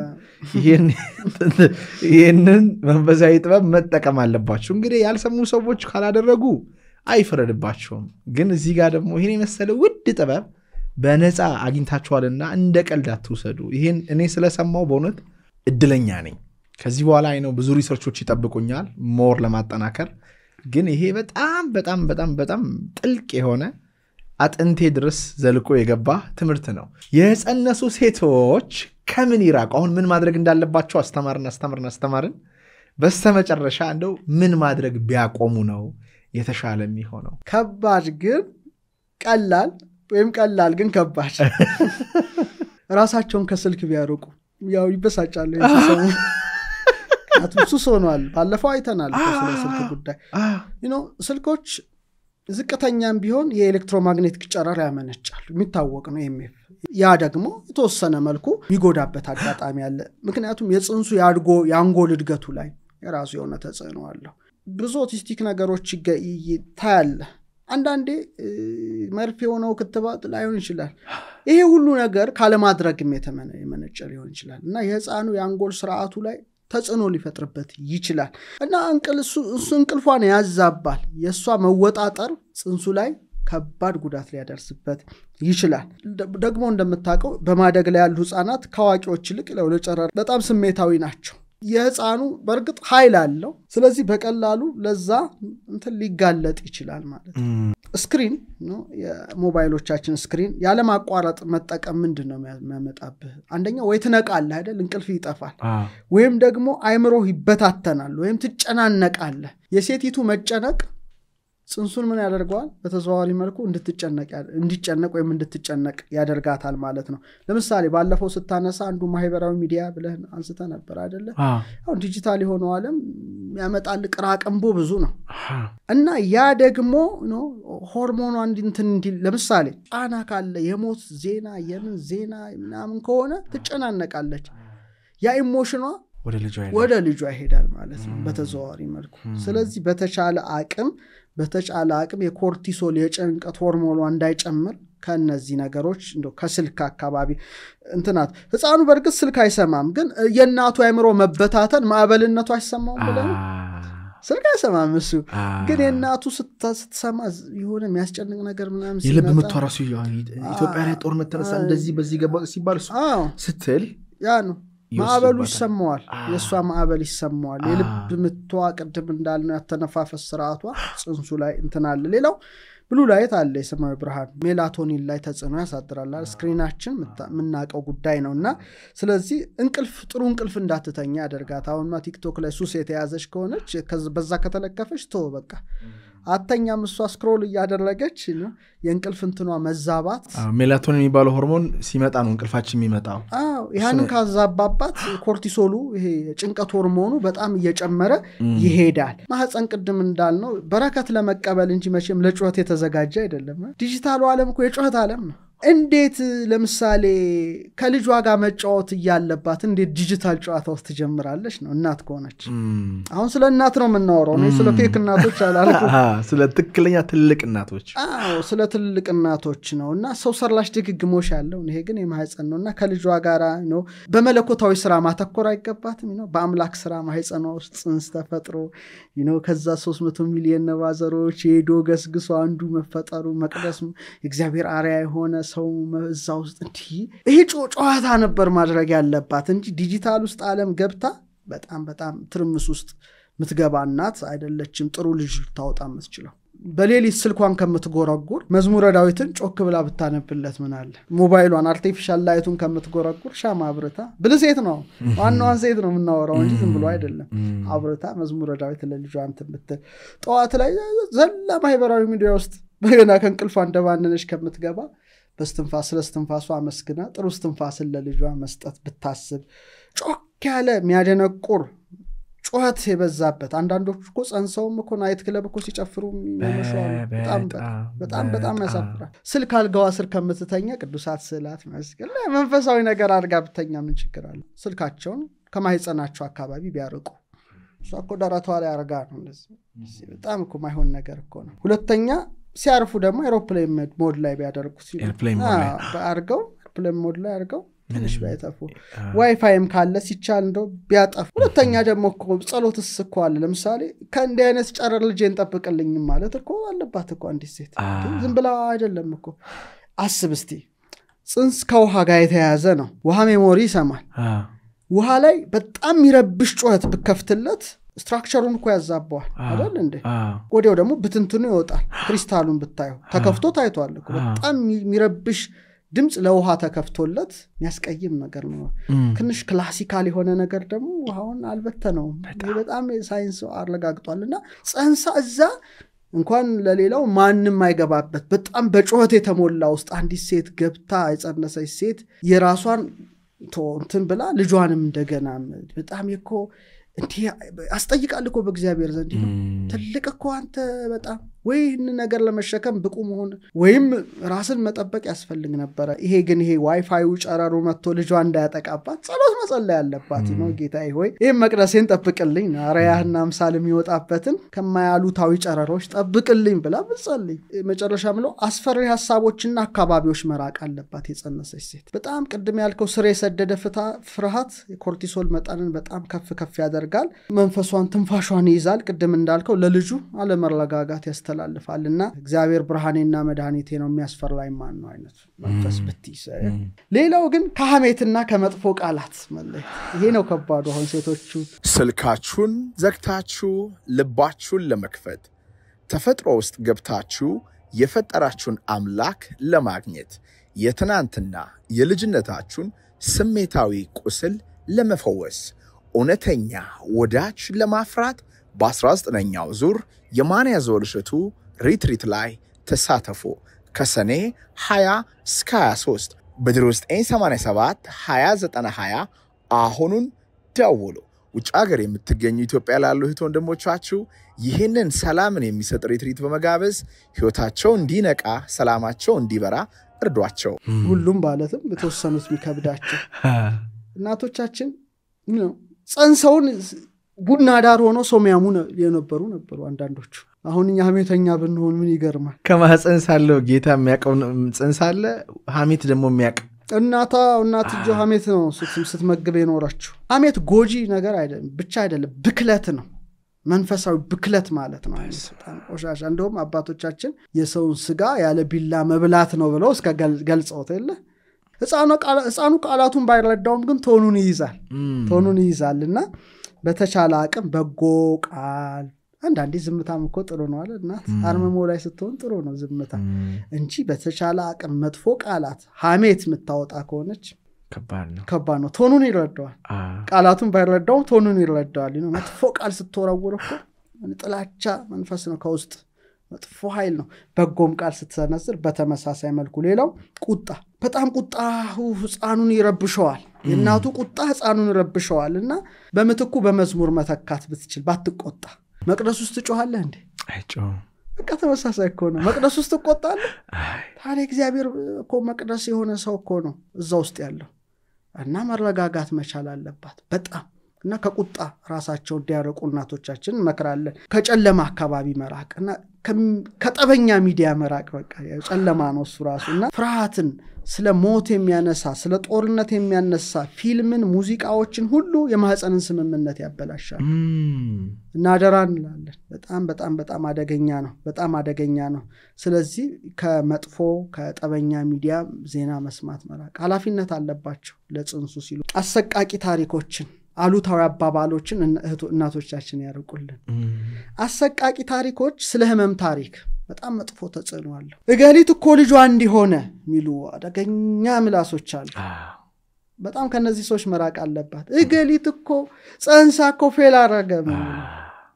ይሄንን መንፈሳዊ ጥበብ መጠቀም አለባችሁ እንግዲህ ያልሰሙ ሰዎች ካላደረጉ አይፈረድባቸውም ግን እዚህ ጋር ደግሞ ይሄን የመሰለ ውድ ጥበብ በነፃ አግኝታችኋልና እንደ ቀልድ አትውሰዱ ይሄን እኔ ስለሰማው በእውነት እድለኛ ነኝ ከዚህ በኋላ አይነው ብዙ ሪሰርቾች ይጠብቁኛል ሞር ለማጠናከር ግን ይሄ በጣም ጥልቅ የሆነ አጥንቴ ድረስ ዘልቆ የገባ ትምህርት ነው የጸነሱ ሴቶች ከምን ይራቁ አሁን ምን ማድረግ እንዳለባቸው አስተማርን በስተመጨረሻ እንደው ምን ማድረግ ቢያቆሙ ነው የተሻለ የሚሆነው ከባድ ግን ቀላል ግን ከባድ ራሳቸውን ከስልክ ቢያርቁ ያው ይበሳጫሉ ይሰሙ አትውሱ ሆኗል ባለፈው አይተናል ስልክ ጉዳይ ስልኮች ዝቅተኛም ቢሆን የኤሌክትሮማግኔቲክ ጨረር ያመነጫሉ የሚታወቅ ነው ኤምኤፍ ያ ደግሞ የተወሰነ መልኩ ይጎዳበት አጋጣሚ አለ ምክንያቱም የጽንሱ ያንጎል እድገቱ ላይ የራሱ የሆነ ተጽዕኖ አለው ብዙ ኦቲስቲክ ነገሮች ታያለ አንዳንዴ መርፌ ሆነው ክትባት ላይሆን ይችላል ይሄ ሁሉ ነገር ካለማድረግም የመነጨ ሊሆን ይችላል እና የህፃኑ ያንጎል ስርዓቱ ላይ ተጽዕኖ ሊፈጥርበት ይችላል እና እንቅልፏን ያዛባል የሷ መወጣጠር ጽንሱ ላይ ከባድ ጉዳት ሊያደርስበት ይችላል ደግሞ እንደምታውቀው በማደግ ላይ ያሉ ህፃናት ከዋቂዎች ይልቅ ለጨረር በጣም ስሜታዊ ናቸው የህፃኑ በርግጥ ኃይል አለው ስለዚህ በቀላሉ ለዛ እንትን ሊጋለጥ ይችላል ማለት ነው ስክሪን ነው የሞባይሎቻችን ስክሪን ያለ ማቋረጥ መጠቀም ምንድነው የሚያመጣብህ አንደኛ ወይ ትነቃለህ አይደል እንቅልፍ ይጠፋል ወይም ደግሞ አይምሮ ይበታተናል ወይም ትጨናነቃለህ የሴቲቱ መጨነቅ ጽንሱን ምን ያደርጋል በተዘዋዋሪ መልኩ እንድትጨነቅ ወይም እንድትጨነቅ ያደርጋታል ማለት ነው ለምሳሌ ባለፈው ስታነሳ አንዱ ማህበራዊ ሚዲያ ብለህ አንስተ ነበር አይደለ አሁን ዲጂታል የሆነው ዓለም ያመጣል ቅራቅንቦ ብዙ ነው እና ያ ደግሞ ሆርሞኑ ለምሳሌ ጫና ካለ የሞት ዜና የምን ዜና ምናምን ከሆነ ትጨናነቃለች ያ ኢሞሽኗ ወደ ልጇ ይሄዳል ማለት ነው በተዘዋዋሪ መልኩ ስለዚህ በተቻለ አቅም የኮርቲሶል የጭንቀት ሆርሞኑ እንዳይጨምር ከነዚህ ነገሮች እንደው ከስልክ አካባቢ እንትናት ህፃኑ በርግጥ ስልክ አይሰማም ግን የእናቱ አይምሮ መበታተን ማዕበልነቱ አይሰማውም ብለን ስልክ አይሰማም እሱ ግን የእናቱ ስትሰማ የሆነ የሚያስጨንቅ ነገር ምናምን የልብ ምቷ ራሱ ኢትዮጵያ ላይ ጦር መተነሳ እንደዚህ በዚህ ገባ ሲባል እሱ ስትል ያ ነው ማዕበሉ ይሰማዋል የሷ ማዕበል ይሰማዋል የልብ ምቷ ቅድም እንዳልነው ያተነፋፈስ ስርዓቷ ጽንሱ ላይ እንትናል ሌላው ብሉ ላይት አለ የሰማያዊ ብርሃን ሜላቶኒን ላይ ተጽዕኖ ያሳድራል ስክሪናችን ምናቀው ጉዳይ ነውና ስለዚህ እንቅልፍ ጥሩ እንቅልፍ እንዳትተኛ ያደርጋት አሁንማ ቲክቶክ ላይ ሱስ የተያዘች ከሆነች በዛ ከተለከፈች ተው በቃ አተኛም እሷ ስክሮል ያደረገች ነው የእንቅልፍ እንትኗ መዛባት ሜላቶኒን የሚባለው ሆርሞን ሲመጣ ነው እንቅልፋችን የሚመጣው ያንን ካዛባባት ኮርቲሶሉ ይሄ ጭንቀት ሆርሞኑ በጣም እየጨመረ ይሄዳል ማህፀን ቅድም እንዳልነው በረከት ለመቀበል እንጂ መቼም ለጩኸት የተዘጋጀ አይደለም ዲጂታሉ ዓለም እኮ የጩኸት ዓለም ነው እንዴት ለምሳሌ ከልጇ ጋር መጫወት ያለባት እንዴት ዲጂታል ጨዋታ ውስጥ ትጀምራለች ነው እናት ከሆነች አሁን ስለ እናት ነው የምናወራው ነው ስለ ፌክ እናቶች አላልኩም ስለ ትክክለኛ ትልቅ እናቶች ስለ ትልቅ እናቶች ነውና ሰው ሰራሽ ድግግሞሽ ያለው ይሄ ግን የማህፀን ነውና ከልጇ ጋር ነው በመለኮታዊ ስራ ማተኮር አይገባትም ነው በአምላክ ስራ ማህፀኗ ውስጥ ጽንስ ተፈጥሮ ከዛ 300 ሚሊዮን ነባዘሮች ሄዶ ገስግሶ አንዱ መፈጠሩ መቅደስ እግዚአብሔር አርአያ የሆነ ሰው መዛ ውስጥ ይሄ ጨዋታ ነበር ማድረግ ያለባት እንጂ ዲጂታል ውስጥ ዓለም ገብታ በጣም ትርምስ ውስጥ ምትገባ እናት አይደለችም ጥሩ ልጅ ታወጣ መስችለው በሌሊት ስልኳን ከምትጎረጉር መዝሙረ ዳዊትን ጮክ ብላ ብታነብለት ምን አለ ሞባይሏን አርቲፊሻል ላይቱን ከምትጎረጉር ሻማ አብርታ ብልሴት ነው ዋናዋን ሴት ነው የምናወራው እንጂ ዝም ብሎ አይደለም አብርታ መዝሙረ ዳዊት ለልጇ አንተ ብትል ጠዋት ላይ ዘላ ማህበራዊ ሚዲያ ውስጥ በገና ከንቅልፏ እንደባነነሽ ከምትገባ በስትንፋስ ለስትንፋሷ መስግና ጥሩ ስትንፋስን ለልጇ መስጠት ብታስብ ጮክ ያለ የሚያደነቁር ጩኸት የበዛበት አንዳንዶች እኮ ጸንሰውም እኮ ናይት ክለብ እኮ ሲጨፍሩ ይመሻሉ በጣም ያሳፍራል ስልክ አልጋዋ ስር ከምትተኛ ቅዱሳት ስዕላት መስቀል መንፈሳዊ ነገር አድርጋ ብተኛ ምን ችግር አለ ስልካቸውን ከማይጸናቸው አካባቢ ቢያርቁ እሷ ደረቷ ላይ አርጋ ነው እንደዚህ በጣም እኮ ማይሆን ነገር እኮ ነው ሁለተኛ ሲያርፉ ደግሞ ኤሮፕሌን ሞድ ላይ ቢያደርጉት አርገው ኤሮፕሌን ሞድ ላይ አርገው ትንሽ ባይጠፉ ዋይፋይም ካለ ሲቻል እንደው ቢያጠፉ ሁለተኛ ደግሞ እኮ ጸሎትስ እኮ አለ ለምሳሌ ከእንዲህ አይነት ጨረር ልጄን ጠብቅልኝ ማለት እኮ አለባት እኮ አንዲት ሴት ዝም ብላ አይደለም እኮ አስብ እስቲ ጽንስ ከውሃ ጋር የተያያዘ ነው ውሃ ሜሞሪ ይሰማል ውሃ ላይ በጣም የሚረብሽ ጩኸት ብከፍትለት ስትራክቸሩን እኮ ያዛባዋል አይደል እንዴ ወዲያው ደግሞ ብትንትኑ ይወጣል ክሪስታሉን ብታየው ተከፍቶ ታይቷል እኮ በጣም የሚረብሽ ድምጽ ለውሃ ተከፍቶለት የሚያስቀይም ነገር ነው ትንሽ ክላሲካል የሆነ ነገር ደግሞ ውሃውን አልበተነው በጣም ሳይንስ አረጋግጧልና ጽንሳ እዛ እንኳን ለሌላው ማንንም አይገባበት በጣም በጩኸት የተሞላ ውስጥ አንዲት ሴት ገብታ የጸነሰች ሴት የራሷን እንትን ብላ ልጇንም እንደገና በጣም እኮ እንዴ አስጠይቃል እኮ በእግዚአብሔር ዘንድ ነው ትልቅ እኮ አንተ በጣም ወይን ነገር ለመሸከም ብቁ መሆን ወይም ራስን መጠበቅ ያስፈልግ ነበር ይሄ ግን ይሄ ዋይፋዩ ጨረሩ መጥቶ ልጇ እንዳያጠቃባት ጸሎት መጸለይ ያለባት ነው ጌታዬ ሆይ ይሄ መቅደሴን ጠብቅልኝ አርያህና አምሳል የሚወጣበትን ከማያሉታዊ ጨረሮች ጠብቅልኝ ብላ ብጸልይ መጨረሻም ነው አስፈሪ ሐሳቦችና አካባቢዎች መራቅ አለባት የጸነሰች ሴት በጣም ቅድም ያልከው ስር የሰደደ ፍርሃት የኮርቲሶል መጠንን በጣም ከፍ ያደርጋል መንፈሷን ትንፋሿን ይዛል ቅድም እንዳልከው ለልጁ አለመረጋጋት ያስተላልፋልና እግዚአብሔር ብርሃኔና መድኃኒቴ ነው የሚያስፈራኝ ማን ነው አይነት መንፈስ ብትይዘ ሌላው ግን ከሐሜትና ከመጥፎ ቃላት ማለት ይሄ ነው ከባዱ አሁን ሴቶቹ ስልካችሁን ዘግታችሁ ልባችሁን ለመክፈት ተፈጥሮ ውስጥ ገብታችሁ የፈጠራችሁን አምላክ ለማግኘት የትናንትና የልጅነታችሁን ስሜታዊ ቁስል ለመፈወስ ኦነተኛ ወዳጅ ለማፍራት በ19ኛው ዙር የማንያ ዞልሽቱ ሪትሪት ላይ ተሳተፉ ከሰኔ 20 እስከ 23 በድሮስ 87 2920 አሁኑን ደውሉ ውጭ ሀገር የምትገኙ ኢትዮጵያ ላሉ እህት ወንድሞቻችሁ ይህንን ሰላምን የሚሰጥ ሪትሪት በመጋበዝ ህይወታቸው እንዲነቃ ሰላማቸው እንዲበራ እርዷቸው ሁሉም ባለትም በተወሰኑት የሚከብዳቸው እናቶቻችን ነው ጸንሰውን ቡና ዳር ሆኖ ሶሚያሙ የነበሩ አንዳንዶቹ አሁን እኛ ሐሜተኛ ብንሆን ምን ይገርማል ከማህፀን ሳለው ጌታ የሚያቀው ጽንሳለ ሐሜት ደግሞ የሚያቀ እናትጆ ሐሜት ነው ስትመግብ የኖራችሁ ሐሜት ጎጂ ነገር አይደለም ብቻ አይደለም ብክለት ነው መንፈሳዊ ብክለት ማለት ነው በጣም ቆሻሻ እንደውም አባቶቻችን የሰውን ስጋ ያለ ቢላ መብላት ነው ብለው እስከ ገልጸውት የለ ህፃኑ ቃላቱን ባይረዳውም ግን ቶኑን ይይዛልና በተቻለ አቅም በጎ ቃል አንዳንዴ ዝምታም እኮ ጥሩ ነው አይደል እናት አርመሞ ላይ ስትሆን ጥሩ ነው ዝምታ እንጂ በተቻለ አቅም መጥፎ ቃላት ሐሜት የምታወጣ ከሆነች ከባድ ነው ቶኑን ይረዳዋል ቃላቱን ባይረዳው ቶኑን ይረዳዋል ነው መጥፎ ቃል ስትወረውር እኮ ጥላቻ መንፈስ ነው ከውስጥ መጥፎ ኃይል ነው በጎም ቃል ስትሰነዝር በተመሳሳይ መልኩ ሌላው ቁጣ በጣም ቁጣው ህፃኑን ይረብሸዋል የናቱ ቁጣ ህፃኑን ይረብሸዋልና በመትኩ በመዝሙር መተካት ብትችል ባትቆጣ መቅደስ ውስጥ ትጮሃለህ እንዴ አይጮህ በቃ ተመሳሳይ እኮ ነው መቅደስ ውስጥ ትቆጣለህ ታዲያ እግዚአብሔር እኮ መቅደስ የሆነ ሰው እኮ ነው እዛ ውስጥ ያለው እና መረጋጋት መቻል አለባት በጣም እና ከቁጣ ራሳቸው እንዲያርቁ እናቶቻችን መከራለን ከጨለማ አካባቢ መራቅና ከጠበኛ ሚዲያ መራቅ በቃ ጨለማ ነው እሱ ራሱና ፍርሃትን ስለ ሞት የሚያነሳ ስለ ጦርነት የሚያነሳ ፊልምን ሙዚቃዎችን ሁሉ የማህፀንን ስምምነት ያበላሻል እና አደራን እንላለን በጣም አደገኛ ነው ስለዚህ ከመጥፎ ከጠበኛ ሚዲያ ዜና መስማት መራቅ ኃላፊነት አለባቸው ለጽንሱ ሲሉ አሰቃቂ ታሪኮችን አሉታዊ አባባሎችን እናቶቻችን ያርቁልን አሰቃቂ ታሪኮች ስለ ህመም ታሪክ በጣም መጥፎ ተጽዕኖ አለው እገሊት እኮ ልጇ እንዲሆነ ሚሉ አደገኛ ምላሶች አሉ በጣም ከነዚህ ሰዎች መራቅ አለባት እገሊት እኮ ጸንሳ እኮ ፌል አረገም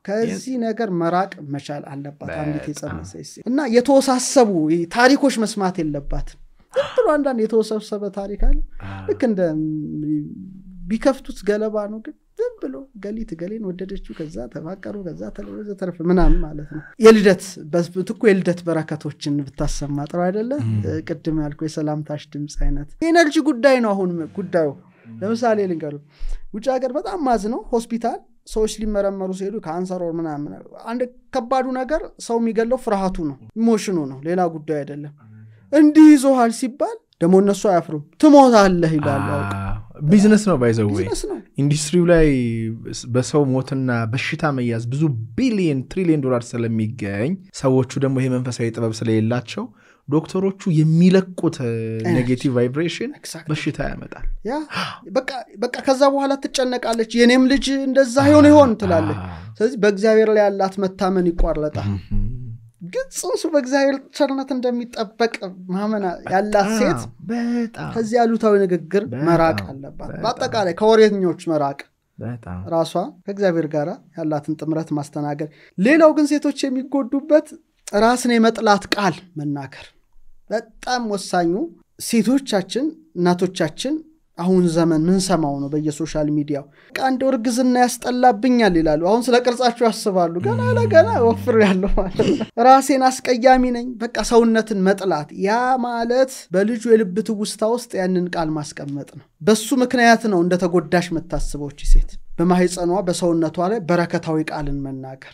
ከዚህ ነገር መራቅ መቻል አለባት አንዲት የጸነሰች እና የተወሳሰቡ ታሪኮች መስማት የለባት ጥሩ አንዳንድ የተወሳሰበ ታሪክ አለ ልክ እንደ ቢከፍቱት ገለባ ነው ግን ዝም ብሎ ገሌን ወደደችው ከዛ ተፋቀሩ ከዛ ተለወዘ ተረፈ ምናምን ማለት ነው የልደት በትኩ የልደት በረከቶችን ብታሰማ ጥሩ አይደለ ቅድም ያልኩ የሰላምታሽ ድምጽ አይነት ኤነርጂ ጉዳይ ነው አሁን ጉዳዩ ለምሳሌ ልንገሩ ውጭ ሀገር በጣም ማዝ ነው ሆስፒታል ሰዎች ሊመረመሩ ሲሄዱ ካንሰር ወር ምናምን አንድ ከባዱ ነገር ሰው የሚገለው ፍርሃቱ ነው ኢሞሽኑ ነው ሌላ ጉዳይ አይደለም እንዲህ ይዞሃል ሲባል ደሞ እነሱ አያፍሩም ትሞታለህ ይላል ቢዝነስ ነው ባይዘው ኢንዱስትሪው ላይ በሰው ሞትና በሽታ መያዝ ብዙ ቢሊየን ትሪሊየን ዶላር ስለሚገኝ ሰዎቹ ደግሞ ይሄ መንፈሳዊ ጥበብ ስለሌላቸው ዶክተሮቹ የሚለቁት ኔጌቲቭ ቫይብሬሽን በሽታ ያመጣል ያ በቃ ከዛ በኋላ ትጨነቃለች የኔም ልጅ እንደዛ ይሆን ትላለች ስለዚህ በእግዚአብሔር ላይ ያላት መታመን ይቋረጣል ግን ጽንሱ በእግዚአብሔር ቸርነት እንደሚጠበቅ ማመና ያላት ሴት በጣም ከዚህ ያሉታዊ ንግግር መራቅ አለባት በአጠቃላይ ከወሬኞች መራቅ በጣም ራሷ ከእግዚአብሔር ጋር ያላትን ጥምረት ማስተናገድ ሌላው ግን ሴቶች የሚጎዱበት ራስን የመጥላት ቃል መናገር በጣም ወሳኙ ሴቶቻችን እናቶቻችን አሁን ዘመን ምን ሰማው ነው በየሶሻል ሚዲያው አንድ ወርግዝና ያስጠላብኛል ይላሉ አሁን ስለ ቅርጻቸው ያስባሉ ገና ወፍር ያለው ማለት ራሴን አስቀያሚ ነኝ በቃ ሰውነትን መጥላት ያ ማለት በልጁ የልብት ውስታ ውስጥ ያንን ቃል ማስቀመጥ ነው በሱ ምክንያት ነው እንደተጎዳሽ መታሰቦች ሴት በማህፀኗ በሰውነቷ ላይ በረከታዊ ቃልን መናገር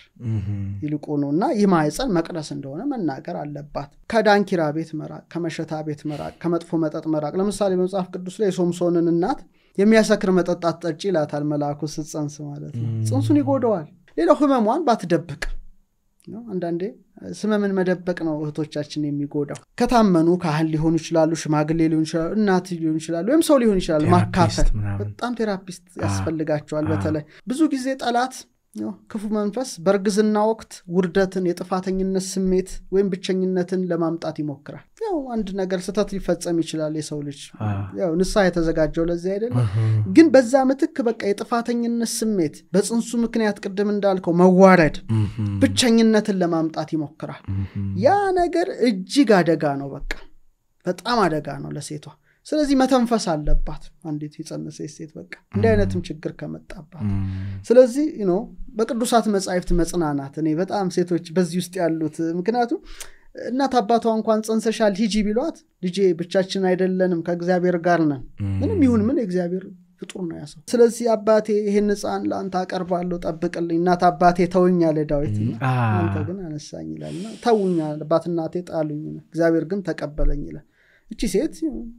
ይልቁኑና ይማህፀን መቅደስ እንደሆነ መናገር አለባት ከዳንኪራ ቤት መራቅ ከመሸታ ቤት መራቅ ከመጥፎ መጠጥ መራቅ ለምሳሌ በመጽሐፍ ቅዱስ ላይ ሶምሶንን እናት የሚያሰክር መጠጥ አትጠጪ ይላታል መልአኩ ስትጸንስ ማለት ነው ጽንሱን ይጎዳዋል ሌላው ህመሟን ባትደብቅ ነው አንዳንዴ ስመምን መደበቅ ነው እህቶቻችን የሚጎዳው ከታመኑ ካህን ሊሆኑ ይችላሉ ሽማግሌ ሊሆኑ ይችላሉ እናት ሊሆኑ ይችላሉ ወይም ሰው ሊሆን ይችላል ማካፈል በጣም ቴራፒስት ያስፈልጋቸዋል በተለይ ብዙ ጊዜ ጠላት ክፉ መንፈስ በርግዝና ወቅት ውርደትን የጥፋተኝነት ስሜት ወይም ብቸኝነትን ለማምጣት ይሞክራል ያው አንድ ነገር ስተት ሊፈጸም ይችላል የሰው ልጅ ያው ንስሐ የተዘጋጀው ለዚህ አይደል ግን በዛ ምትክ በቃ የጥፋተኝነት ስሜት በጽንሱ ምክንያት ቅድም እንዳልከው መዋረድ ብቸኝነትን ለማምጣት ይሞክራል ያ ነገር እጅግ አደጋ ነው በጣም አደጋ ነው ለሴቷ ስለዚህ መተንፈስ አለባት አንዲት የጸነሰች ሴት በቃ እንደ አይነትም ችግር ከመጣባት ስለዚህ በቅዱሳት መጻሕፍት መጽናናት እኔ በጣም ሴቶች በዚህ ውስጥ ያሉት ምክንያቱም እናት አባቷ እንኳን ጸንሰሻል ሂጂ ቢሏት ልጄ ብቻችን አይደለንም ከእግዚአብሔር ጋር ነን ምንም ይሁን ምን እግዚአብሔር ፍጡር ነው ያሰው ስለዚህ አባቴ ይሄን ሕፃን ለአንተ አቀርባለሁ ጠብቅልኝ እናት አባቴ ተውኛለ ዳዊት አንተ ግን አነሳኝ ይላልና ተውኛለ አባትናቴ ጣሉኝ እግዚአብሔር ግን ተቀበለኝ ይላል እቺ ሴት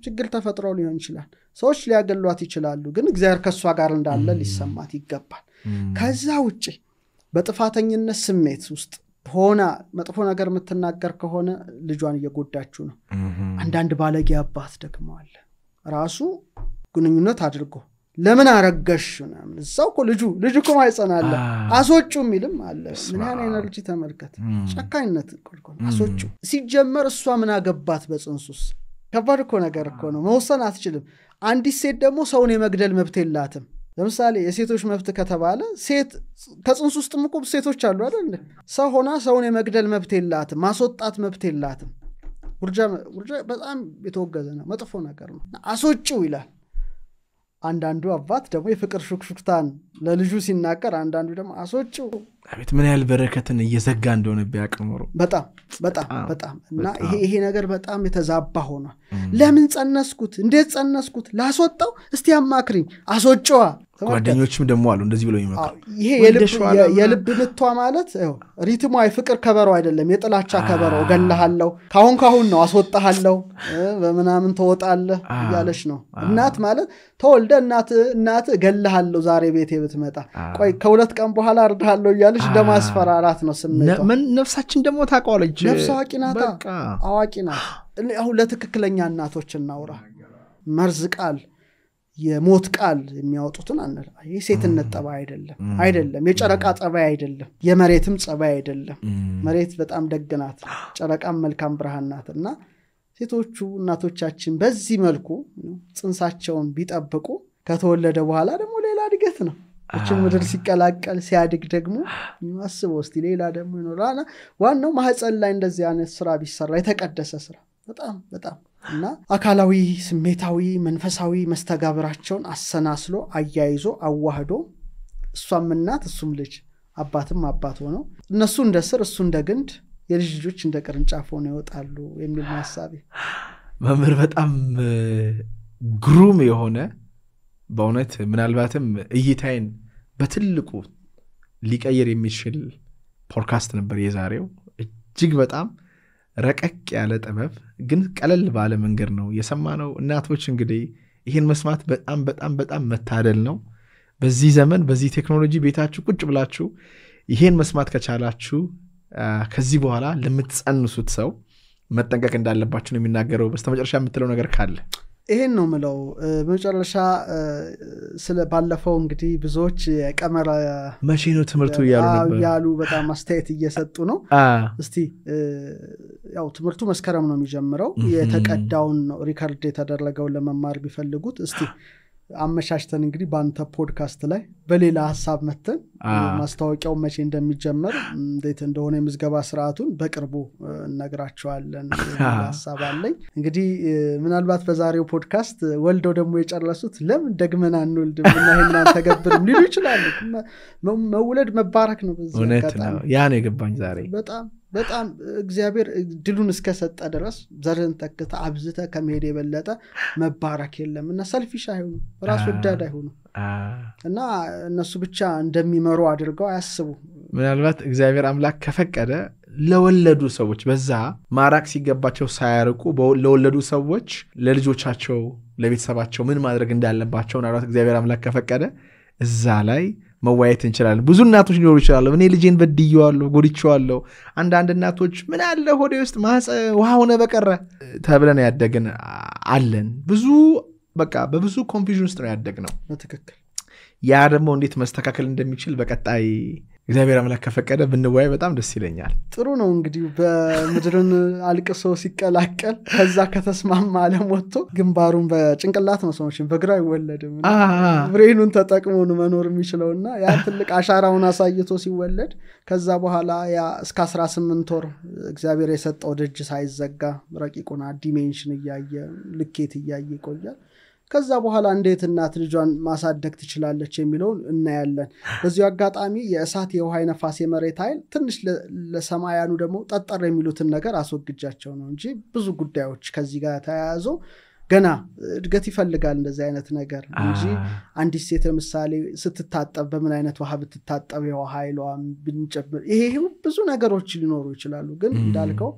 ችግር ተፈጥሮ ሊሆን ይችላል ሰዎች ሊያገሏት ይችላሉ ግን እግዚአብሔር ከሷ ጋር እንዳለ ሊሰማት ይገባል ከዛ ውጪ በጥፋተኝነት ስሜት ውስጥ ሆና መጥፎ ነገር የምትናገር ከሆነ ልጇን እየጎዳችሁ ነው። አንዳንድ ባለጌ አባት ደግሞ አለ ራሱ ግንኙነት አድርጎ ለምን አረጋሽ ምናምን እዛው እኮ ልጁ እኮ ማይጸናለ አስወጩ የሚልም አለ። ምን ያህል ኤነርጂ ተመልከት። ጨካኝነት እኮ አስወጩ ሲጀመር እሷ ምን አገባት በጽንሱስ? ከባድ እኮ ነገር እኮ ነው። መወሰን አትችልም። አንዲት ሴት ደግሞ ሰውን የመግደል መብት የላትም። ለምሳሌ የሴቶች መብት ከተባለ ሴት ከጽንሱ ውስጥም እኮ ሴቶች አሉ አይደል? ሰው ሆና ሰውን የመግደል መብት የላትም፣ ማስወጣት መብት የላትም። ውርጃ በጣም የተወገዘ ነው፣ መጥፎ ነገር ነው። አስወጪው ይላል። አንዳንዱ አባት ደግሞ የፍቅር ሹክሹክታን ለልጁ ሲናገር፣ አንዳንዱ ደግሞ አስወጪው። አቤት ምን ያህል በረከትን እየዘጋ እንደሆነ ቢያቅምሩ በጣም እና ይሄ ነገር በጣም የተዛባ ሆኗል። ለምን ጸነስኩት? እንዴት ጸነስኩት? ላስወጣው? እስቲ አማክሪኝ። አስወጪዋ። ጓደኞችም ደግሞ አሉ እንደዚህ ብለው ይመጣሉ። ይሄ የልብ ምቷ ማለት ሪትሟ የፍቅር ከበሮ አይደለም፣ የጥላቻ ከበሮ። ገለሃለሁ፣ ካሁን ነው አስወጣሃለሁ፣ በምናምን ተወጣለህ እያለች ነው። እናት ማለት ተወልደ እናት ገለሃለሁ ዛሬ ቤቴ ብትመጣ ቆይ ከሁለት ቀን በኋላ አርዳሃለሁ እያለች ደማስፈራራት ነው ስሜቷ። ነፍሳችን ደግሞ ታውቃለች። ነፍስ አዋቂ ናት። አሁን ለትክክለኛ እናቶች እናውራ። መርዝ ቃል የሞት ቃል የሚያወጡትን አንል። ይሄ ሴትነት ጠባይ አይደለም። የጨረቃ ጠባይ አይደለም። የመሬትም ጠባይ አይደለም። መሬት በጣም ደግናት፣ ጨረቃም መልካም ብርሃን ናትና ሴቶቹ እናቶቻችን በዚህ መልኩ ጽንሳቸውን ቢጠብቁ ከተወለደ በኋላ ደግሞ ሌላ እድገት ነው። እቺን ምድር ሲቀላቀል ሲያድግ ደግሞ አስበው እስቲ ሌላ ደግሞ ይኖራል። ዋናው ማህፀን ላይ እንደዚህ አይነት ስራ ቢሰራ የተቀደሰ ስራ በጣም እና አካላዊ፣ ስሜታዊ፣ መንፈሳዊ መስተጋብራቸውን አሰናስሎ አያይዞ አዋህዶ እሷም እናት እሱም ልጅ አባትም አባት ሆነው እነሱ እንደ ስር እሱ እንደ ግንድ የልጅ ልጆች እንደ ቅርንጫፍ ሆነው ይወጣሉ የሚል ሐሳብ። መምህር በጣም ግሩም የሆነ በእውነት ምናልባትም እይታዬን በትልቁ ሊቀየር የሚችል ፖድካስት ነበር የዛሬው። እጅግ በጣም ረቀቅ ያለ ጥበብ ግን ቀለል ባለ መንገድ ነው የሰማነው። እናቶች እንግዲህ ይህን መስማት በጣም መታደል ነው። በዚህ ዘመን በዚህ ቴክኖሎጂ ቤታችሁ ቁጭ ብላችሁ ይህን መስማት ከቻላችሁ ከዚህ በኋላ ለምትጸንሱት ሰው መጠንቀቅ እንዳለባችሁ ነው የሚናገረው። በስተመጨረሻ የምትለው ነገር ካለ? ይሄን ነው ምለው። በመጨረሻ ስለ ባለፈው እንግዲህ ብዙዎች የቀመረ መቼ ነው ትምህርቱ ያሉ በጣም አስተያየት እየሰጡ ነው። እስቲ ያው ትምህርቱ መስከረም ነው የሚጀምረው። የተቀዳውን ነው ሪከርድ የተደረገውን ለመማር ቢፈልጉት እስቲ አመሻሽተን እንግዲህ ባንተ ፖድካስት ላይ በሌላ ሐሳብ መተን ማስታወቂያው መቼ እንደሚጀመር እንዴት እንደሆነ የምዝገባ ስርዓቱን በቅርቡ እነግራችኋለን። ሐሳብ አለኝ። እንግዲህ ምናልባት በዛሬው ፖድካስት ወልደው ደግሞ የጨረሱት ለምን ደግመን አንወልድም እና ይሄን ተገብርም ሊሉ ይችላሉ። መውለድ መባረክ ነው። በዚህ ነው ያ ነው የገባኝ ዛሬ በጣም እግዚአብሔር ድሉን እስከሰጠ ድረስ ዘርን ተከታ አብዝተ ከመሄድ የበለጠ መባረክ የለም እና ሰልፊሽ አይሆኑ፣ ራስ ወዳድ አይሆኑ እና እነሱ ብቻ እንደሚመሩ አድርገው አያስቡ። ምናልባት እግዚአብሔር አምላክ ከፈቀደ ለወለዱ ሰዎች በዛ ማራክ ሲገባቸው ሳያርቁ ለወለዱ ሰዎች ለልጆቻቸው ለቤተሰባቸው ምን ማድረግ እንዳለባቸው ምናልባት እግዚአብሔር አምላክ ከፈቀደ እዛ ላይ መዋየት እንችላለን። ብዙ እናቶች ሊኖሩ ይችላሉ። እኔ ልጄን በድዬዋለሁ፣ ጎድቼዋለሁ። አንዳንድ እናቶች ምን አለ ሆዴ ውስጥ ውሃ ሆነ በቀረ ተብለን ያደግን አለን። ብዙ በብዙ ኮንፊውዥን ውስጥ ነው ያደግነው። በትክክል ያ ደግሞ እንዴት መስተካከል እንደሚችል በቀጣይ እግዚአብሔር አምላክ ከፈቀደ ብንወያይ በጣም ደስ ይለኛል። ጥሩ ነው። እንግዲህ በምድርን አልቅሶ ሲቀላቀል ከዛ ከተስማማ ዓለም ወጥቶ ግንባሩን በጭንቅላት ነው ሰዎችን በግራ ይወለድም ብሬኑን ተጠቅሞ መኖር የሚችለውና ያ ትልቅ አሻራውን አሳይቶ ሲወለድ ከዛ በኋላ ያ እስከ 18 ወር እግዚአብሔር የሰጠው ደጅ ሳይዘጋ ረቂቁና ዲሜንሽን እያየ ልኬት እያየ ይቆያል። ከዛ በኋላ እንዴት እናት ልጇን ማሳደግ ትችላለች የሚለውን እናያለን። በዚሁ አጋጣሚ የእሳት የውሃ ነፋስ የመሬት ኃይል ትንሽ ለሰማያኑ ደግሞ ጠጠር የሚሉትን ነገር አስወግጃቸው ነው እንጂ ብዙ ጉዳዮች ከዚህ ጋር ተያያዙ ገና እድገት ይፈልጋል እንደዚህ አይነት ነገር እንጂ አንዲት ሴት ለምሳሌ ስትታጠብ በምን አይነት ውሃ ብትታጠብ የውሃ ኃይሏን ብንጨምር ይሄ ብዙ ነገሮች ሊኖሩ ይችላሉ። ግን እንዳልከው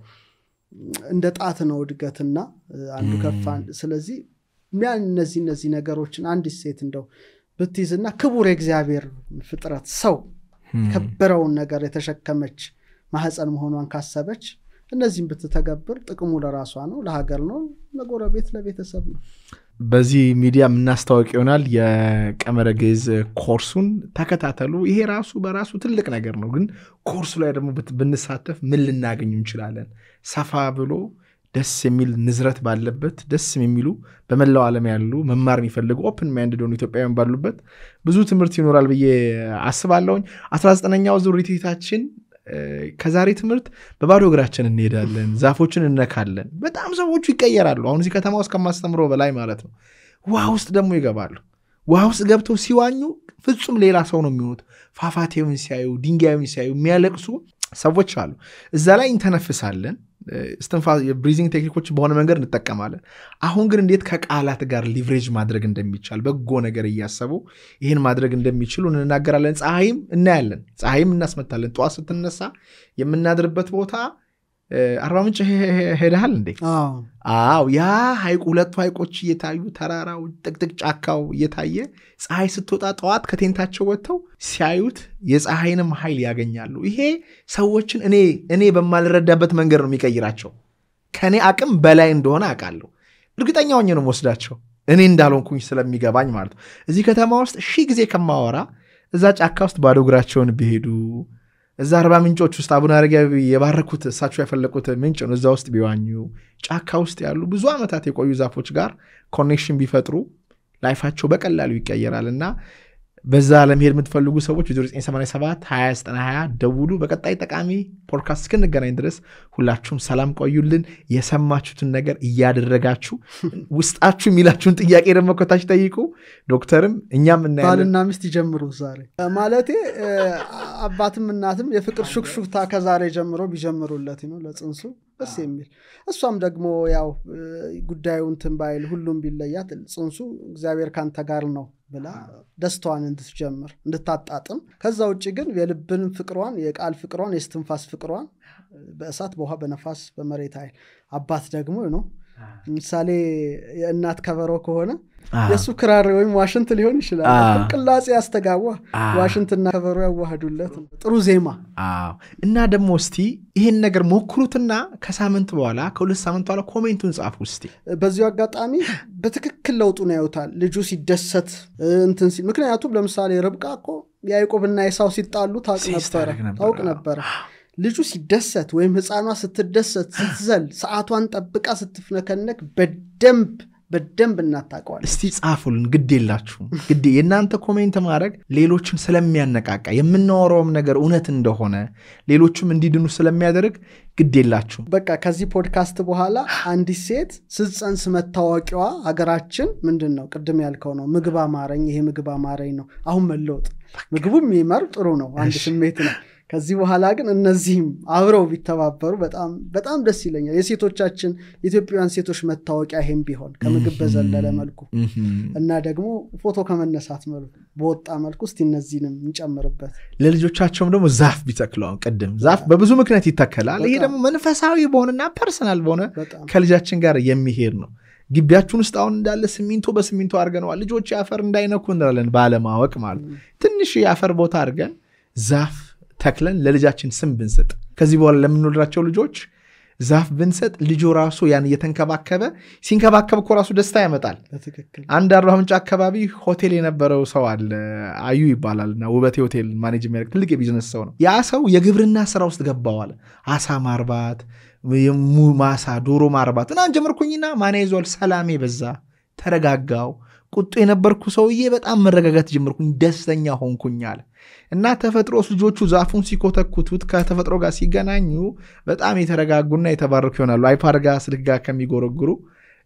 እንደ ጣት ነው እድገትና አንዱ ከፋን። ስለዚህ እነዚህ ነገሮችን አንዲት ሴት እንደው ብትይዝና ክቡር የእግዚአብሔር ፍጥረት ሰው ከበረውን ነገር የተሸከመች ማህፀን መሆኗን ካሰበች እነዚህን ብትተገብር ጥቅሙ ለራሷ ነው ለሀገር ነው ለጎረቤት ለቤተሰብ ነው በዚህ ሚዲያ ምናስተዋወቅ ይሆናል የቀመረ ግዕዝ ኮርሱን ተከታተሉ ይሄ ራሱ በራሱ ትልቅ ነገር ነው ግን ኮርሱ ላይ ደግሞ ብንሳተፍ ምን ልናገኝ እንችላለን ሰፋ ብሎ ደስ የሚል ንዝረት ባለበት ደስ የሚሉ በመላው ዓለም ያሉ መማር የሚፈልጉ ኦፕን ማይንድድ ሆኑ ኢትዮጵያውያን ባሉበት ብዙ ትምህርት ይኖራል ብዬ አስባለሁ 19ኛው ዙር ሪትሪታችን ከዛሬ ትምህርት በባዶ እግራችን እንሄዳለን ዛፎችን እንነካለን በጣም ሰዎቹ ይቀየራሉ አሁን እዚህ ከተማ ውስጥ ከማስተምረው በላይ ማለት ነው ውሃ ውስጥ ደግሞ ይገባሉ ውሃ ውስጥ ገብተው ሲዋኙ ፍጹም ሌላ ሰው ነው የሚሆኑት ፏፏቴውን ሲያዩ ድንጋዩን ሲያዩ የሚያለቅሱ ሰዎች አሉ እዛ ላይ እንተነፍሳለን ብሪዚንግ ቴክኒኮች በሆነ መንገድ እንጠቀማለን አሁን ግን እንዴት ከቃላት ጋር ሊቨሬጅ ማድረግ እንደሚቻል በጎ ነገር እያሰቡ ይሄን ማድረግ እንደሚችሉ እንናገራለን ፀሐይም እናያለን ፀሐይም እናስመታለን ጧት ስትነሳ የምናድርበት ቦታ 40 ምንጭ ሄደሃል እንዴ አዎ ያ ሐይቁ ሁለቱ ሐይቆች እየታዩ ተራራው ጥቅጥቅ ጫካው እየታየ ፀሐይ ስትወጣ ጧት ከቴንታቸው ወጥተው ሲያዩት የፀሐይንም ኃይል ያገኛሉ ይሄ ሰዎችን እኔ በማልረዳበት መንገድ ነው የሚቀይራቸው ከኔ አቅም በላይ እንደሆነ አውቃለሁ እርግጠኛ ሆኜ ነው ወስዳቸው እኔ እንዳልሆንኩኝ ስለሚገባኝ ማለት ነው እዚህ ከተማ ውስጥ ሺህ ጊዜ ከማወራ እዛ ጫካ ውስጥ ባዶ እግራቸውን ቢሄዱ እዛ 40 ምንጮች ውስጥ አቡነ አረጋዊ የባረኩት እሳቸው ያፈለቁት ምንጭ ነው እዛ ውስጥ ቢዋኙ ጫካ ውስጥ ያሉ ብዙ አመታት የቆዩ ዛፎች ጋር ኮኔክሽን ቢፈጥሩ ላይፋቸው በቀላሉ ይቀየራልና በዛ ለመሄድ የምትፈልጉ ሰዎች 0987 2090 ደውሉ በቀጣይ ጠቃሚ ፖድካስት እስክንገናኝ ድረስ ሁላችሁም ሰላም ቆዩልን የሰማችሁትን ነገር እያደረጋችሁ ውስጣችሁ የሚላችሁን ጥያቄ ደግሞ ከታች ጠይቁ ዶክተርም እኛም እናያለን ባልና ሚስት ይጀምሩ ዛሬ ማለቴ አባትም እናትም የፍቅር ሹክሹክታ ከዛሬ ጀምሮ ቢጀምሩለት ነው ለጽንሱ ደስ የሚል እሷም ደግሞ ያው ጉዳዩን ትንባይል ሁሉም ቢለያት ጽንሱ እግዚአብሔር ካንተ ጋር ነው ብላ ደስታዋን እንድትጀምር እንድታጣጥም ከዛ ውጪ ግን የልብን ፍቅሯን የቃል ፍቅሯን የስትንፋስ ፍቅሯን በእሳት በውሃ በነፋስ በመሬት ኃይል አባት ደግሞ ነው ምሳሌ የእናት ከበሮ ከሆነ የሱ ክራር ወይም ዋሽንት ሊሆን ይችላል ቅላጼ ያስተጋባ ዋሽንትና ከበሮ ያዋህዱለት ጥሩ ዜማ እና ደግሞ እስቲ ይሄን ነገር ሞክሩትና ከሳምንት በኋላ ከሁለት ሳምንት በኋላ ኮሜንቱን ጻፉ እስቲ በዚሁ አጋጣሚ በትክክል ለውጡን ያዩታል ልጁ ሲደሰት እንትን ሲል ምክንያቱም ለምሳሌ ርብቃ እኮ ያዕቆብና ኢሳው ሲጣሉ ታውቅ ነበር ልጁ ሲደሰት ወይም ህፃኗ ስትደሰት ስትዘል ሰዓቷን ጠብቃ ስትፍነከነክ በደንብ እናታቀዋለን እስቲ ጻፉልን ግድ የላችሁም ግድ የናንተ ኮሜንት ማድረግ ሌሎችን ስለሚያነቃቃ የምናወራውም ነገር እውነት እንደሆነ ሌሎችም እንዲድኑ ስለሚያደርግ ግድ የላችሁም በቃ ከዚህ ፖድካስት በኋላ አንዲት ሴት ስትጸንስ መታወቂያዋ ሀገራችን ምንድነው ቅድም ያልከው ነው ምግብ አማረኝ ይሄ ምግብ አማረኝ ነው አሁን መለወጥ ምግቡም ይመር ጥሩ ነው አንድ ስሜት ነው ከዚህ በኋላ ግን እነዚህም አብረው ቢተባበሩ በጣም ደስ ይለኛል የሴቶቻችን የኢትዮጵያውያን ሴቶች መታወቂያ ይሄም ቢሆን ከምግብ በዘለለ መልኩ እና ደግሞ ፎቶ ከመነሳት መልኩ በወጣ መልኩ እስቲ እነዚህንም እንጨምርበት ለልጆቻቸውም ደግሞ ዛፍ ቢተክለው ቀደም ዛፍ በብዙ ምክንያት ይተከላል ይሄ ደግሞ መንፈሳዊ በሆነና ፐርሰናል በሆነ ከልጃችን ጋር የሚሄድ ነው ግቢያችሁን ውስጥ አሁን እንዳለ ሲሚንቶ በሲሚንቶ አድርገናል ልጆች ያፈር እንዳይነኩ እንላለን ባለማወቅ ማለት ትንሽ ያፈር ቦታ አድርገን ዛፍ ተክለን ለልጃችን ስም ብንሰጥ ከዚህ በኋላ ለምንወልዳቸው ልጆች ዛፍ ብንሰጥ ልጆ ራሱ ያን እየተንከባከበ ሲንከባከብ እኮ ራሱ ደስታ ያመጣል አንድ 40 ምንጭ አካባቢ ሆቴል የነበረው ሰው አለ አዩ ይባላልና ውበቴ ሆቴል ማኔጅ የሚያደርግ ትልቅ የቢዝነስ ሰው ነው ያ ሰው የግብርና ስራ ውስጥ ገባዋል አሳ ማርባት ማሳ ዶሮ ማርባት እና ጀመርኩኝና ማና ይዟል ሰላሜ በዛ ተረጋጋው ቁጡ የነበርኩ ሰውዬ በጣም መረጋጋት ጀመርኩኝ ደስተኛ ሆንኩኛል እና ተፈጥሮስ ልጆቹ ዛፉን ሲኮተኩቱት ከተፈጥሮ ጋር ሲገናኙ በጣም የተረጋጉና የተባረኩ ይሆናሉ አይፓድ ጋር ስልክ ጋር ከሚጎረግሩ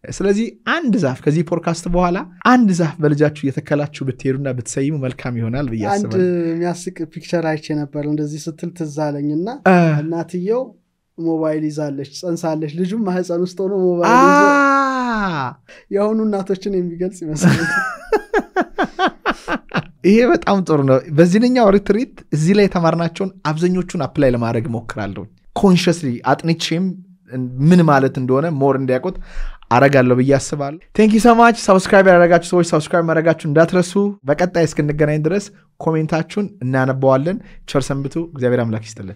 ስለዚህ አንድ ዛፍ ከዚህ ፖድካስት በኋላ አንድ ዛፍ በልጃችሁ የተከላችሁ ብትሄዱና ብትሰይሙ መልካም ይሆናል በያስባል አንድ የሚያስቅ ፒክቸር አይቼ ነበር እንደዚህ ስትል ትዛለኝና እናትየው ሞባይል ይዛለች ጸንሳለች ልጁም ማህፀን ውስጥ ሆኖ ሞባይል ይዞ የሆኑ እናቶችን የሚገልጽ ይመስላል ይሄ በጣም ጥሩ ነው በዚህኛው ሪትሪት እዚህ ላይ ተማርናቸውን አብዛኞቹን አፕላይ ለማድረግ ሞክራለሁ ኮንሺየስሊ አጥንቼም ምን ማለት እንደሆነ ሞር እንዲያውቁት አረጋለሁ ብዬ አስባለሁ። ቴንክ ዩ ሶ ማች። ሰብስክራይብ ያደረጋችሁ ሰዎች ሰብስክራይብ ማድረጋችሁ እንዳትረሱ። በቀጣይ እስክንገናኝ ድረስ ኮሜንታችሁን እናነበዋለን። ቸር ሰንብቱ። እግዚአብሔር አምላክ ይስጥልን።